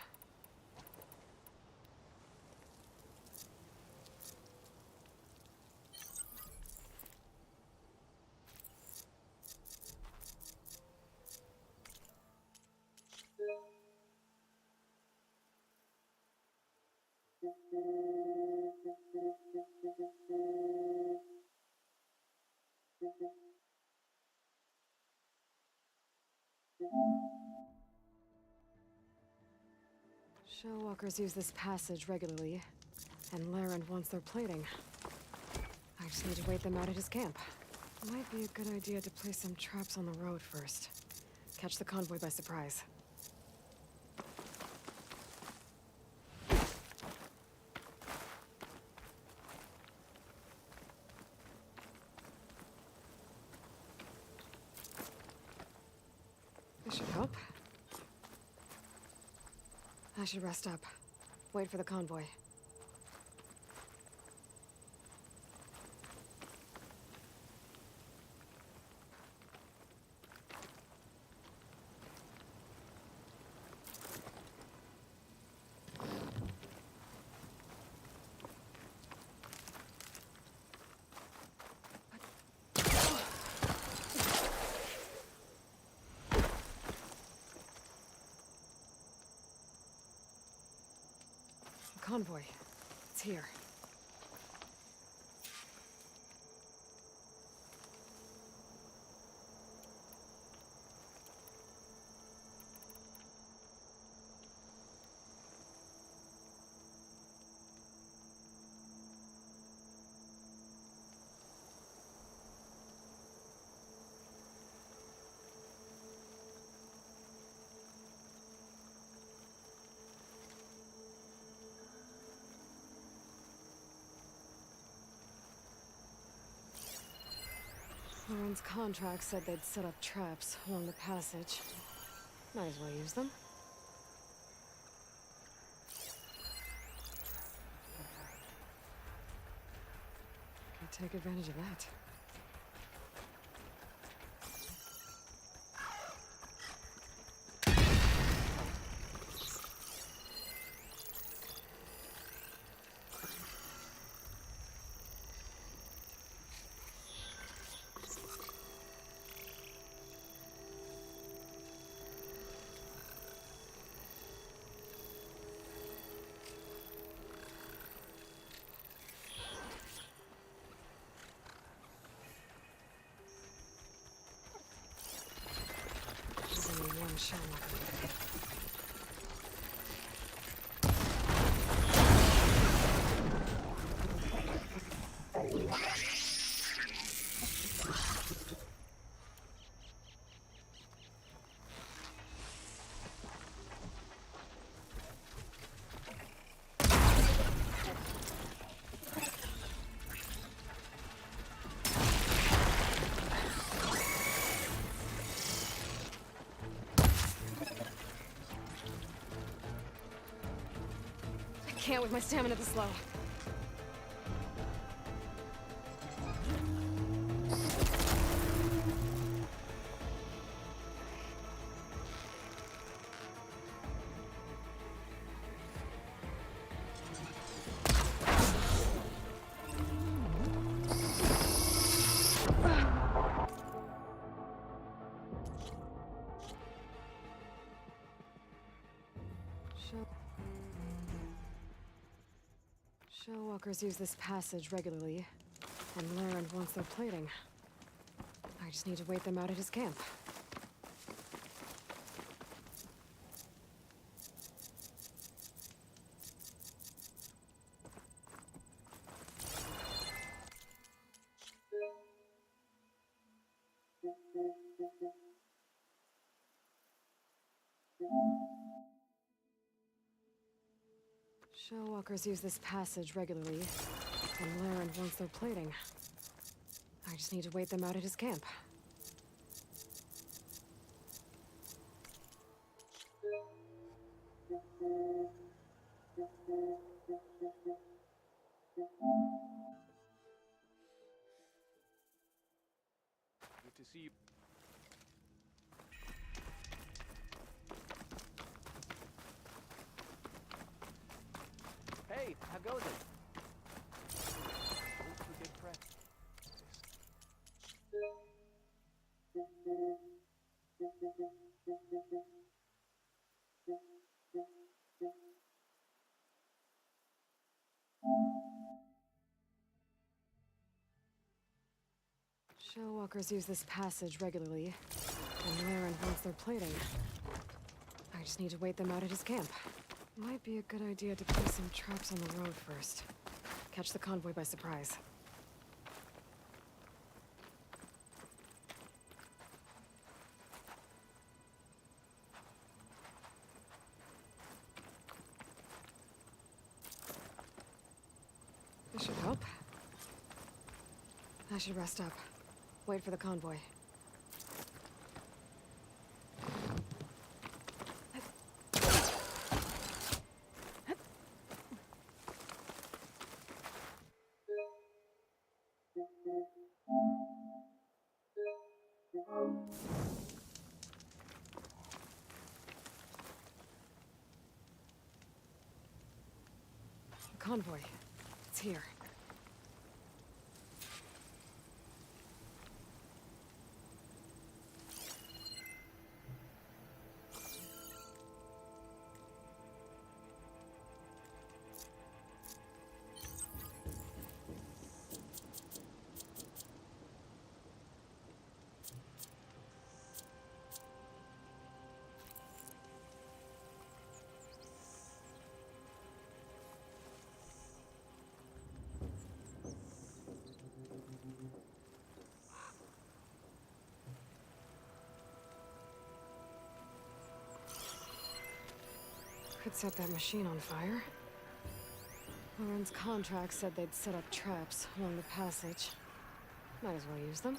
Showwalkers use this passage regularly, and Laren wants their plating. I just need to wait them out at his camp. Might be a good idea to place some traps on the road first. Catch the convoy by surprise. This should help. I should rest up. Wait for the convoy. Convoy. It's here. Laren's contract said they'd set up traps along the passage. Might as well use them. Can take advantage of that. One shell can't with my stamina this low. Showwalkers use this passage regularly, and Laren wants their plating. I just need to wait them out at his camp. Showwalkers use this passage regularly, and Laren wants their plating. I just need to wait them out at his camp. Good to see you. Hey, how goes it? Hope we get prep. Showwalkers use this passage regularly, And Laren wants their plating. I just need to wait them out at his camp. Might be a good idea to place some traps on the road first. Catch the convoy by surprise. This should help. I should rest up. Wait for the convoy. The convoy. It's here. Could set that machine on fire. Lauren's contract said they'd set up traps along the passage. Might as well use them.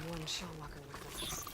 One shell walker with us.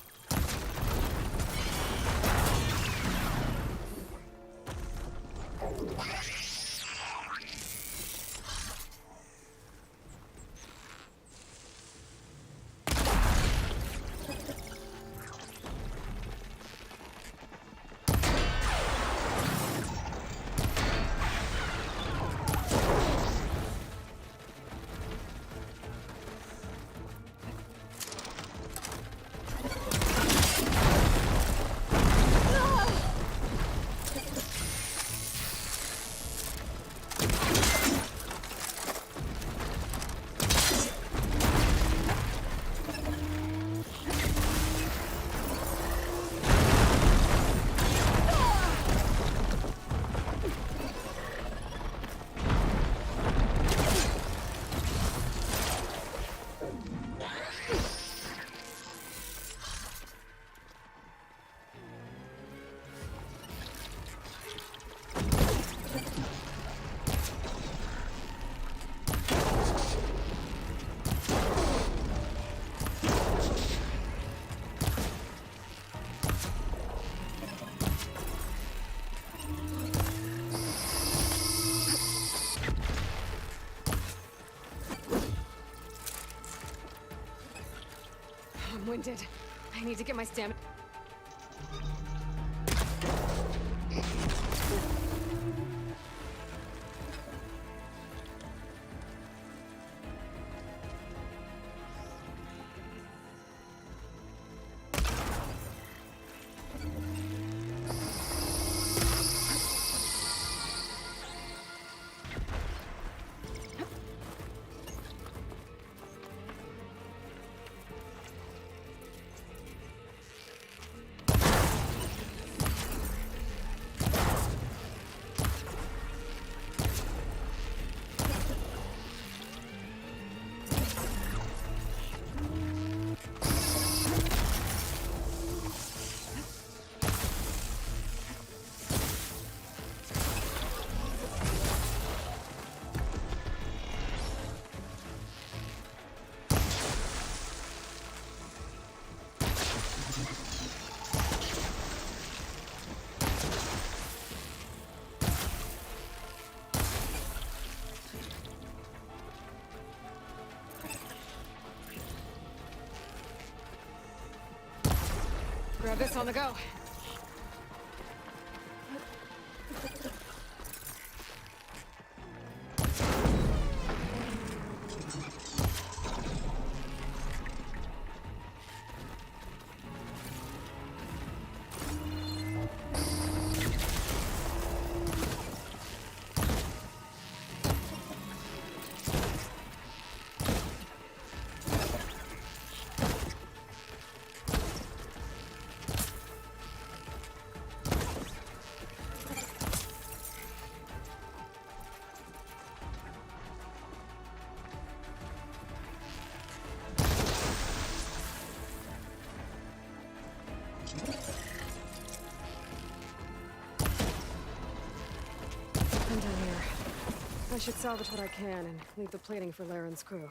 I'm winded. I need to get my stamina. Grab this on the go. I'm done here. I should salvage what I can and leave the plating for Laren's crew.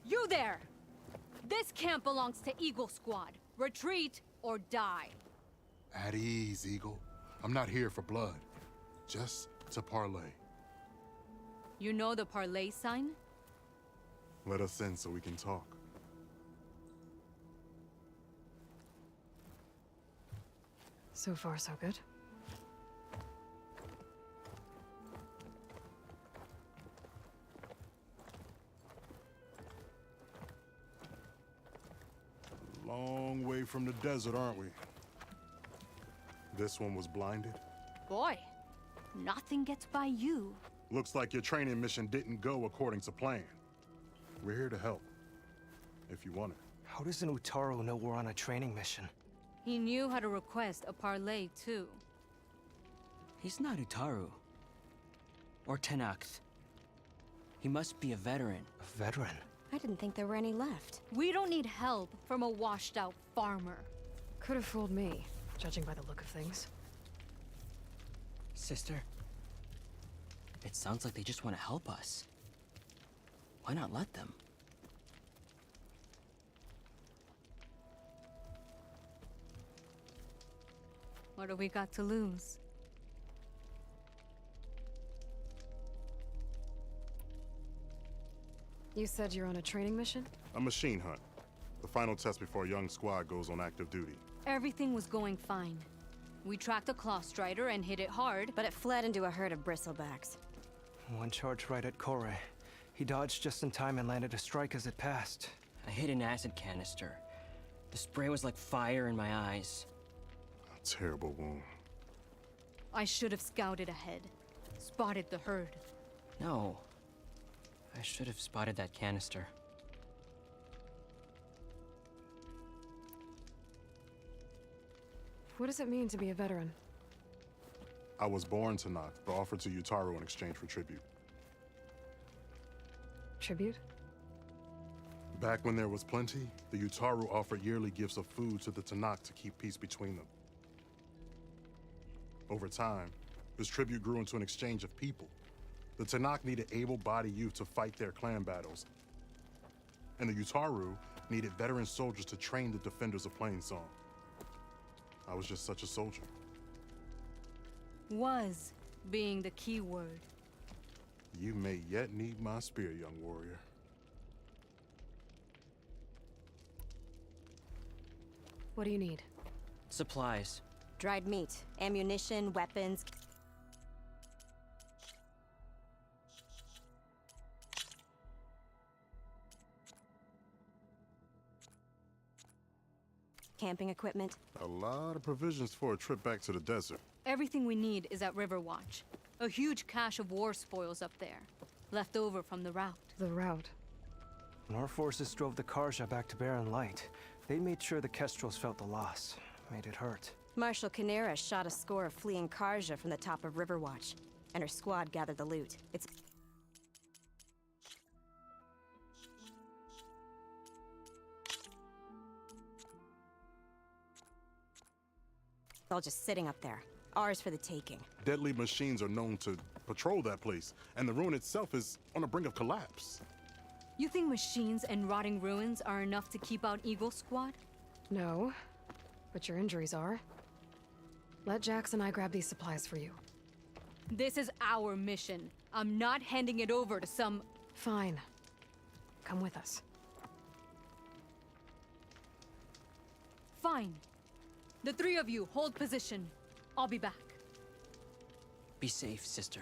You there! This camp belongs to Eagle Squad. Retreat or die. At ease, Eagle. I'm not here for blood. Just to parlay. You know the parlay sign? Let us in so we can talk. So far, so good. long way from the desert, aren't we? This one was blinded? Boy, nothing gets by you. Looks like your training mission didn't go according to plan. We're here to help, if you want it. How does an Utaru know we're on a training mission? He knew how to request a parlay, too. He's not Utaru. Or Tenax. He must be a veteran. A veteran? I didn't think there were any left. We don't need help from a washed-out farmer. Could have fooled me, judging by the look of things. Sister, it sounds like they just want to help us. Why not let them? What do we got to lose? You said you're on a training mission? A machine hunt. The final test before a young squad goes on active duty. Everything was going fine. We tracked a claw strider and hit it hard, but it fled into a herd of bristlebacks. One charged right at Kore. He dodged just in time and landed a strike as it passed. I hit an acid canister. The spray was like fire in my eyes. A terrible wound. I should have scouted ahead. Spotted the herd. No. I should have spotted that canister. What does it mean to be a veteran? I was born to knock, but offered to Utaru in exchange for tribute. Tribute? Back when there was plenty, the Utaru offered yearly gifts of food to the Tanakh to keep peace between them. Over time, this tribute grew into an exchange of people. The Tanakh needed able-bodied youth to fight their clan battles, and the Utaru needed veteran soldiers to train the defenders of Plainsong. I was just such a soldier. Was being the key word. You may yet need my spear, young warrior. What do you need? Supplies. Dried meat, ammunition, weapons. Camping equipment. A lot of provisions for a trip back to the desert. Everything we need is at Riverwatch. A huge cache of war spoils up there. Left over from the route. The route? When our forces drove the Karja back to Barren Light, they made sure the Kestrels felt the loss. Made it hurt. Marshal Canera shot a score of fleeing Karja from the top of Riverwatch, and her squad gathered the loot. It's all just sitting up there. Ours for the taking. Deadly machines are known to patrol that place, and the ruin itself is on the brink of collapse. You think machines and rotting ruins are enough to keep out Eagle Squad? No, but your injuries are. Let Jax and I grab these supplies for you. This is our mission. I'm not handing it over to some... Fine. Come with us. Fine. The three of you hold position. I'll be back. Be safe, sister.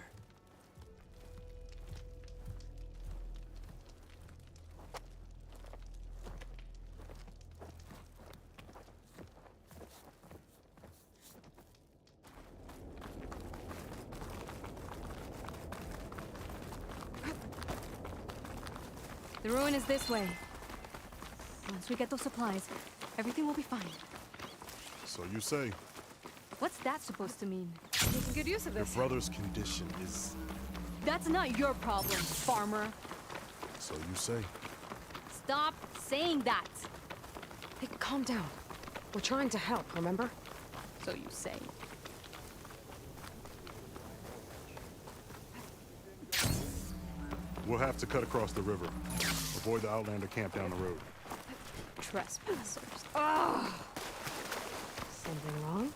The ruin is this way. Once we get those supplies, everything will be fine. So you say. What's that supposed to mean? Making good use of Your this. brother's condition is... That's not your problem, farmer. So you say. Stop saying that. Hey, calm down. We're trying to help, remember? So you say. We'll have to cut across the river. Avoid the Outlander camp down the road. Trespassers. Oh! Something wrong?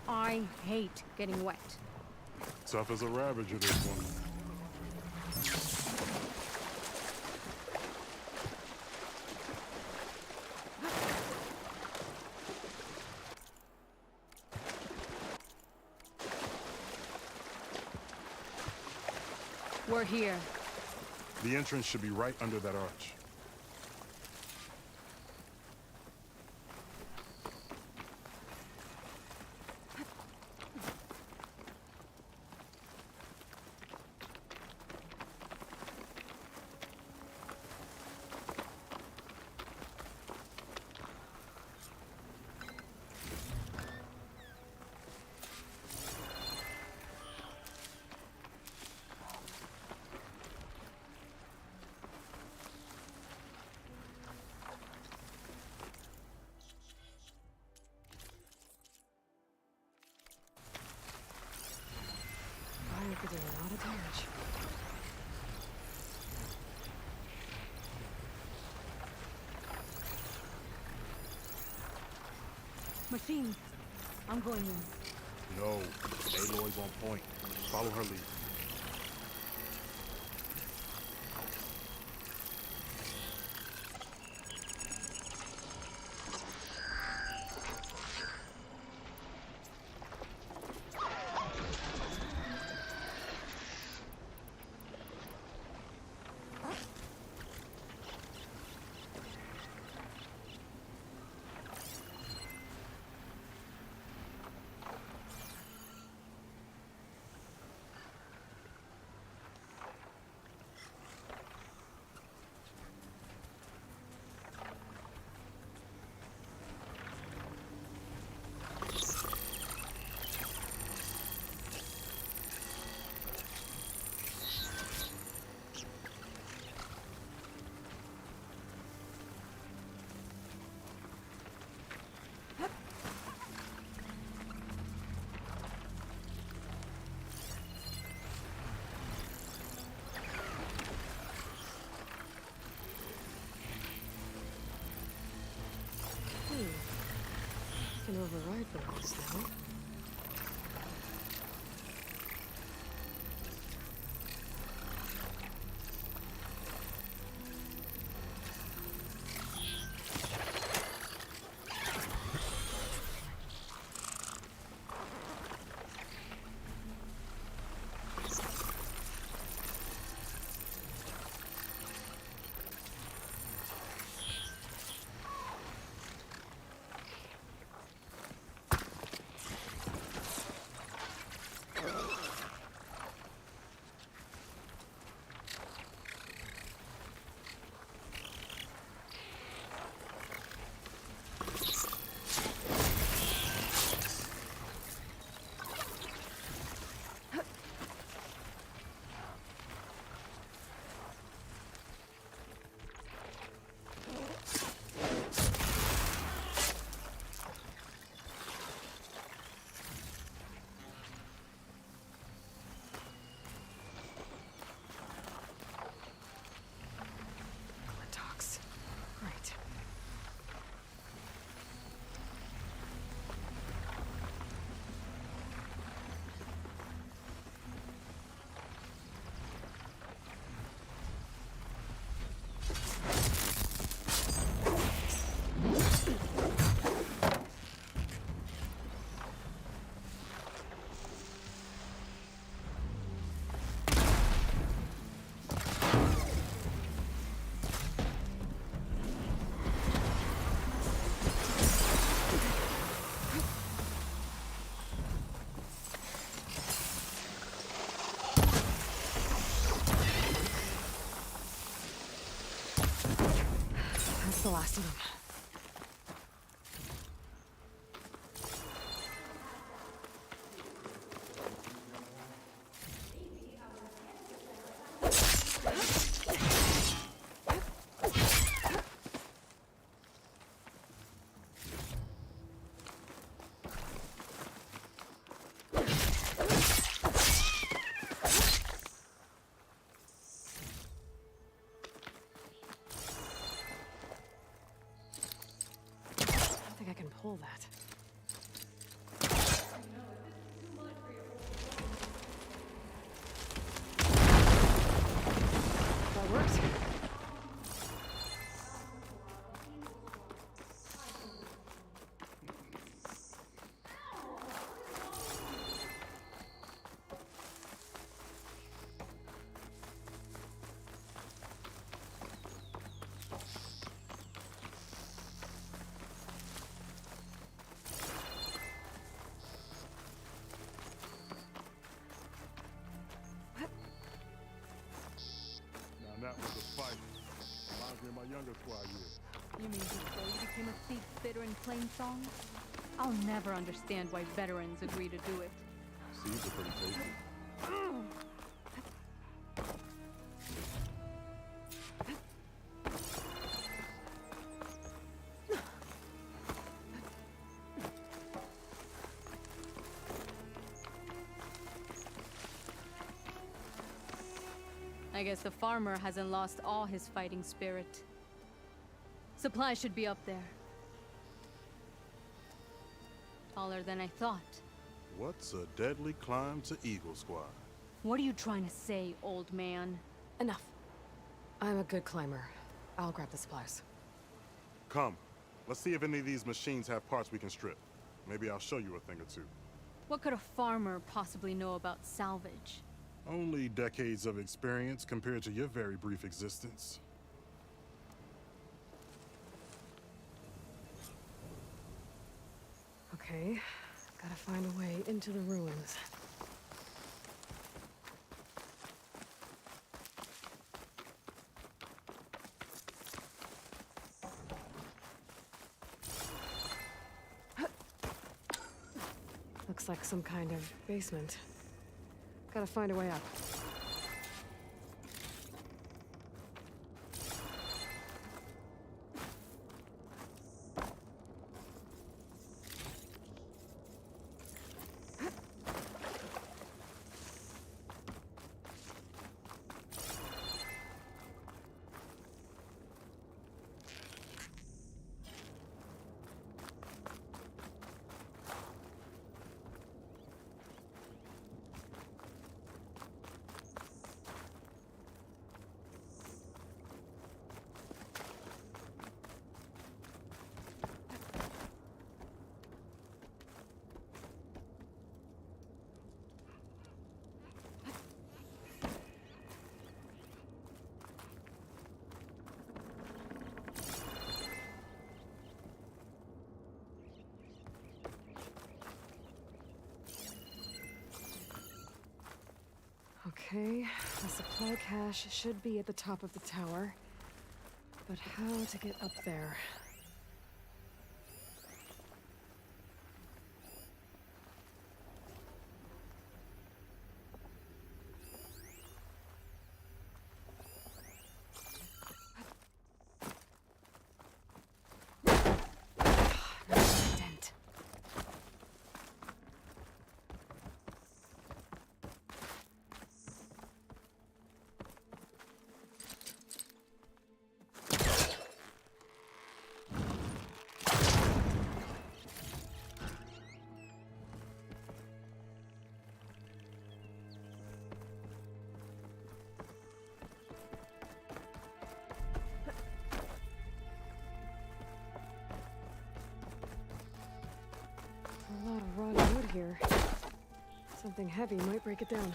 I hate getting wet. Tough as a ravager, this one. We're here. The entrance should be right under that arch. We could do a lot of damage. Machine, I'm going in. No, Aloy's on point. Follow her lead. Can override the walls now. Right. That's the last of them. I can pull that. That works. That was a fight. Reminds me of my younger squad years. You mean before you became a thief, bitter, and plain song? I'll never understand why veterans agree to do it. Seeds are pretty tasty. I guess the farmer hasn't lost all his fighting spirit. Supplies should be up there. Taller than I thought. What's a deadly climb to Eagle Squad? What are you trying to say, old man? Enough. I'm a good climber. I'll grab the supplies. Come. Let's see if any of these machines have parts we can strip. Maybe I'll show you a thing or two. What could a farmer possibly know about salvage? Only decades of experience compared to your very brief existence. Okay, gotta find a way into the ruins. Looks like some kind of basement. Gotta find a way up. Okay, the supply cache should be at the top of the tower. But how to get up there? Dent. A lot of rotted wood here. Something heavy might break it down.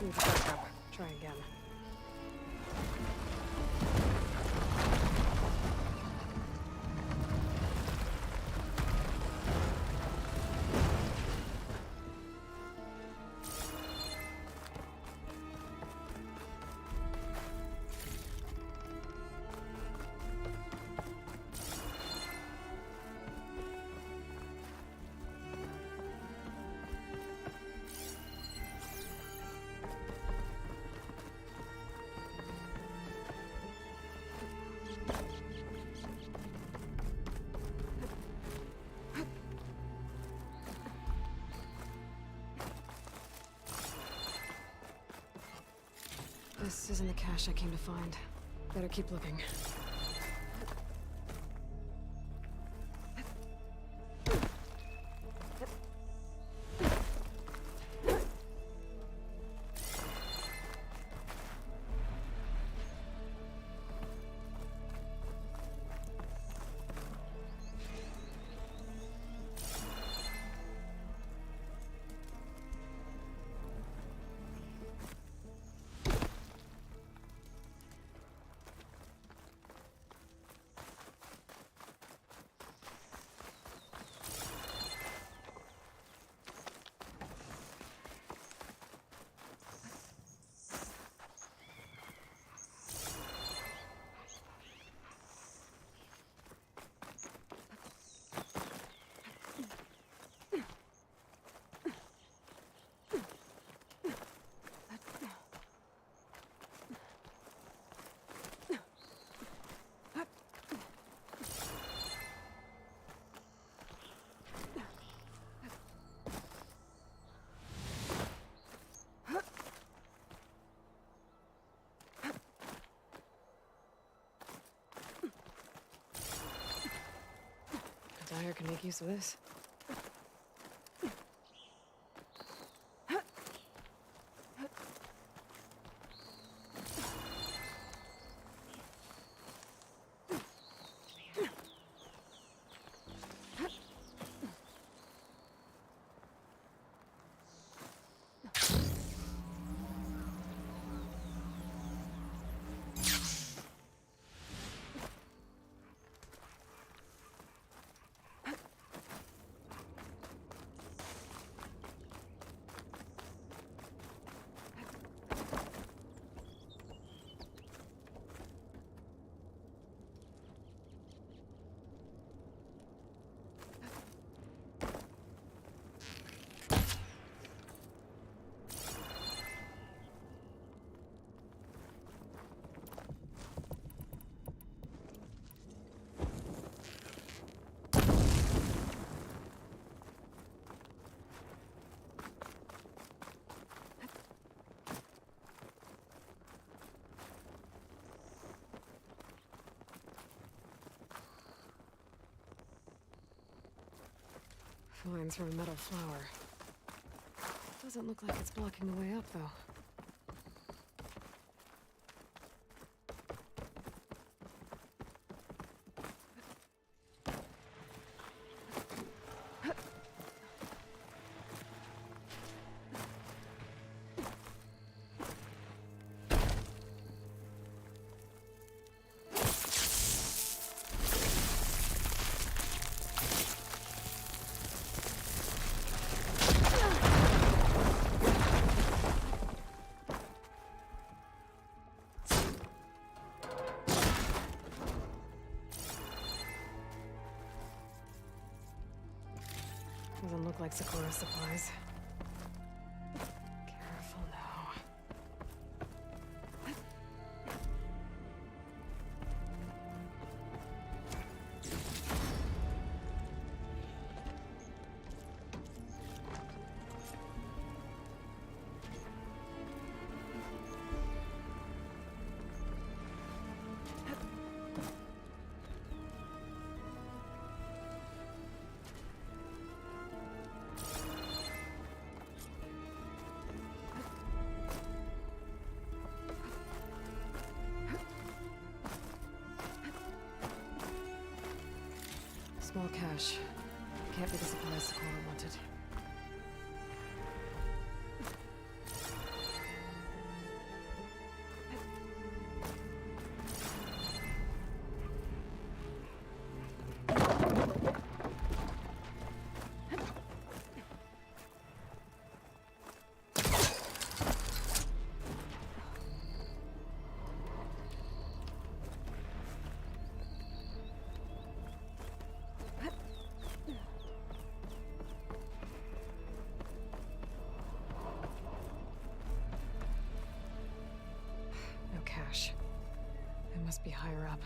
Need to back up. Try again. This isn't the cache I came to find. Better keep looking. pair can make use of this. Vines from a metal flower. Doesn't look like it's blocking the way up, though. Doesn't look like Sakura supplies. Careful now. Small cache. Can't be the supplies Sakura wanted. No cache. It must be higher up.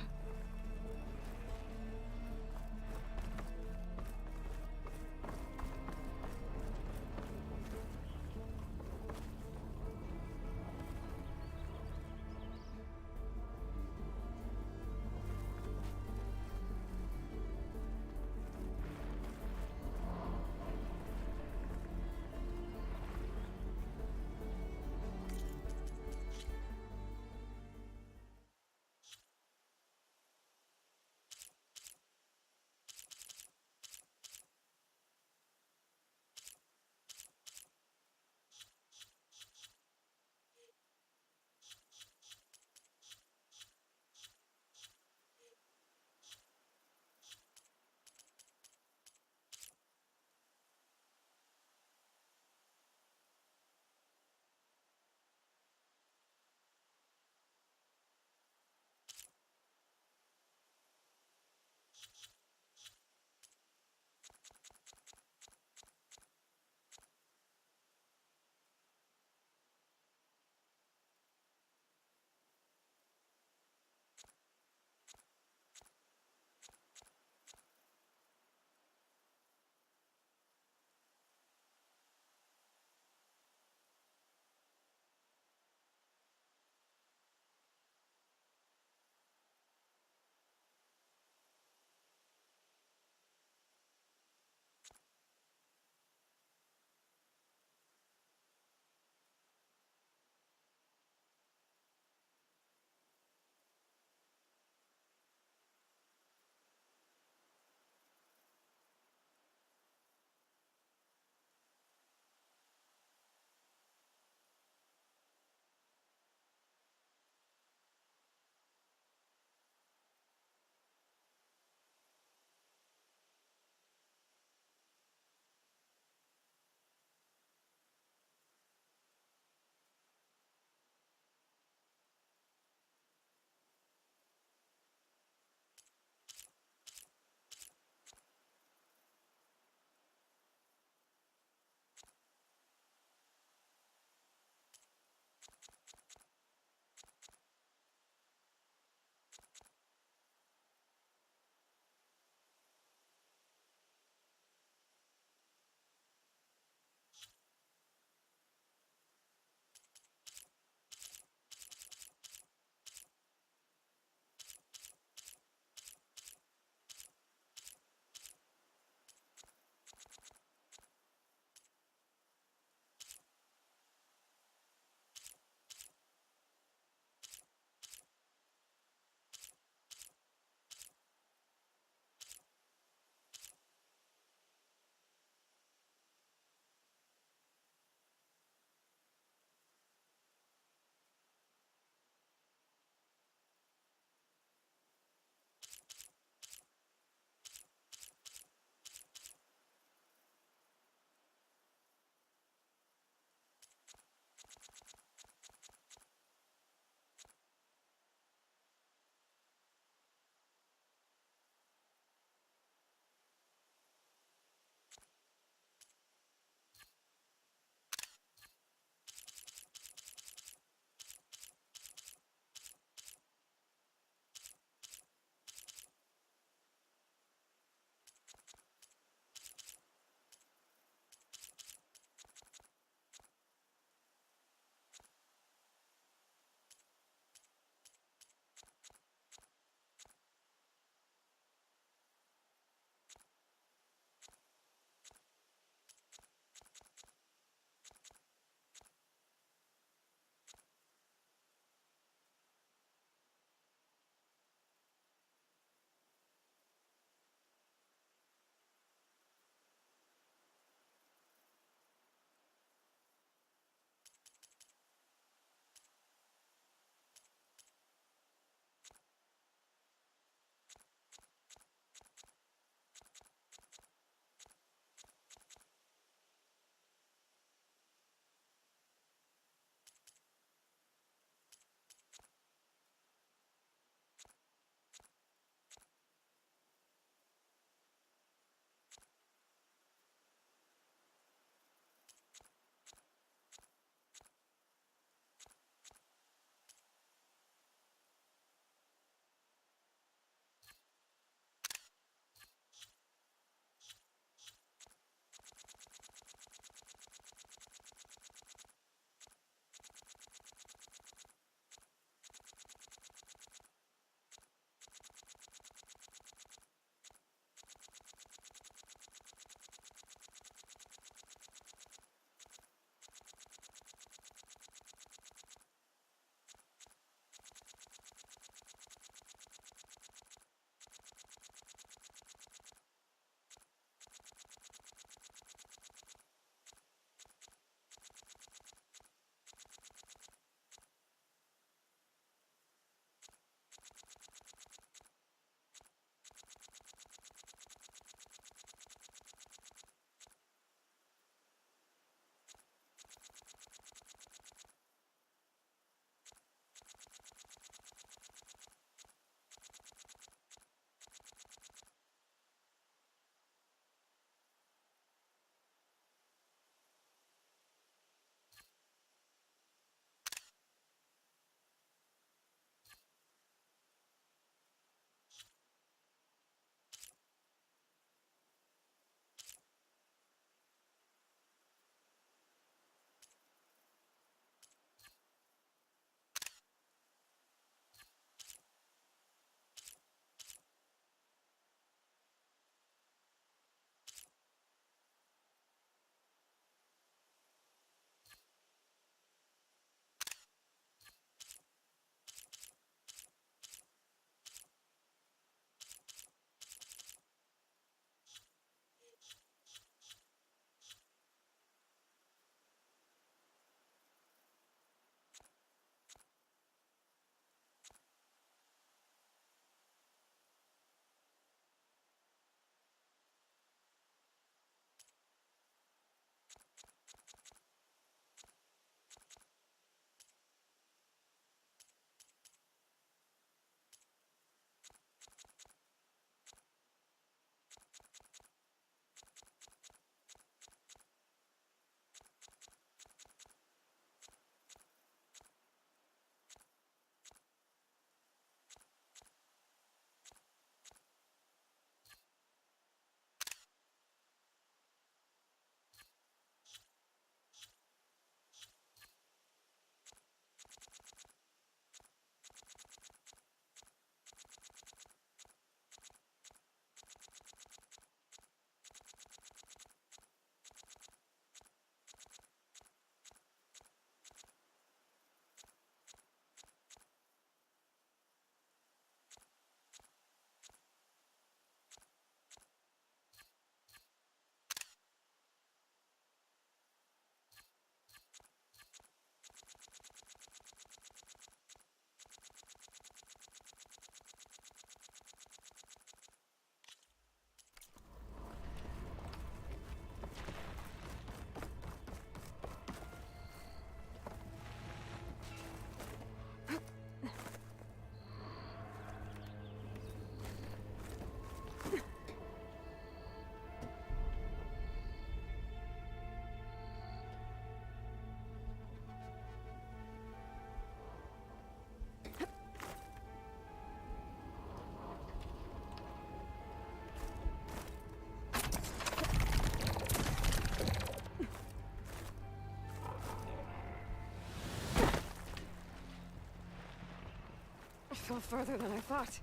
I fell further than I thought.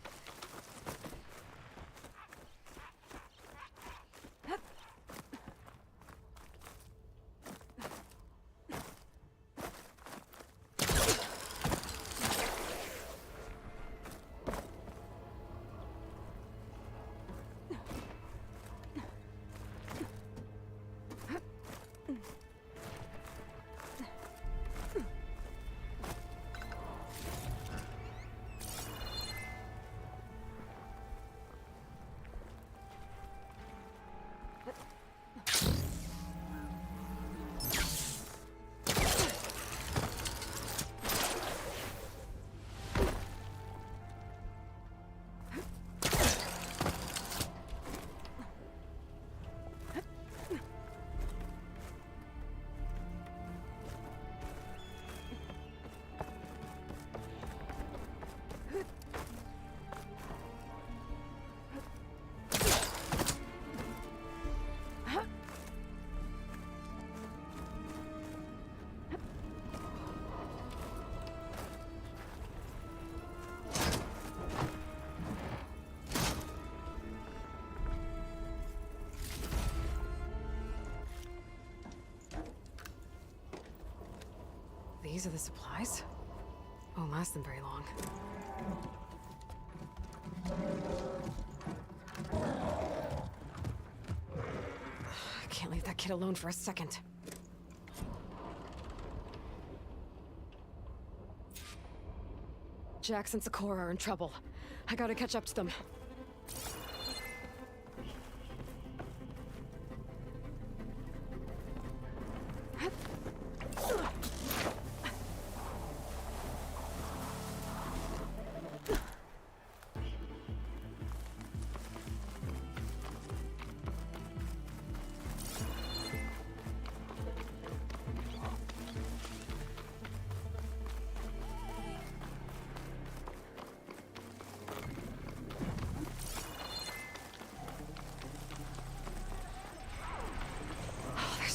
These are the supplies? Won't last them very long. I can't leave that kid alone for a second. Jax and Sakura are in trouble. I gotta catch up to them.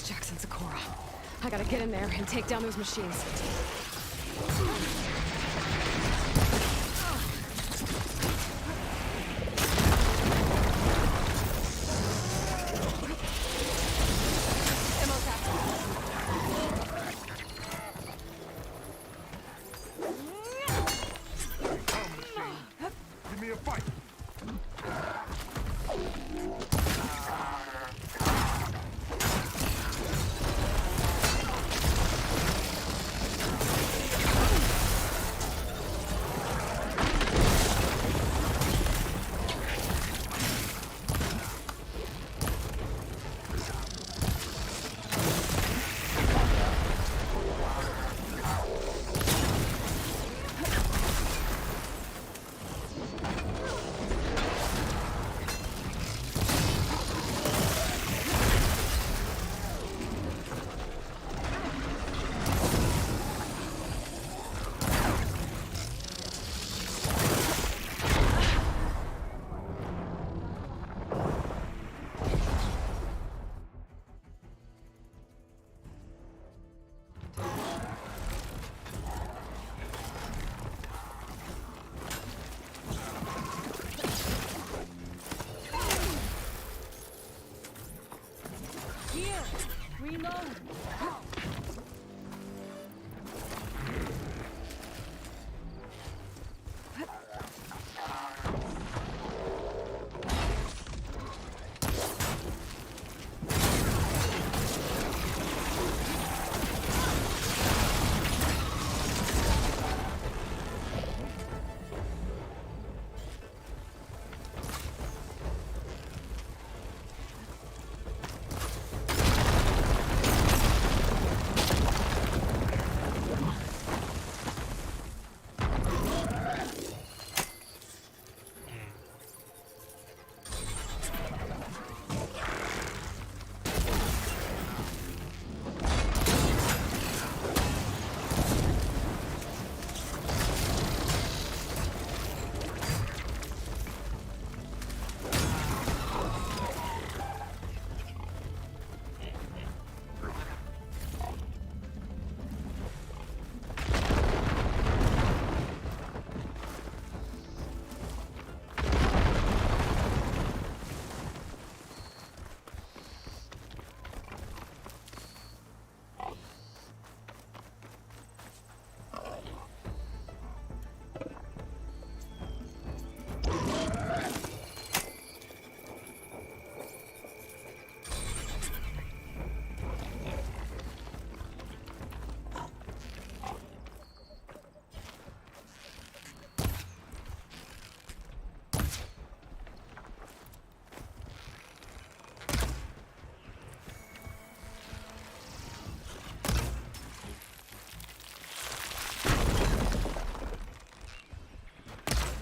Jax and Sakura. I gotta get in there and take down those machines. Give me a fight.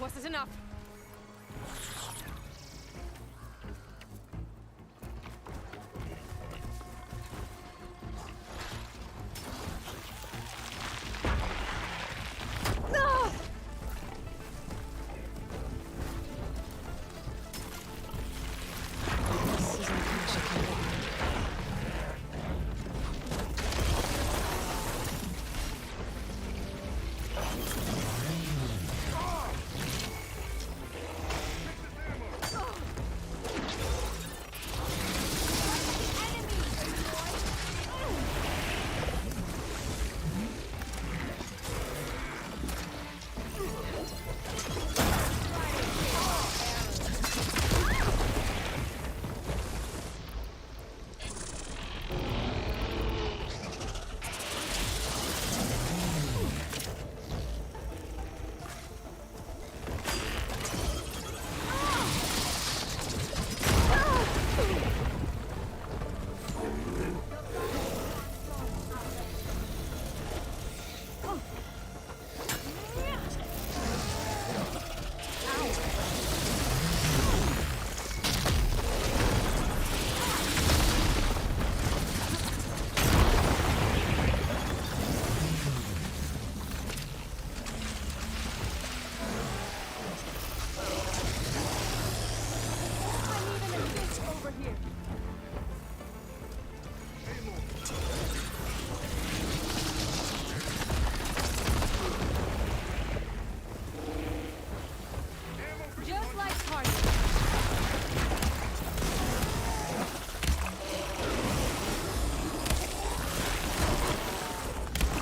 wasn't enough. No! This isn't the cash I came to find. Just like target.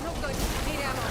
No good. Need ammo.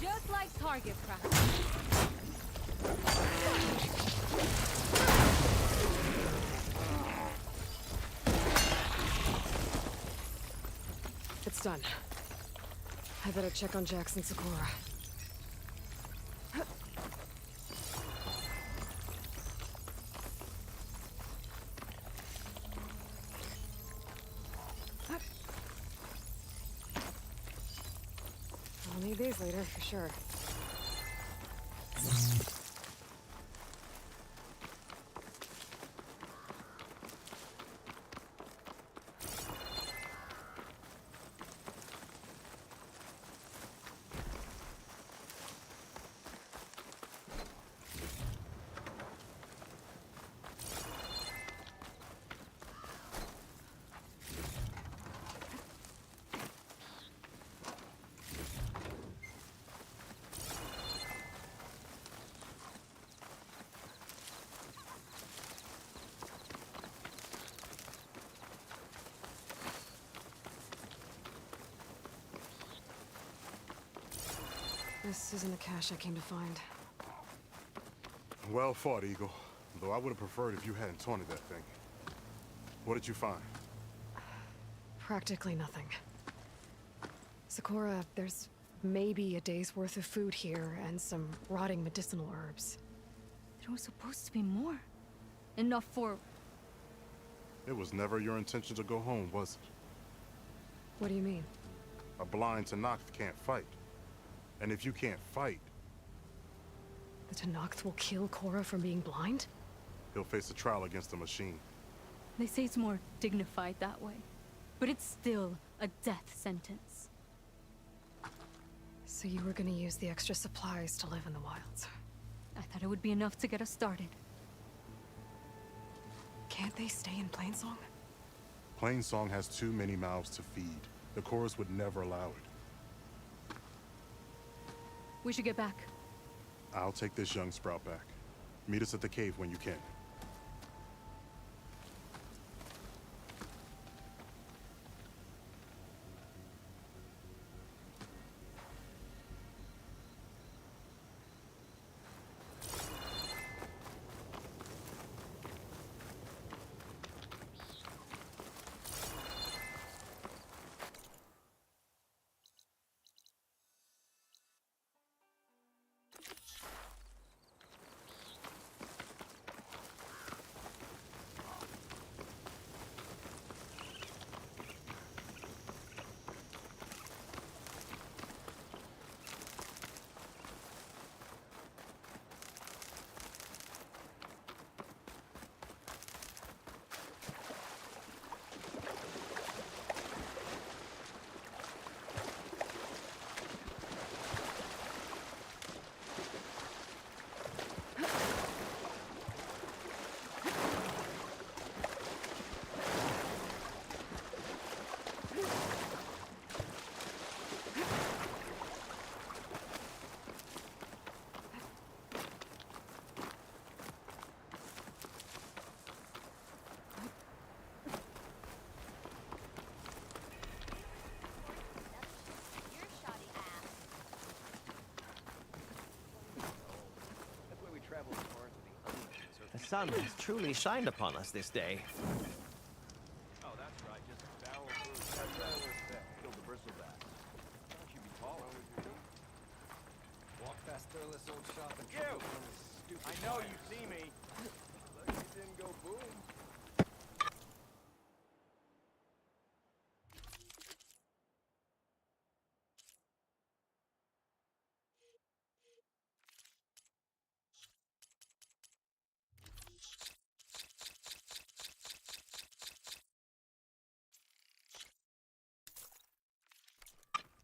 Just like target practice. It's done. I better check on Jackson Sakura. I'll need these later, for sure. This isn't the cache I came to find. Well fought, Eagle. Though I would have preferred if you hadn't taunted that thing. What did you find? Practically nothing. Sakura, there's maybe a day's worth of food here and some rotting medicinal herbs. There was supposed to be more. Enough for... It was never your intention to go home, was it? What do you mean? A blind Tanakh can't fight. And if you can't fight, The Tanakh will kill Korra from being blind? he'll face a trial against the machine. They say it's more dignified that way. But it's still a death sentence. So you were gonna use the extra supplies to live in the wilds. I thought it would be enough to get us started. Can't they stay in Plainsong? Plainsong has too many mouths to feed. The chorus would never allow it. We should get back. I'll take this young sprout back. Meet us at the cave when you can. The sun has truly shined upon us this day. Oh, that's right. Just barrel through. Kill the bristleback. Don't you be tall. Walk past Thurless old shop and You! I know you see me. Lucky it didn't go boom.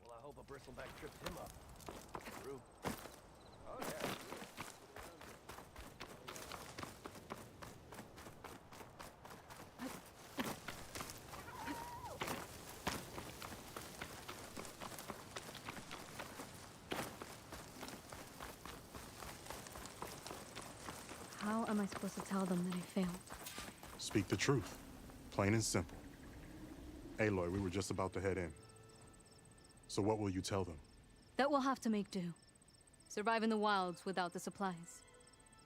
Well, I hope a bristleback tripped him up. True. Oh, yeah. How am I supposed to tell them that I failed? Speak the truth. Plain and simple. Aloy, we were just about to head in. So what will you tell them? That we'll have to make do. Survive in the wilds without the supplies.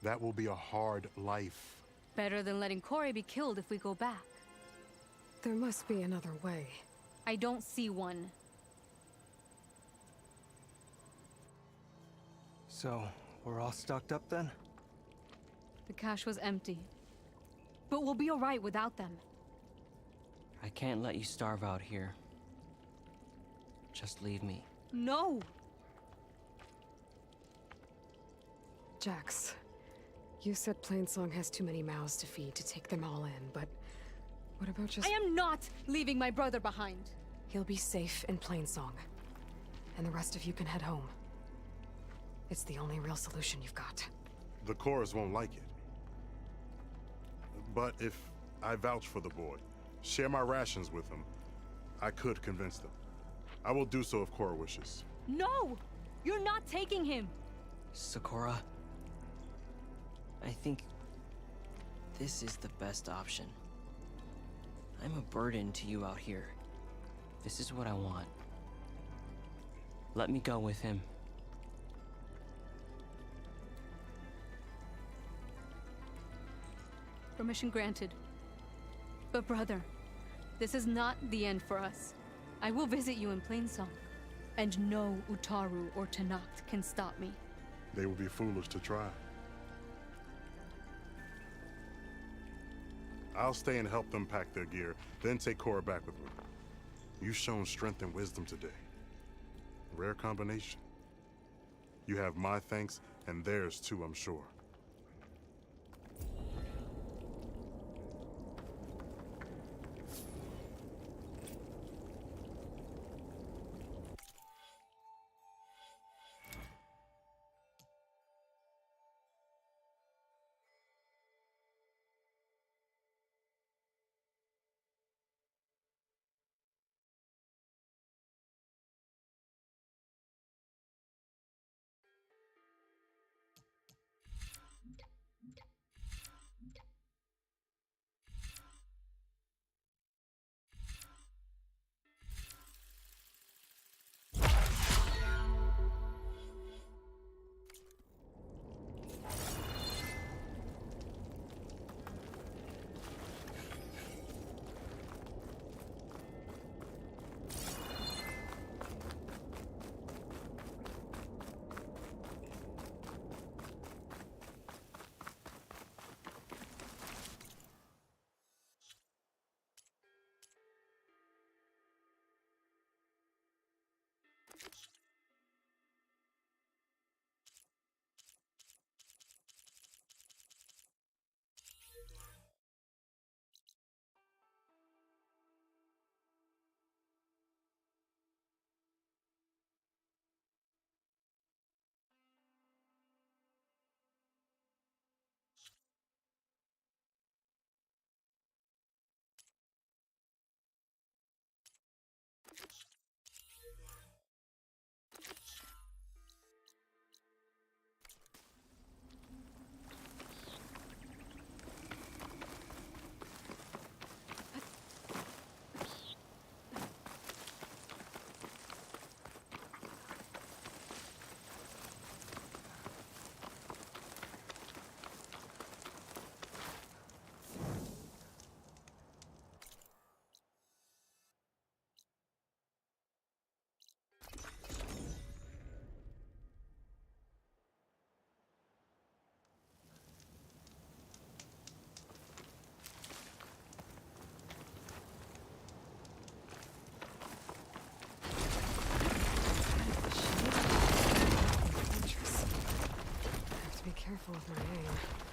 That will be a hard life. Better than letting Corey be killed if we go back. There must be another way. I don't see one. So, we're all stocked up then? The cache was empty. But we'll be alright without them. I can't let you starve out here. Just leave me. No! Jax, you said Plainsong has too many mouths to feed to take them all in, but what about just— I am not leaving my brother behind! He'll be safe in Plainsong, and the rest of you can head home. It's the only real solution you've got. The chorus won't like it. But if I vouch for the boy, share my rations with him, I could convince them. I will do so if Cora wishes. No! You're not taking him! Sakura, I think this is the best option. I'm a burden to you out here. This is what I want. Let me go with him. Permission granted. But brother, this is not the end for us. I will visit you in Plainsong. And no Utaru or Tanact can stop me. They would be foolish to try. I'll stay and help them pack their gear, then take Cora back with me. You've shown strength and wisdom today. Rare combination. You have my thanks, and theirs too, I'm sure. Careful with my aim.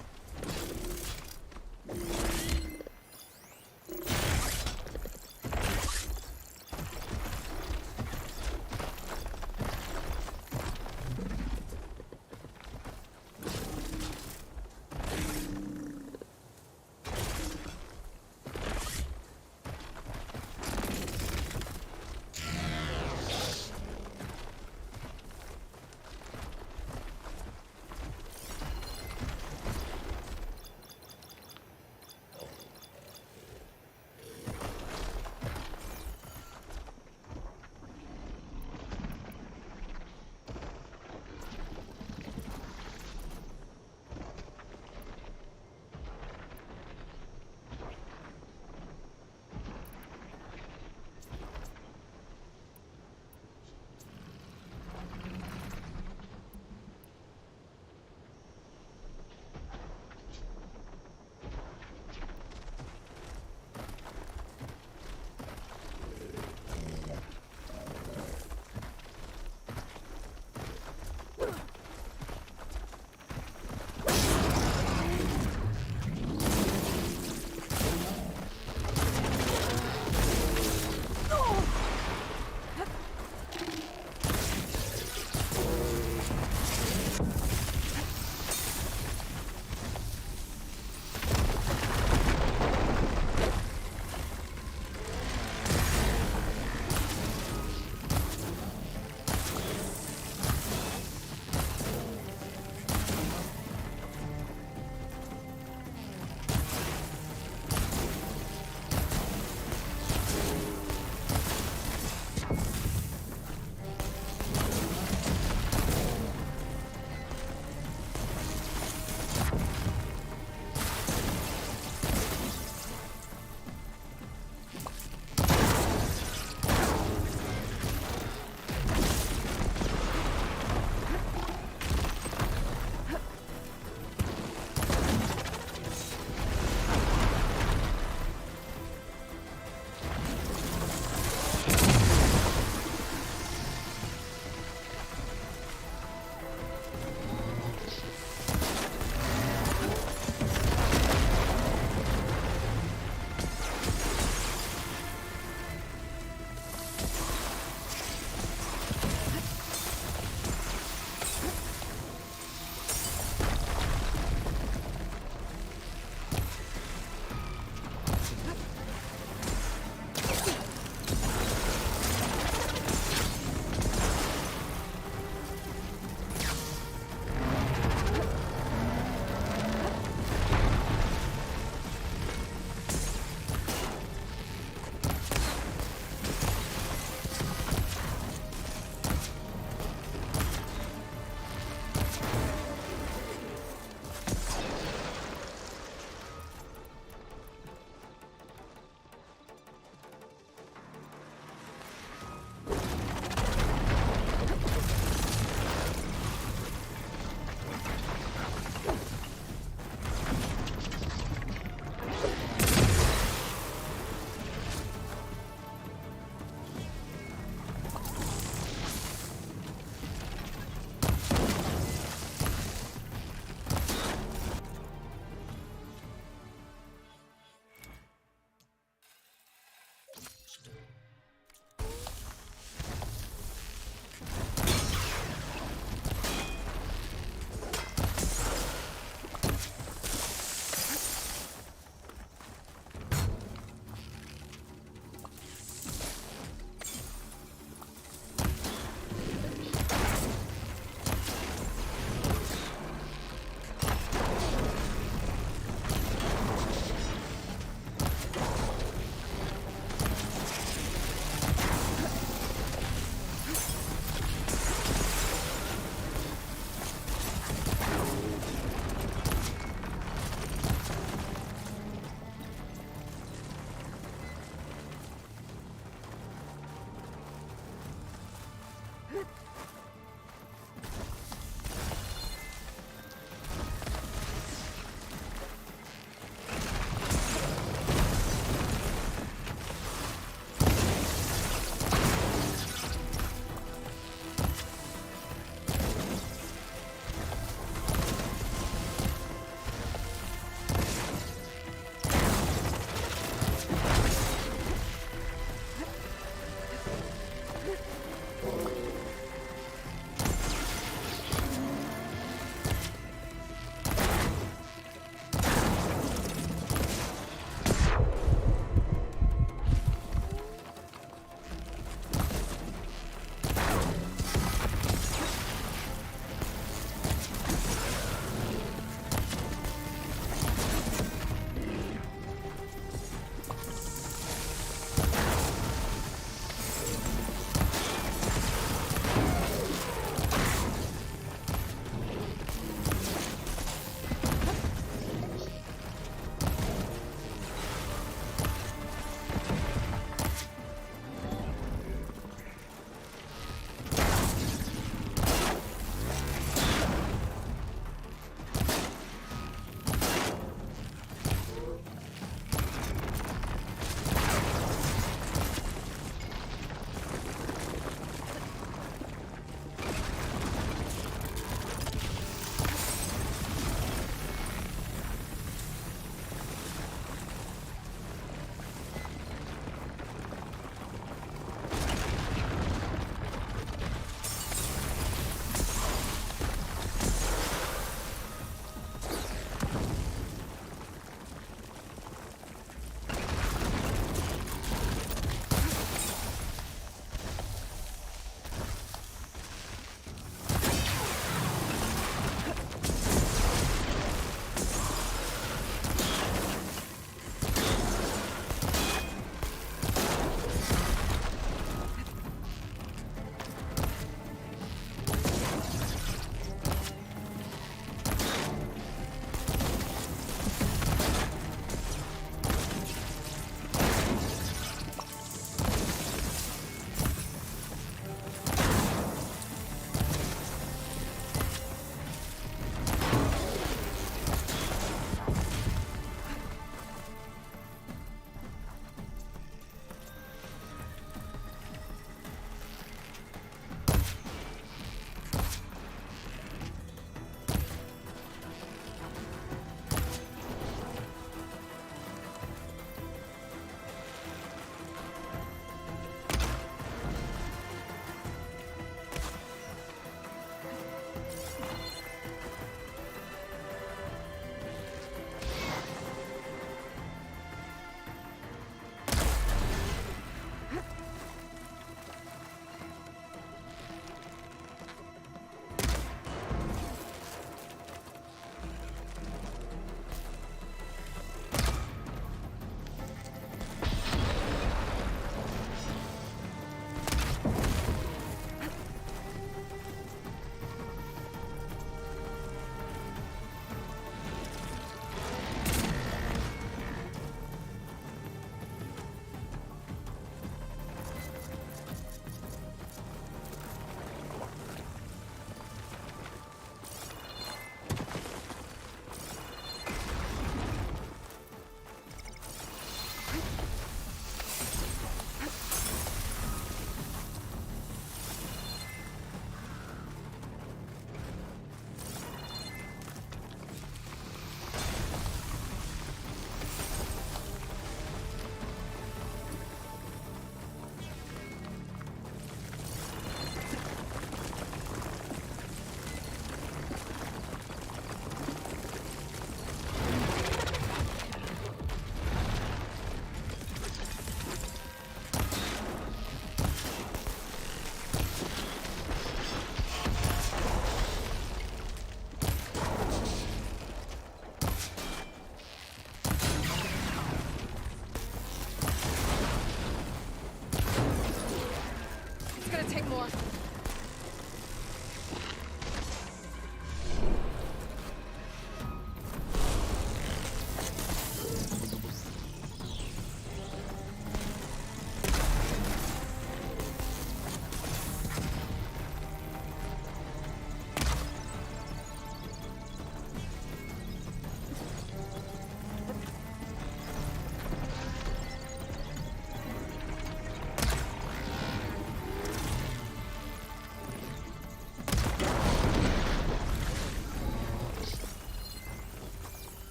door.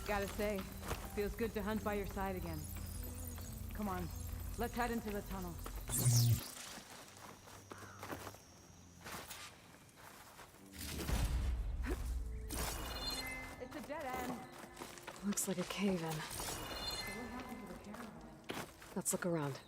Gotta say, feels good to hunt by your side again. Come on, let's head into the tunnel. It's a dead end. Looks like a cave-in. Let's look around.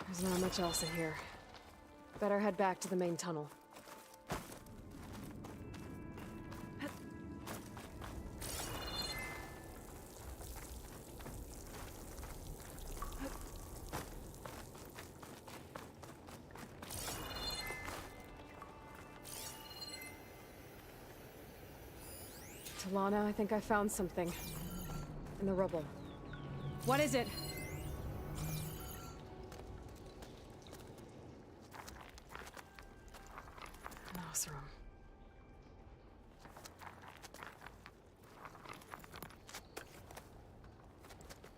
There's not much else in here. Better head back to the main tunnel. Talana, I think I found something. In the rubble. What is it? An Osram.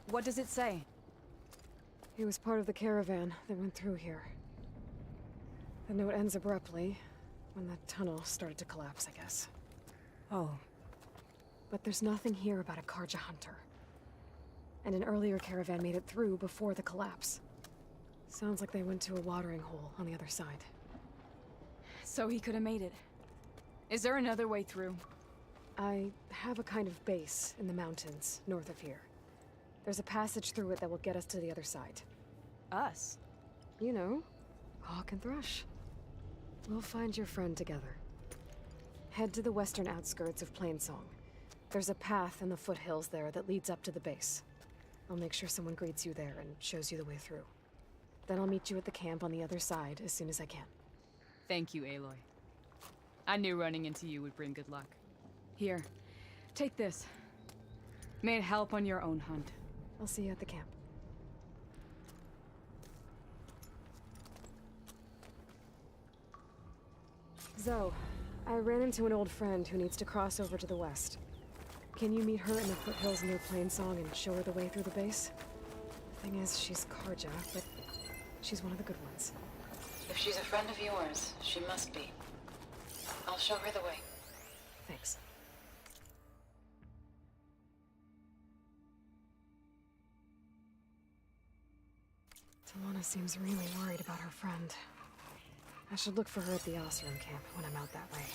What does it say? He was part of the caravan that went through here. The note ends abruptly, when the tunnel started to collapse, I guess. Oh. But there's nothing here about a Karja hunter. And an earlier caravan made it through before the collapse. Sounds like they went to a watering hole on the other side. So he could have made it. Is there another way through? I have a kind of base in the mountains north of here. There's a passage through it that will get us to the other side. Us? You know, Hawk and Thrush. We'll find your friend together. Head to the western outskirts of Plainsong. There's a path in the foothills there that leads up to the base. I'll make sure someone greets you there and shows you the way through. Then I'll meet you at the camp on the other side as soon as I can. Thank you, Aloy. I knew running into you would bring good luck. Here, take this. May it help on your own hunt. I'll see you at the camp. Zoe, I ran into an old friend who needs to cross over to the west. Can you meet her in the foothills near Plainsong and show her the way through the base? The thing is, she's Karja, but she's one of the good ones. If she's a friend of yours, she must be. I'll show her the way. Thanks. Talana seems really worried about her friend. I should look for her at the Osram camp when I'm out that way.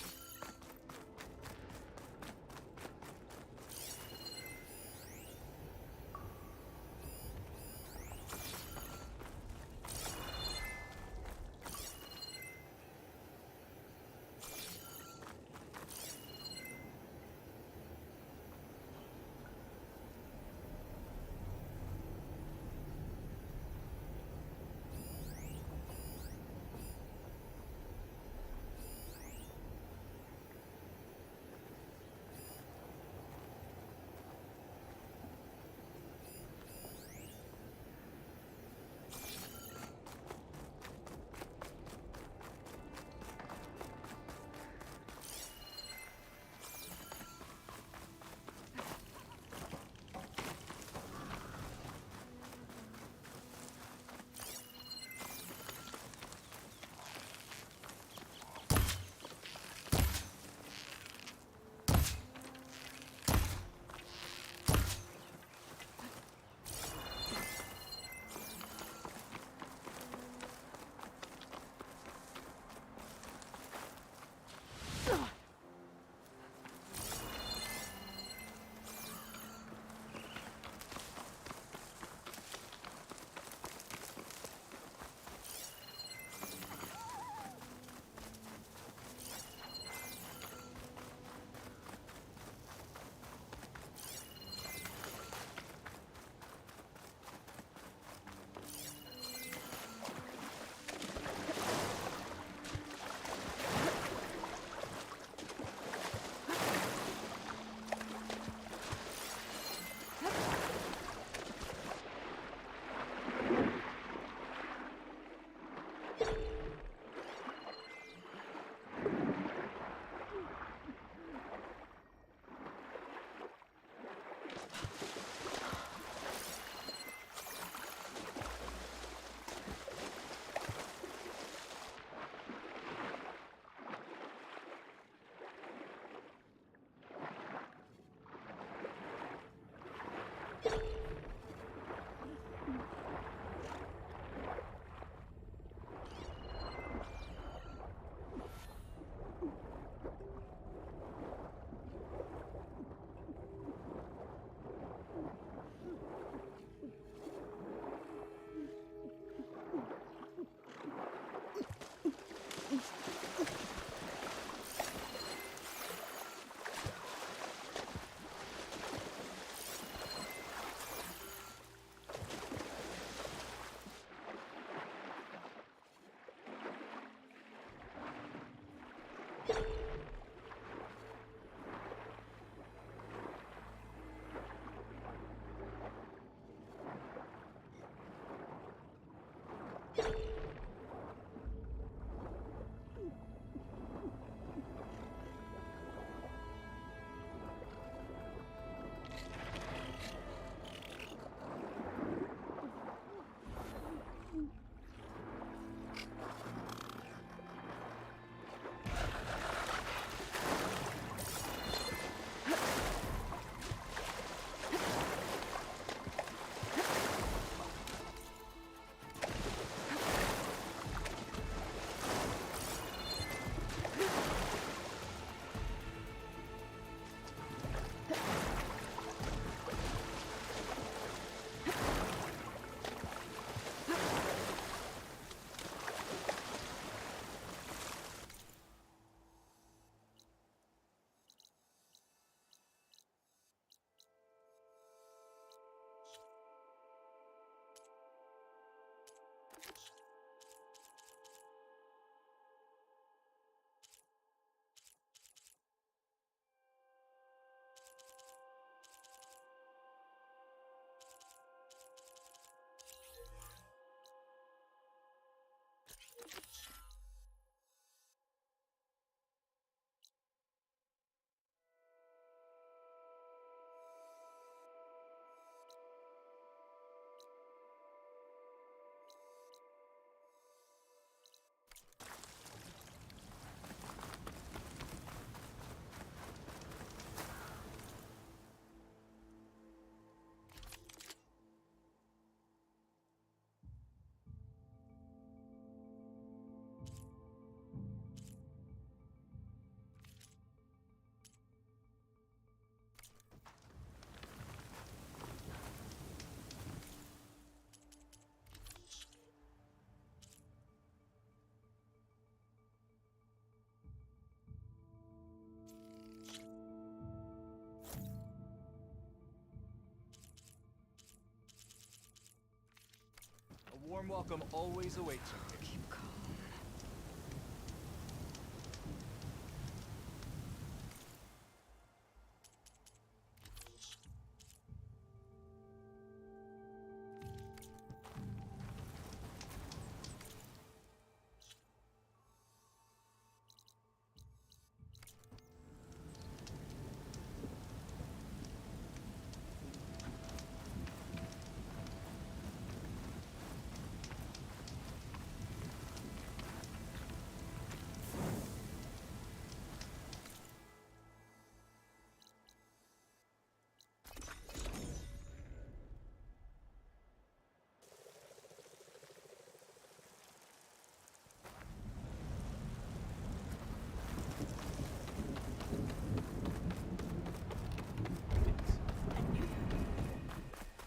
A warm welcome always awaits you here. Keep calm.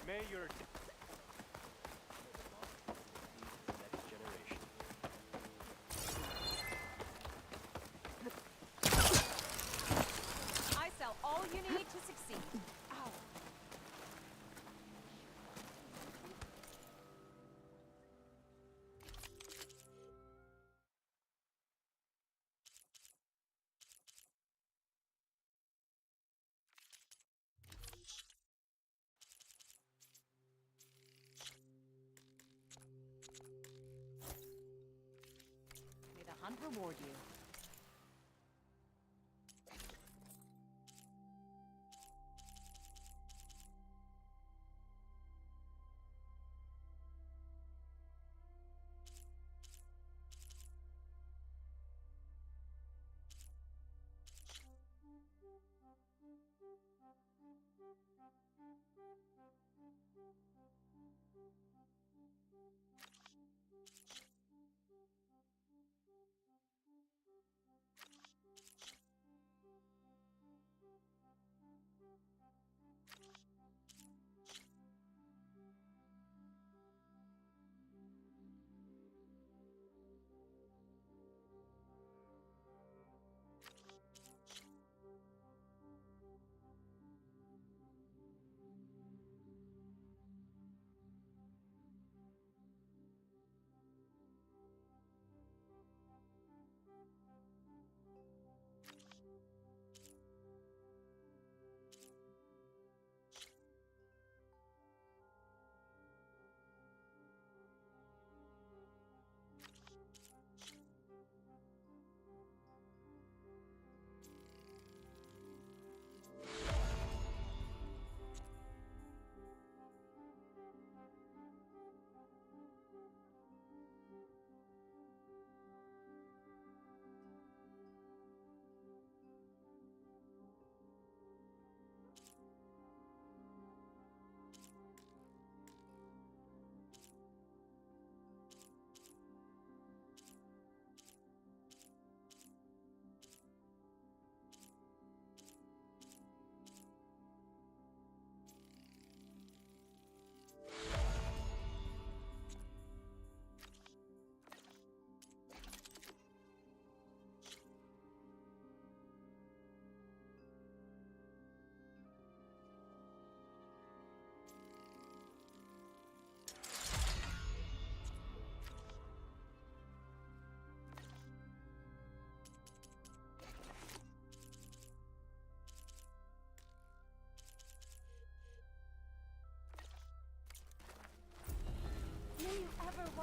May your I sell all you need to succeed. Ow. May the hunt reward you.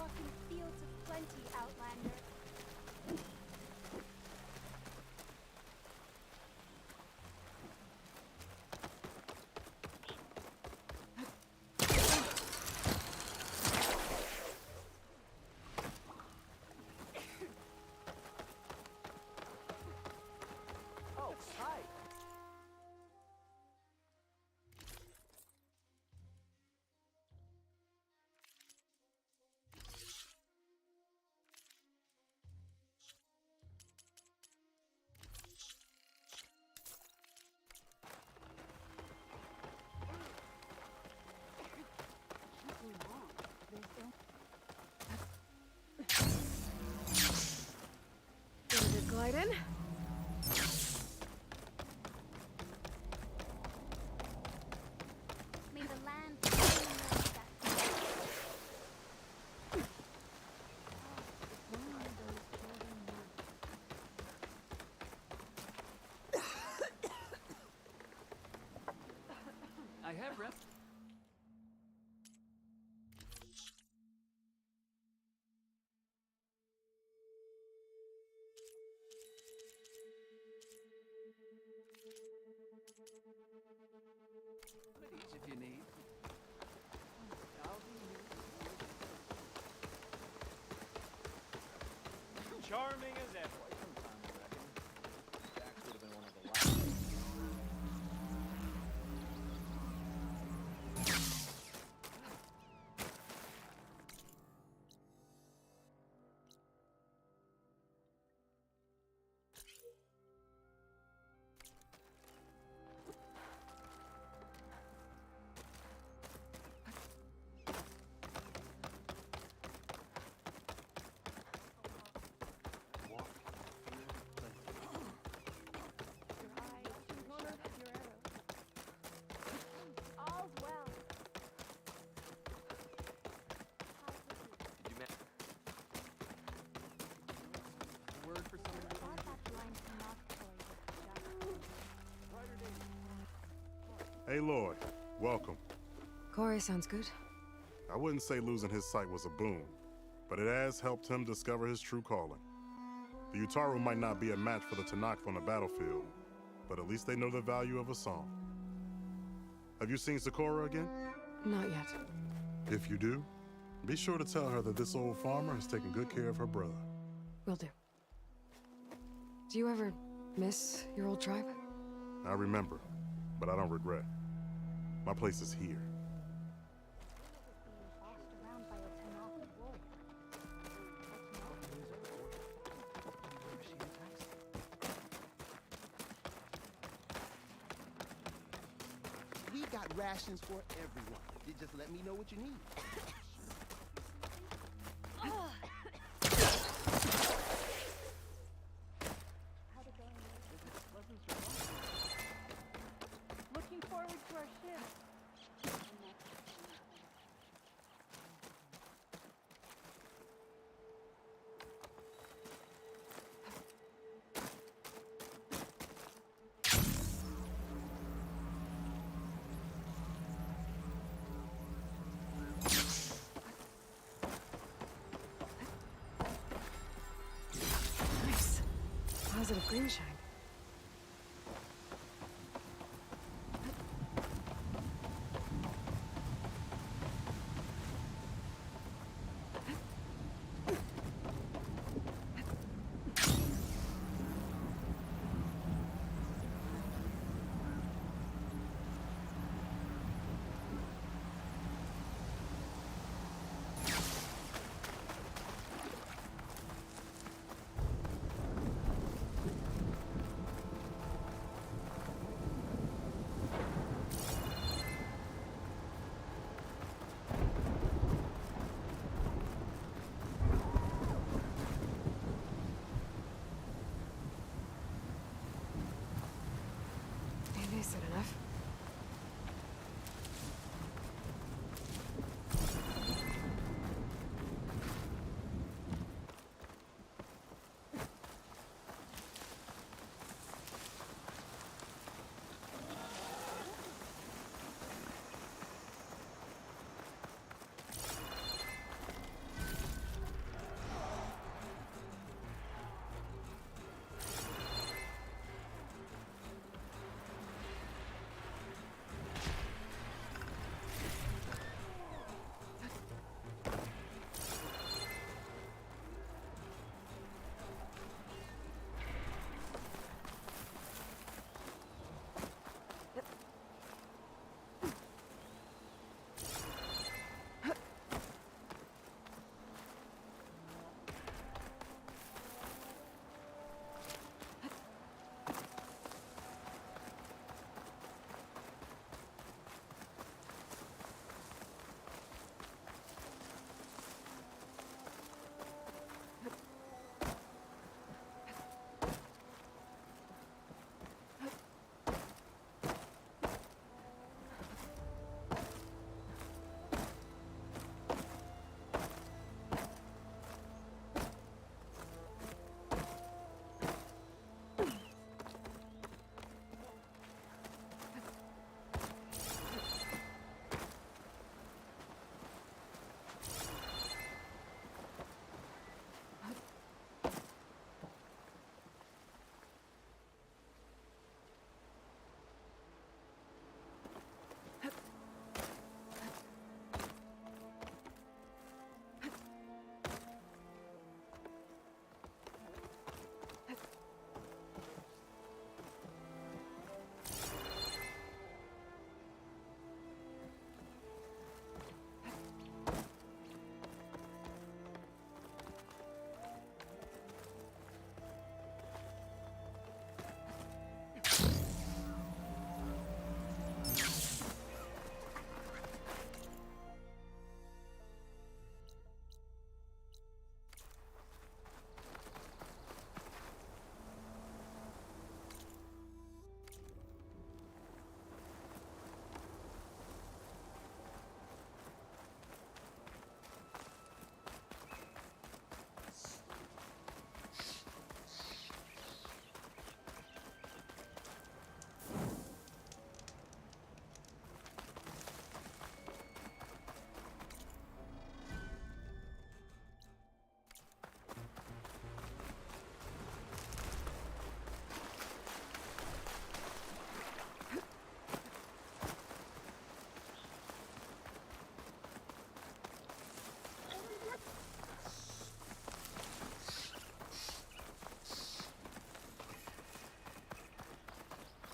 walk in fields of plenty, Outlander. Oh, hi. Ready to glide in? May the land fill you that I have rep. Goodies if you need. I'll be here. Charming as ever. Sometime, I reckon. Jax would have been one of the last. all's well. Did you word for someone to Thought that blind knock toy was Aloy, welcome. Corey sounds good. I wouldn't say losing his sight was a boon, but it has helped him discover his true calling. The Utaru might not be a match for the Tanakh on the battlefield, but at least they know the value of a song. Have you seen Sakura again? Not yet. If you do, be sure to tell her that this old farmer has taken good care of her brother. Will do. Do you ever miss your old tribe? I remember, but I don't regret. My place is here. We got rations for everyone. You just let me know what you need. Looking forward to our shift. Nice. Positive green shine.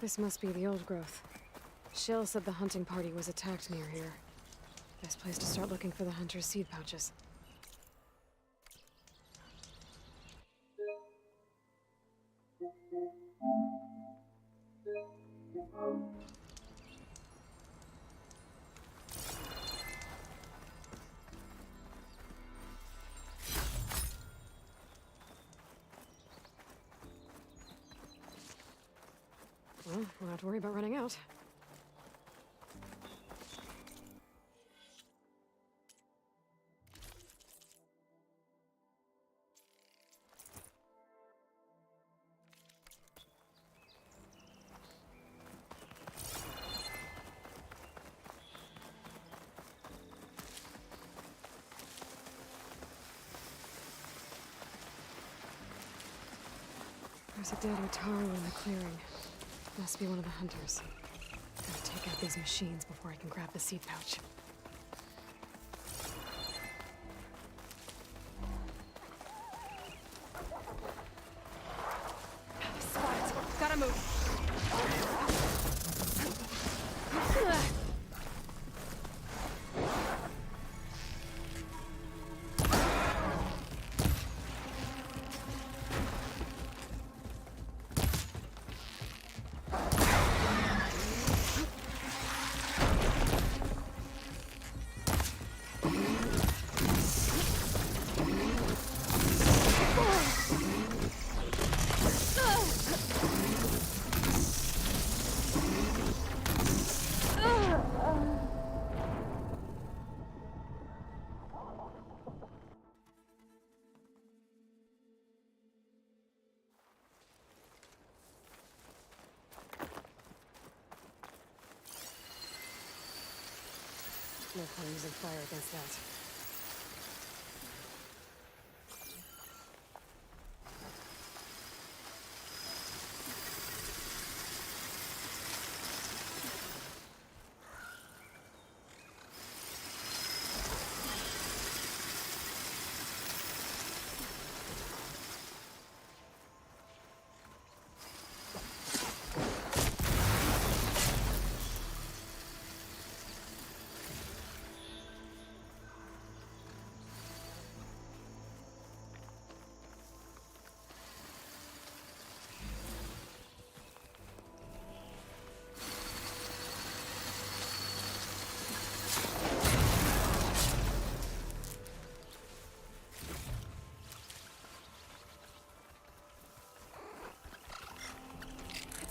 This must be the old growth. Shill said the hunting party was attacked near here. Best place to start looking for the hunter's seed pouches. Well, we'll have to worry about running out. There's a dead Utaru in the clearing. Must be one of the hunters. Gotta take out these machines before I can grab the seed pouch. Spot. Gotta move. No point using fire against that.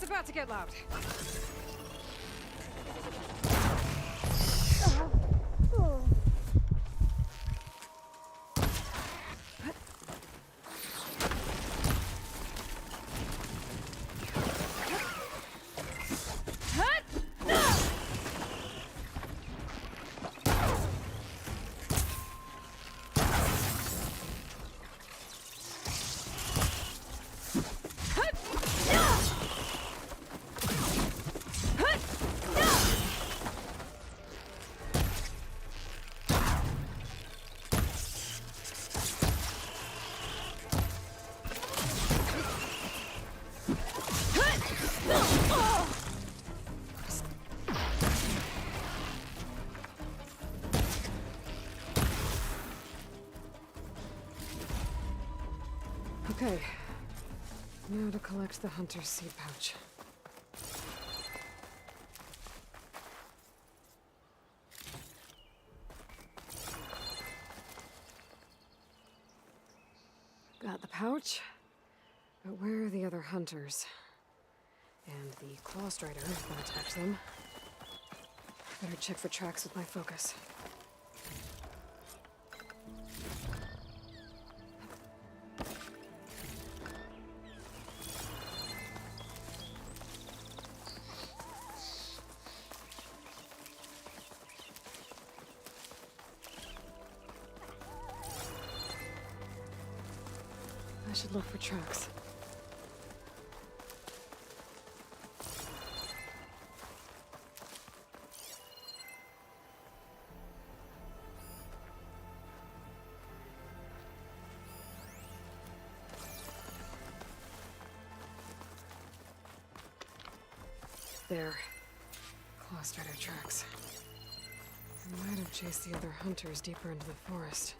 It's about to get loud. Okay. Now to collect the hunter's seed pouch. Got the pouch, but where are the other hunters? And the claw strider that attacked them. Better check for tracks with my focus. I should look for tracks. There. Claw strider tracks. I might have chased the other hunters deeper into the forest.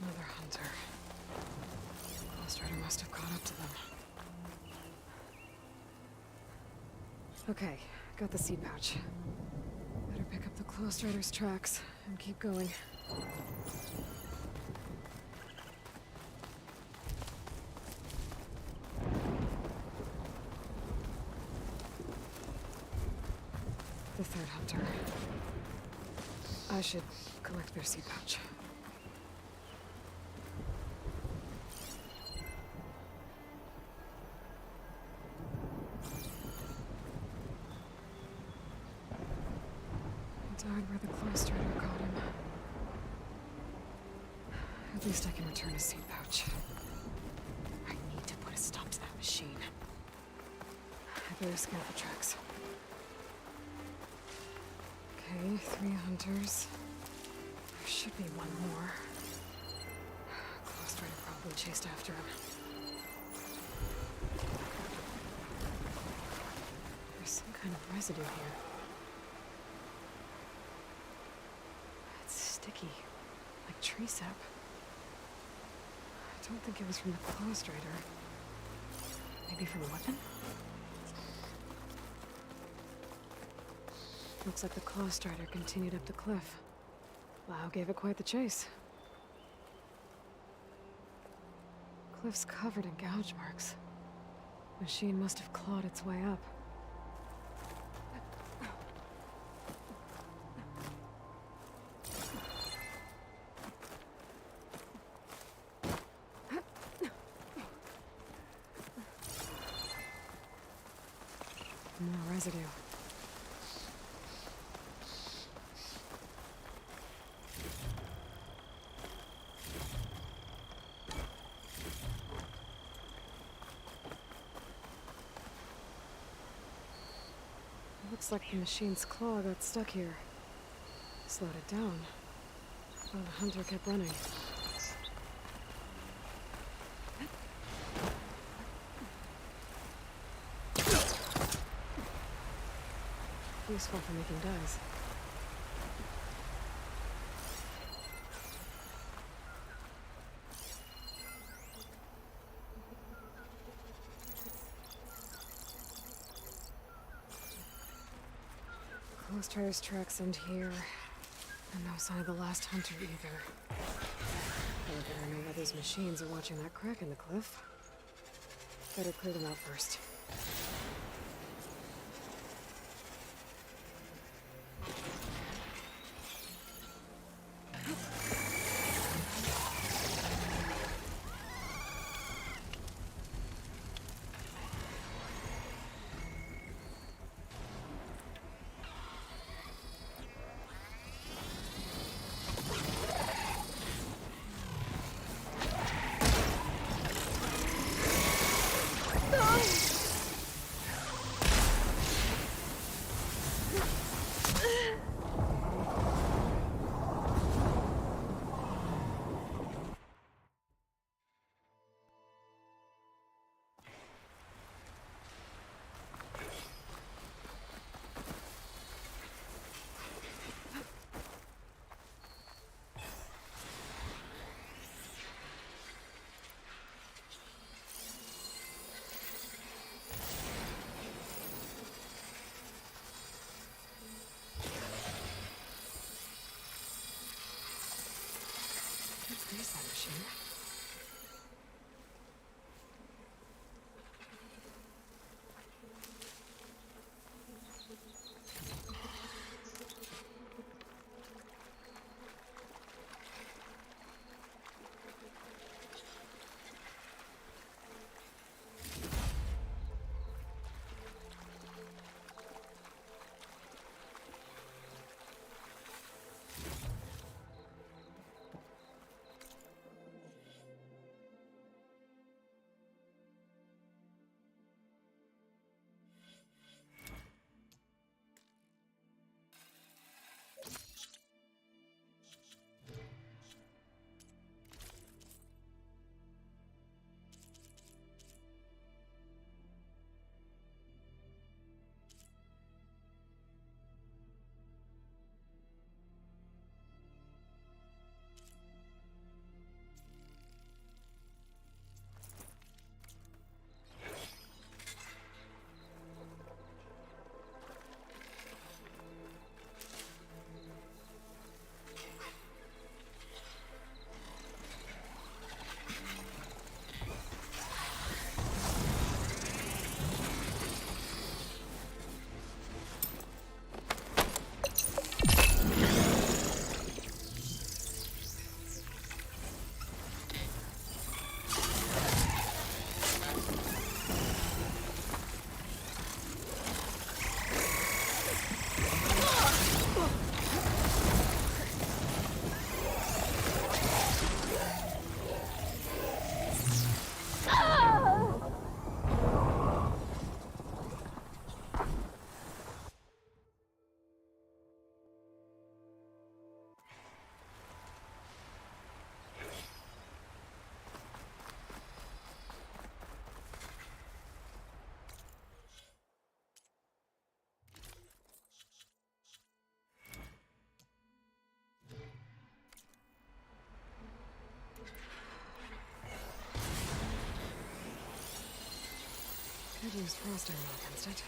Another hunter. Claw strider must have caught up to them. Okay, got the seed pouch. Better pick up the Claw strider's tracks and keep going. The third hunter. I should collect their seed pouch. Died where the Claw strider caught him. At least I can return his seed pouch. I need to put a stop to that machine. I better scan for tracks. Okay, 3 hunters. There should be one more. Claw strider probably chased after him. There's some kind of residue here. It's sticky, like tree sap. I don't think it was from the Claw strider. Maybe from a weapon? Looks like the Claw strider continued up the cliff. Lau gave it quite the chase. Cliff's covered in gouge marks. Machine must have clawed its way up. More residue. Looks like the machine's claw got stuck here. Slowed it down. While the hunter kept running. Useful for making dyes. Ghost Rider's tracks end here. And no sign of the last hunter either. I better know why those machines are watching that crack in the cliff. Better clear them out first. What is that machine? Could use frost armor against it.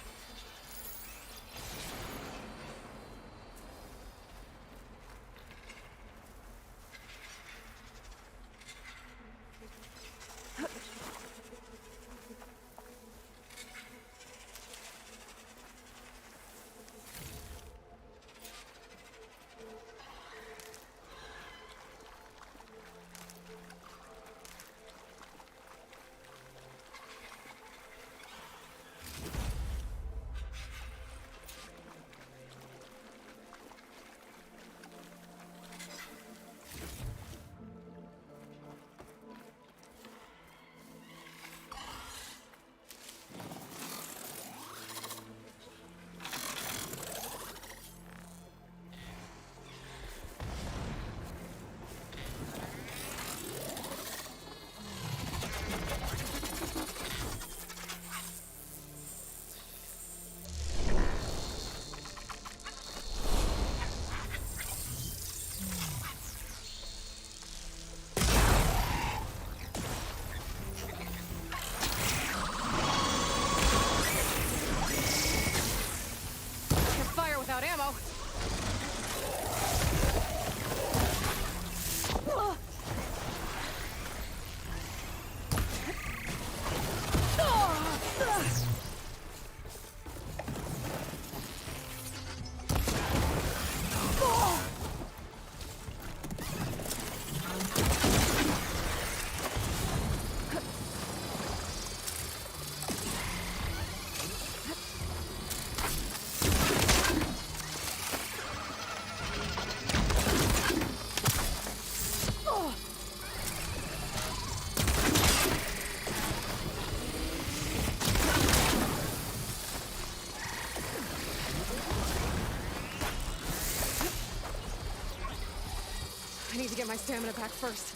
stamina back first.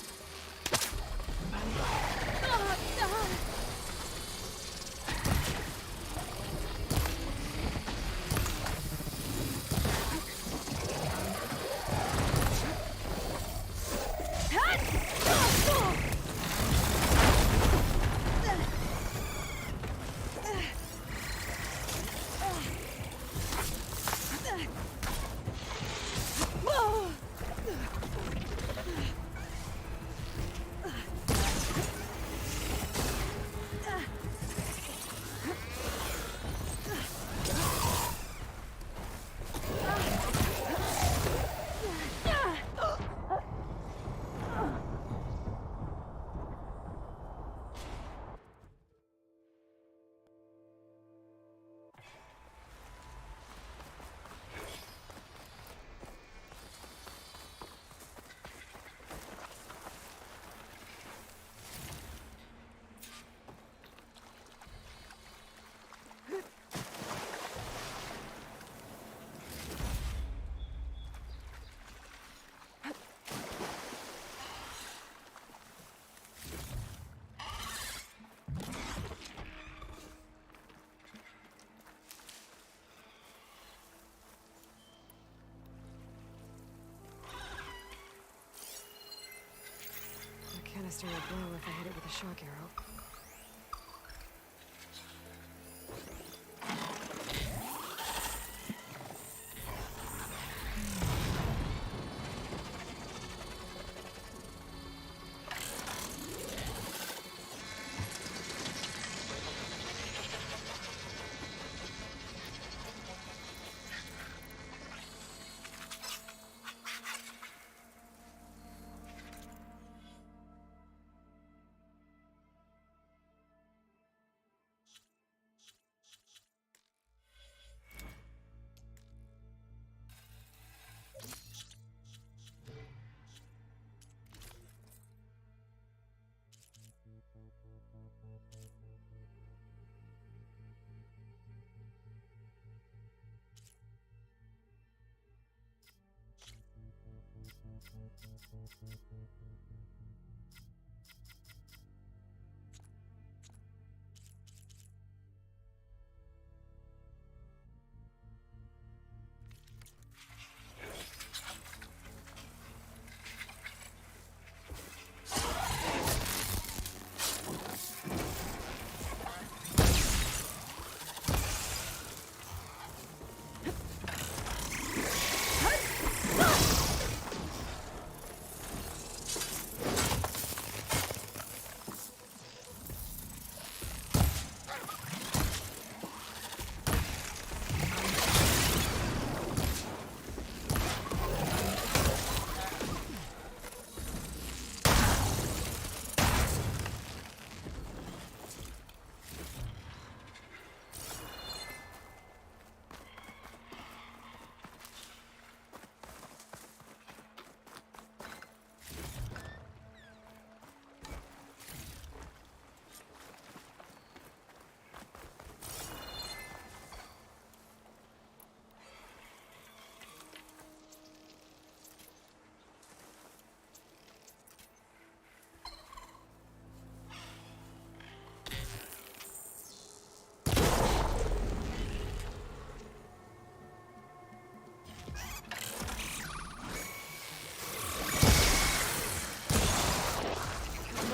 Canister will blow if I hit it with a shock arrow.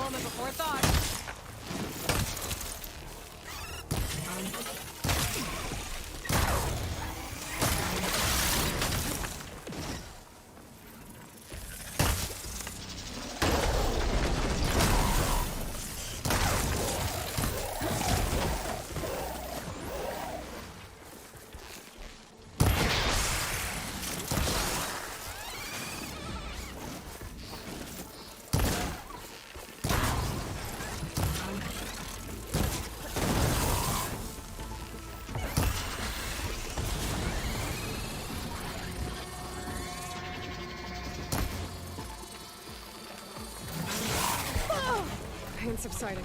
Before thought. Pain subsiding.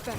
Better.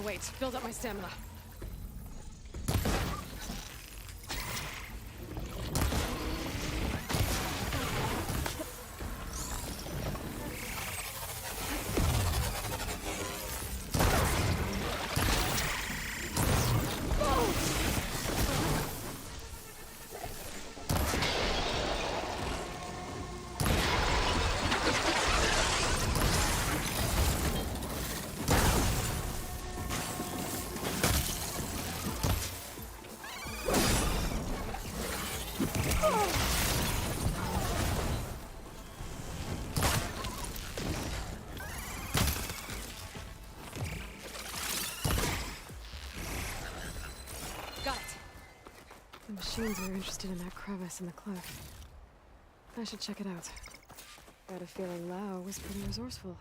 Wait, build up my stamina. The machines are interested in that crevice in the cliff. I should check it out. Got a feeling Lao was pretty resourceful.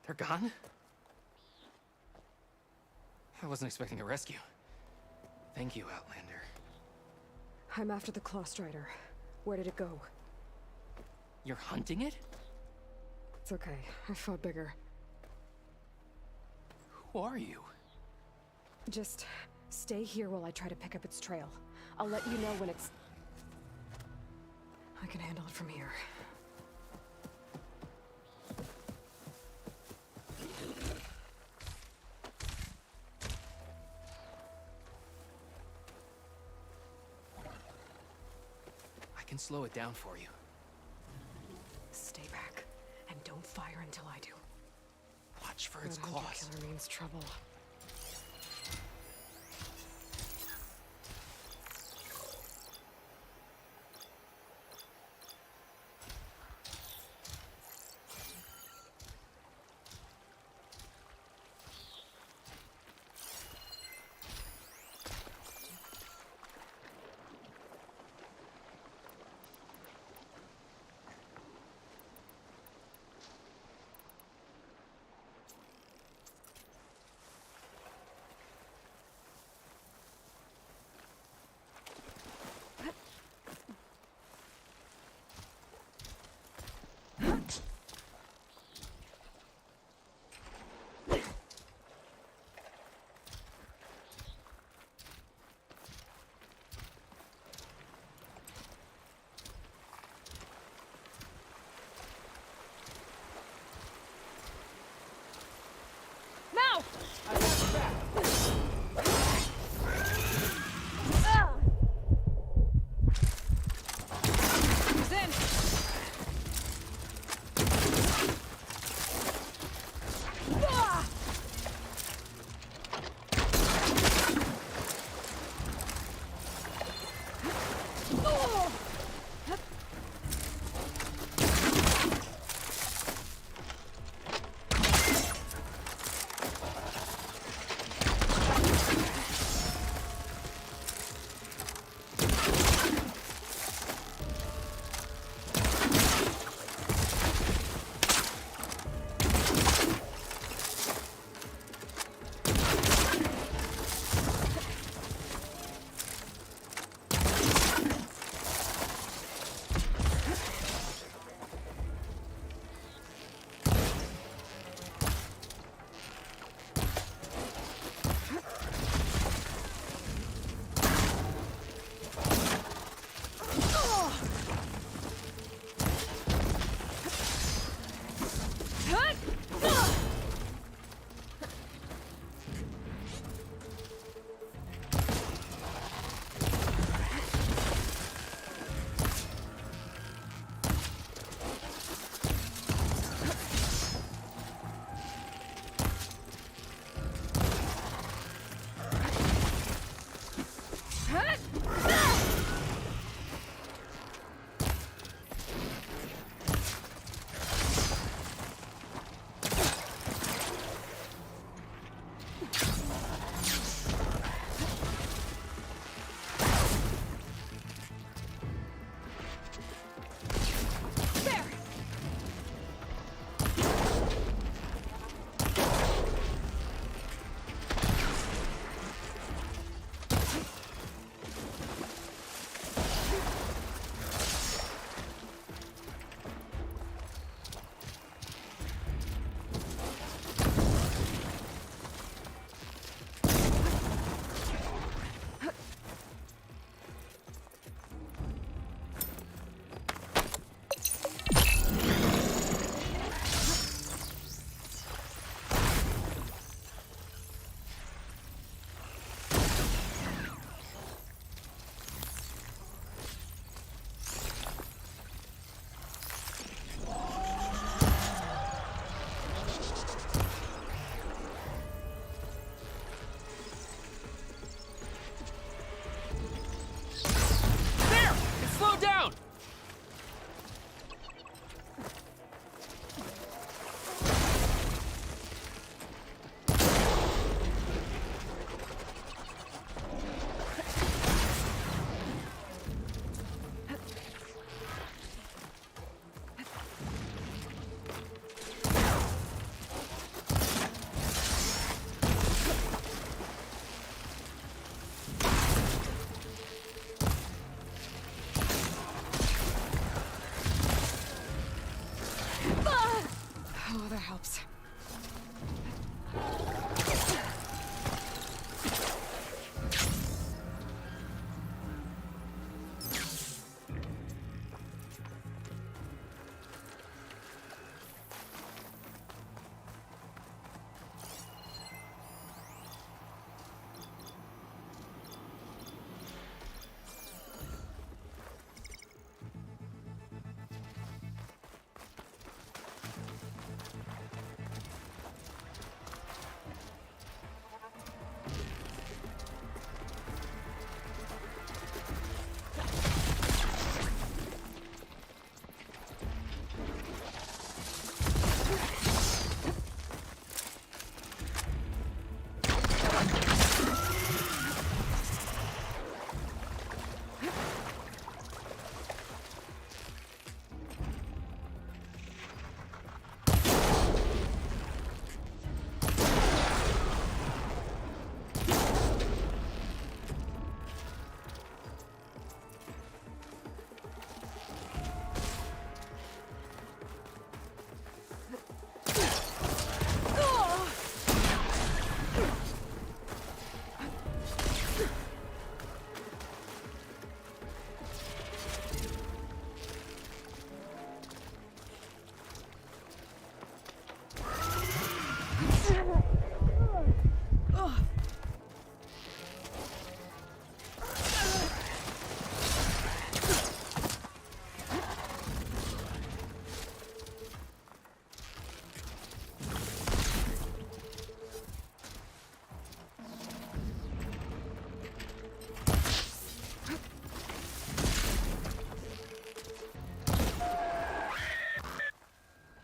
They're gone? I wasn't expecting a rescue. Thank you, Outlander. I'm after the Claw Strider. Where did it go? You're hunting it? It's okay. I fought bigger. Who are you? Just stay here while I try to pick up its trail. I'll let you know when it's... I can handle it from here. I can slow it down for you. Stay back, and don't fire until I do. Watch for its That hunter claws. killer means trouble.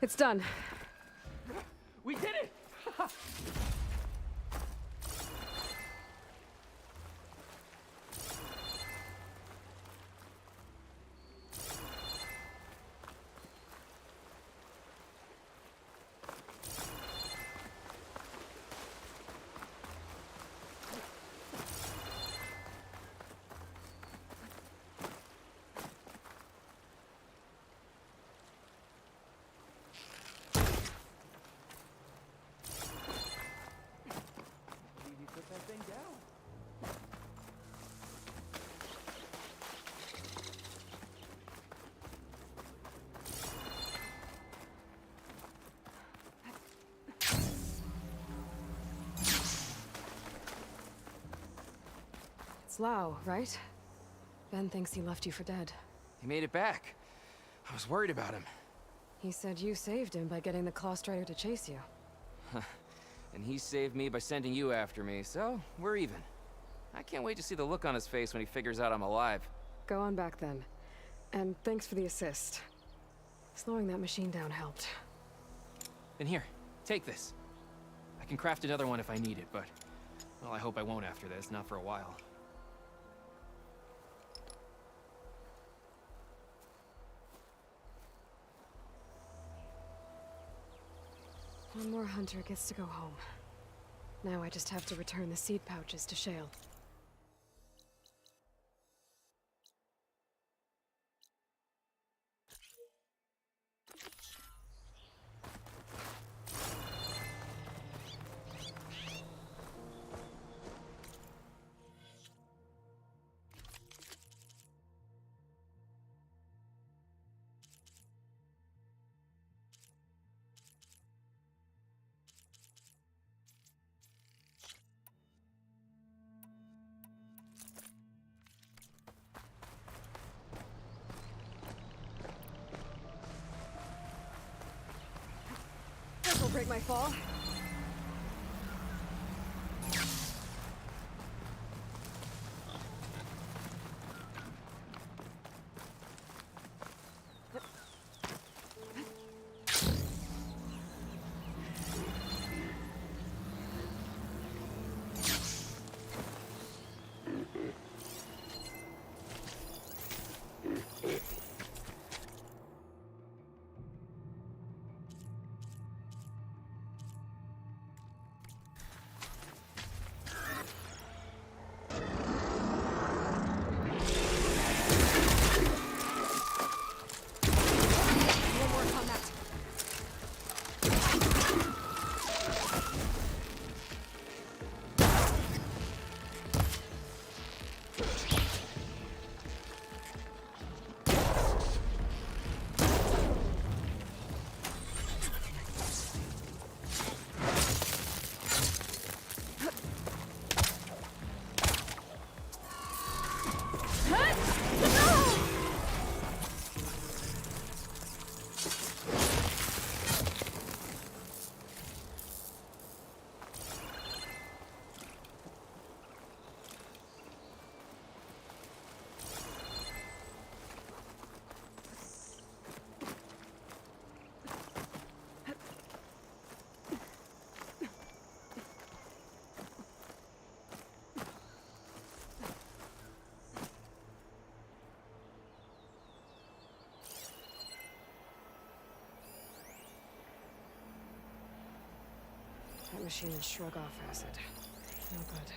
It's done. We did it! You put that thing down. It's Lau, right? Ben thinks he left you for dead. He made it back. I was worried about him. He said you saved him by getting the Claw Strider to chase you. And he saved me by sending you after me, so we're even. I can't wait to see the look on his face when he figures out I'm alive. Go on back then. And thanks for the assist. Slowing that machine down helped. And here, take this. I can craft another one if I need it, but... well, I hope I won't after this, not for a while. One more hunter gets to go home. Now I just have to return the seed pouches to Shale. This will break my fall. That machine will shrug off acid. No good.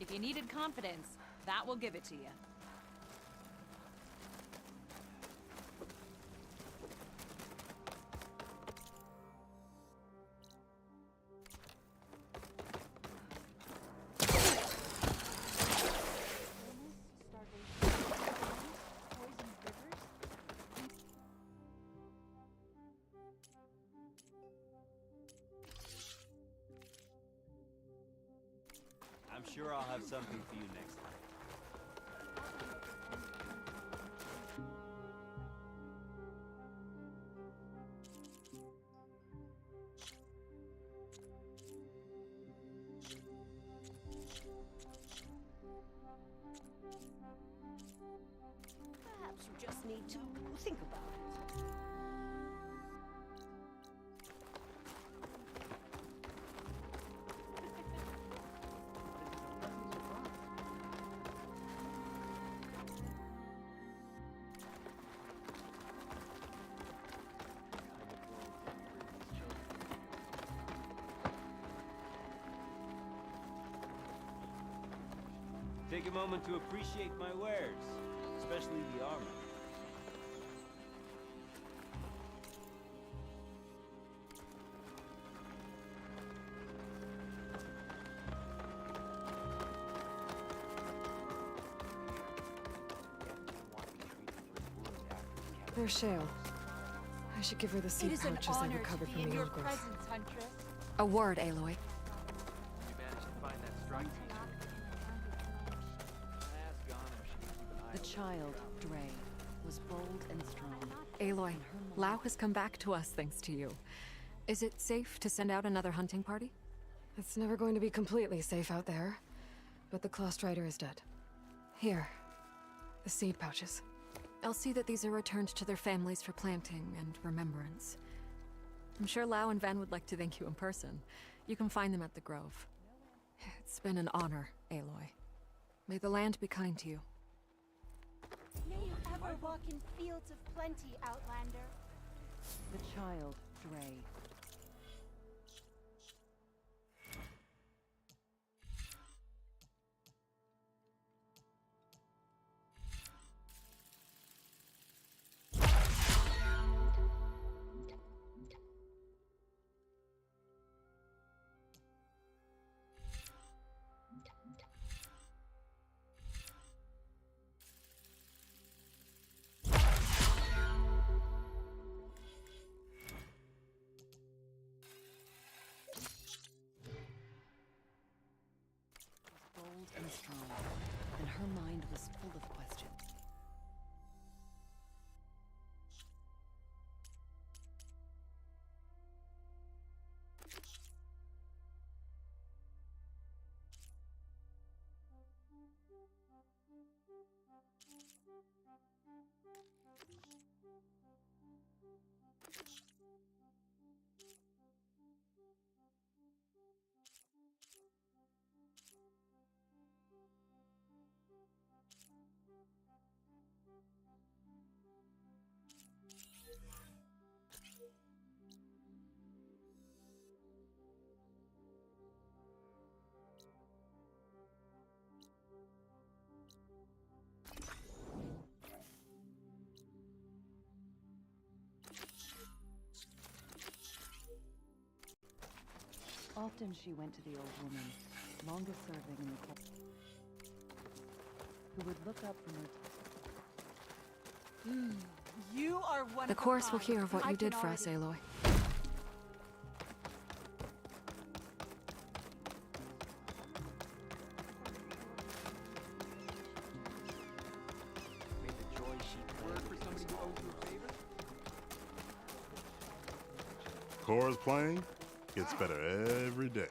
If you needed confidence, that will give it to you. I'm sure I'll have something for you next time. Perhaps you just need to think about it. Take a moment to appreciate my wares, especially the armor. There's Shale. I should give her the seed pouches I recovered from the old growth. A word, Aloy. You managed to find that strike teacher. The child, Dre, was bold and strong. Aloy, Lau has come back to us thanks to you. Is it safe to send out another hunting party? It's never going to be completely safe out there. But the Claw Rider is dead. Here. The seed pouches. I'll see that these are returned to their families for planting and remembrance. I'm sure Lau and Van would like to thank you in person. You can find them at the Grove. It's been an honor, Aloy. May the land be kind to you. May you ever walk in fields of plenty, Outlander. The child, Dre. Bold and strong, and her mind was full of questions. Often she went to the old woman, longest serving in the court, who would look up from her. You are one The course will hear of what you did for us, Aloy. Cora's playing gets better every day.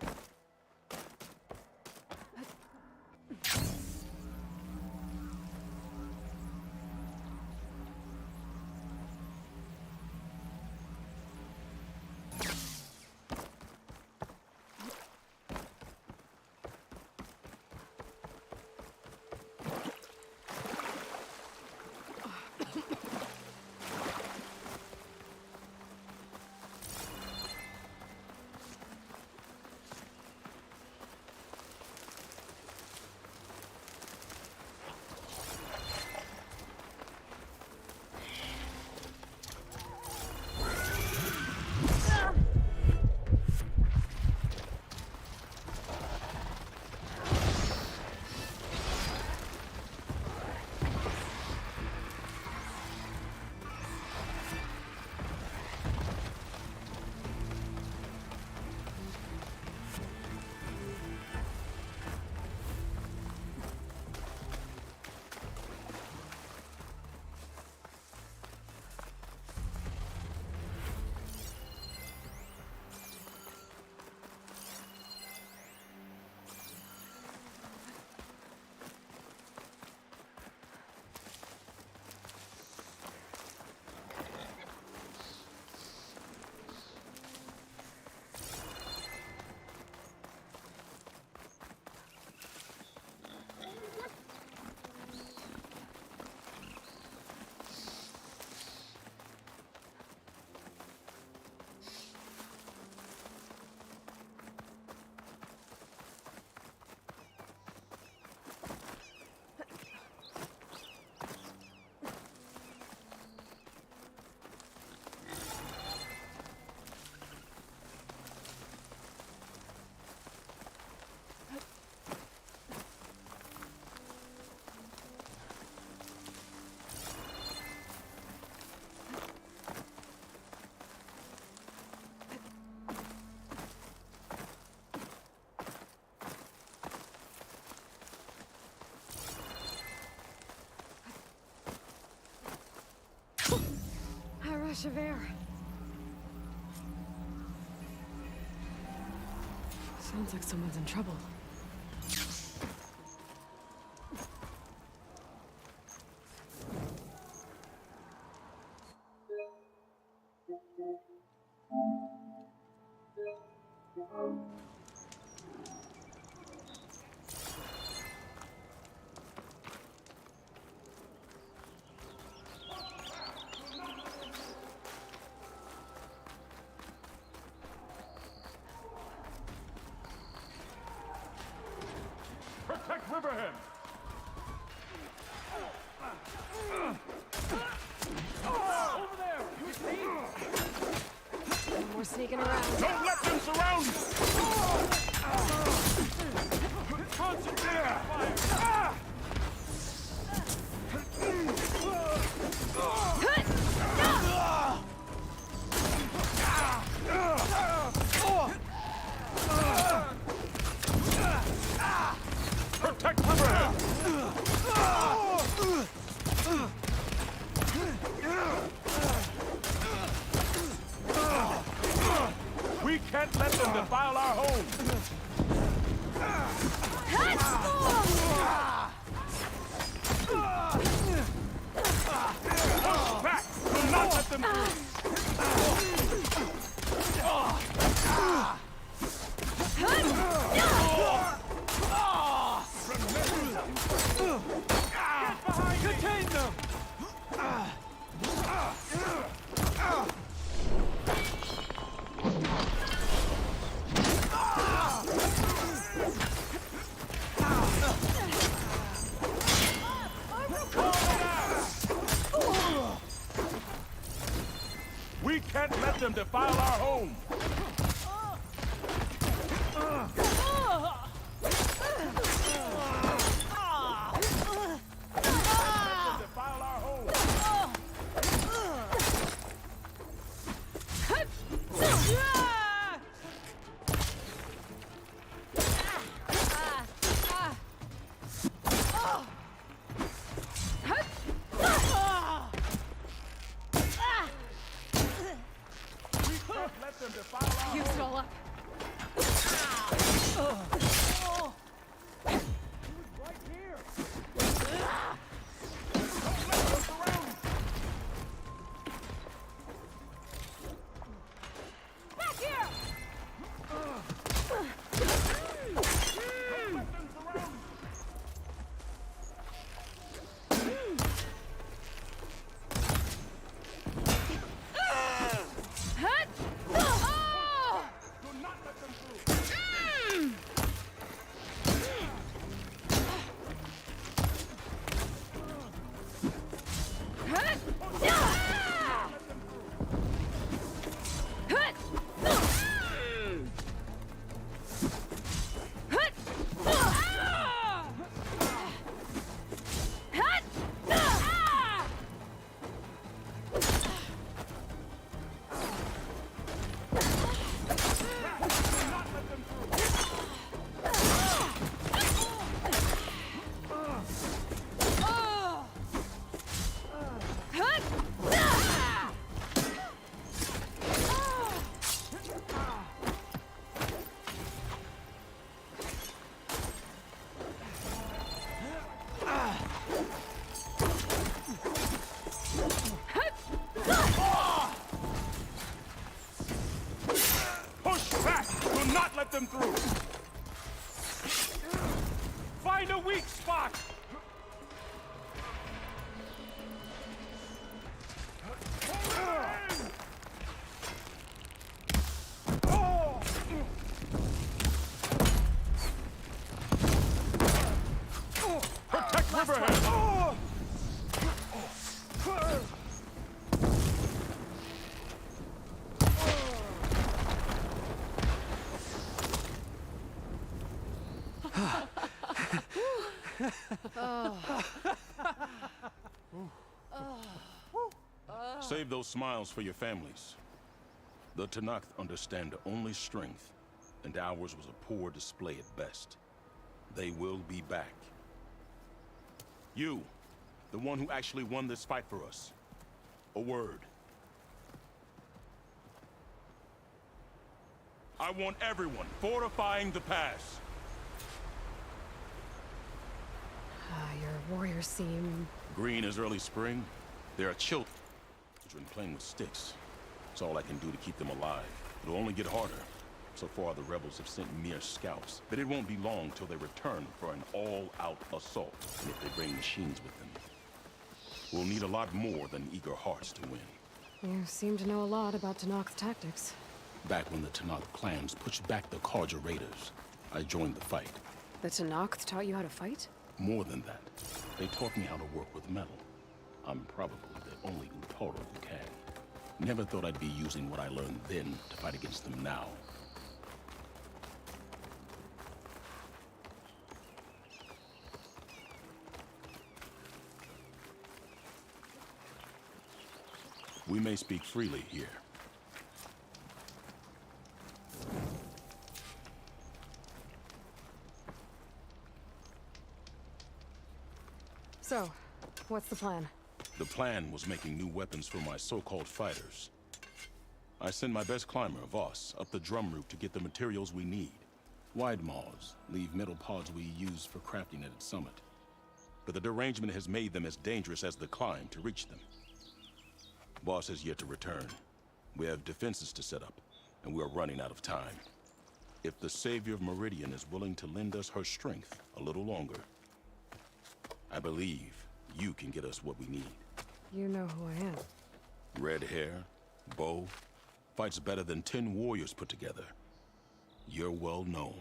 Flash of air. Sounds like someone's in trouble. Protect Riverhead! Over there! You see? More sneaking around. Don't let them surround you! Concentrate on fire! Protect Riverhead! We can't let them defile our home! Push back! Do not let them Contain them! We can't let them defile our home! Defile our home! We can't let them defile our Use it all up. right here! Don't let them surround you! Back here! Don't let them surround you! Do not let them through! Push back! Do not let them through! Find a weak spot! Protect Riverhead! Save those smiles for your families. The Tanakh understand only strength, and ours was a poor display at best. They will be back. You, the one who actually won this fight for us. A word. I want everyone fortifying the pass. Your warriors seem... Green is early spring. There are children playing with sticks. It's all I can do to keep them alive. It'll only get harder. So far, the rebels have sent mere scouts, but it won't be long till they return for an all-out assault, and if they bring machines with them. We'll need a lot more than eager hearts to win. You seem to know a lot about Tenakth's tactics. Back when the Tenakth clans pushed back the Karja raiders, I joined the fight. The Tenakth taught you how to fight? More than that, they taught me how to work with metal. I'm probably the only Utaru who can. Never thought I'd be using what I learned then to fight against them now. We may speak freely here. So, what's the plan? The plan was making new weapons for my so-called fighters. I send my best climber, Voss, up the drum route to get the materials we need. Wide maws leave metal pods we use for crafting at its summit. But the derangement has made them as dangerous as the climb to reach them. Boss has yet to return. We have defenses to set up, and we are running out of time. If the Savior of Meridian is willing to lend us her strength a little longer, I believe you can get us what we need. You know who I am. Red hair, bow, fights better than 10 warriors put together. You're well known.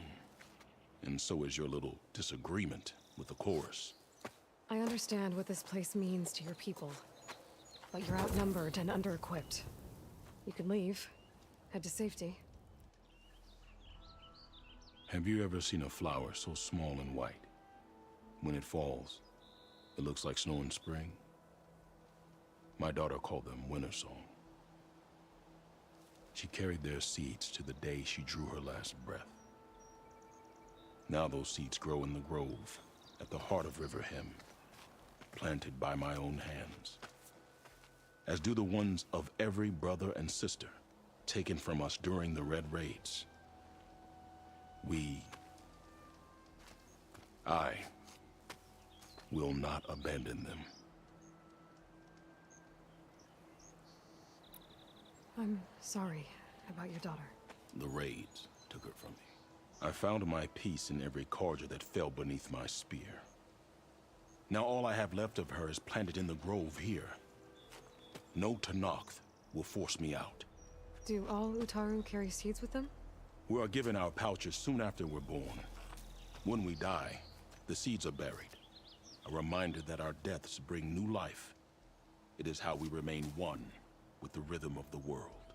And so is your little disagreement with the chorus. I understand what this place means to your people. But you're outnumbered and under-equipped. You can leave. Head to safety. Have you ever seen a flower so small and white? When it falls, it looks like snow in spring. My daughter called them winter song. She carried their seeds to the day she drew her last breath. Now those seeds grow in the grove at the heart of River Hem, planted by my own hands, as do the ones of every brother and sister taken from us during the Red Raids. I will not abandon them. I'm sorry about your daughter. The raids took her from me. I found my peace in every Karja that fell beneath my spear. Now all I have left of her is planted in the grove here. No Tenakth will force me out. Do all Utaru carry seeds with them? We are given our pouches soon after we're born. When we die, the seeds are buried. A reminder that our deaths bring new life. It is how we remain one with the rhythm of the world.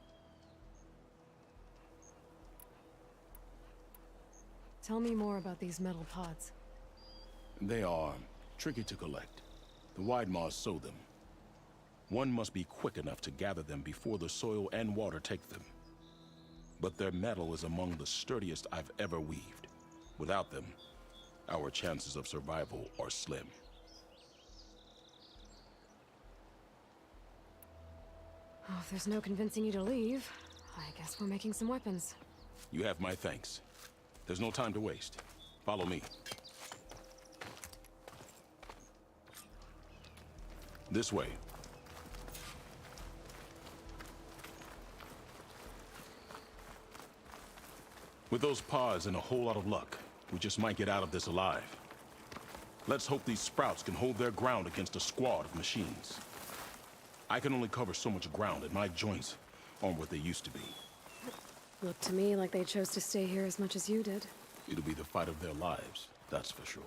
Tell me more about these metal pods. They are tricky to collect. The wide maws sow them. One must be quick enough to gather them before the soil and water take them. But their metal is among the sturdiest I've ever weaved. Without them, our chances of survival are slim. Oh, if there's no convincing you to leave, I guess we're making some weapons. You have my thanks. There's no time to waste. Follow me. This way. With those pods and a whole lot of luck, we just might get out of this alive. Let's hope these sprouts can hold their ground against a squad of machines. I can only cover so much ground, and my joints aren't what they used to be. Looked to me like they chose to stay here as much as you did. It'll be the fight of their lives, that's for sure.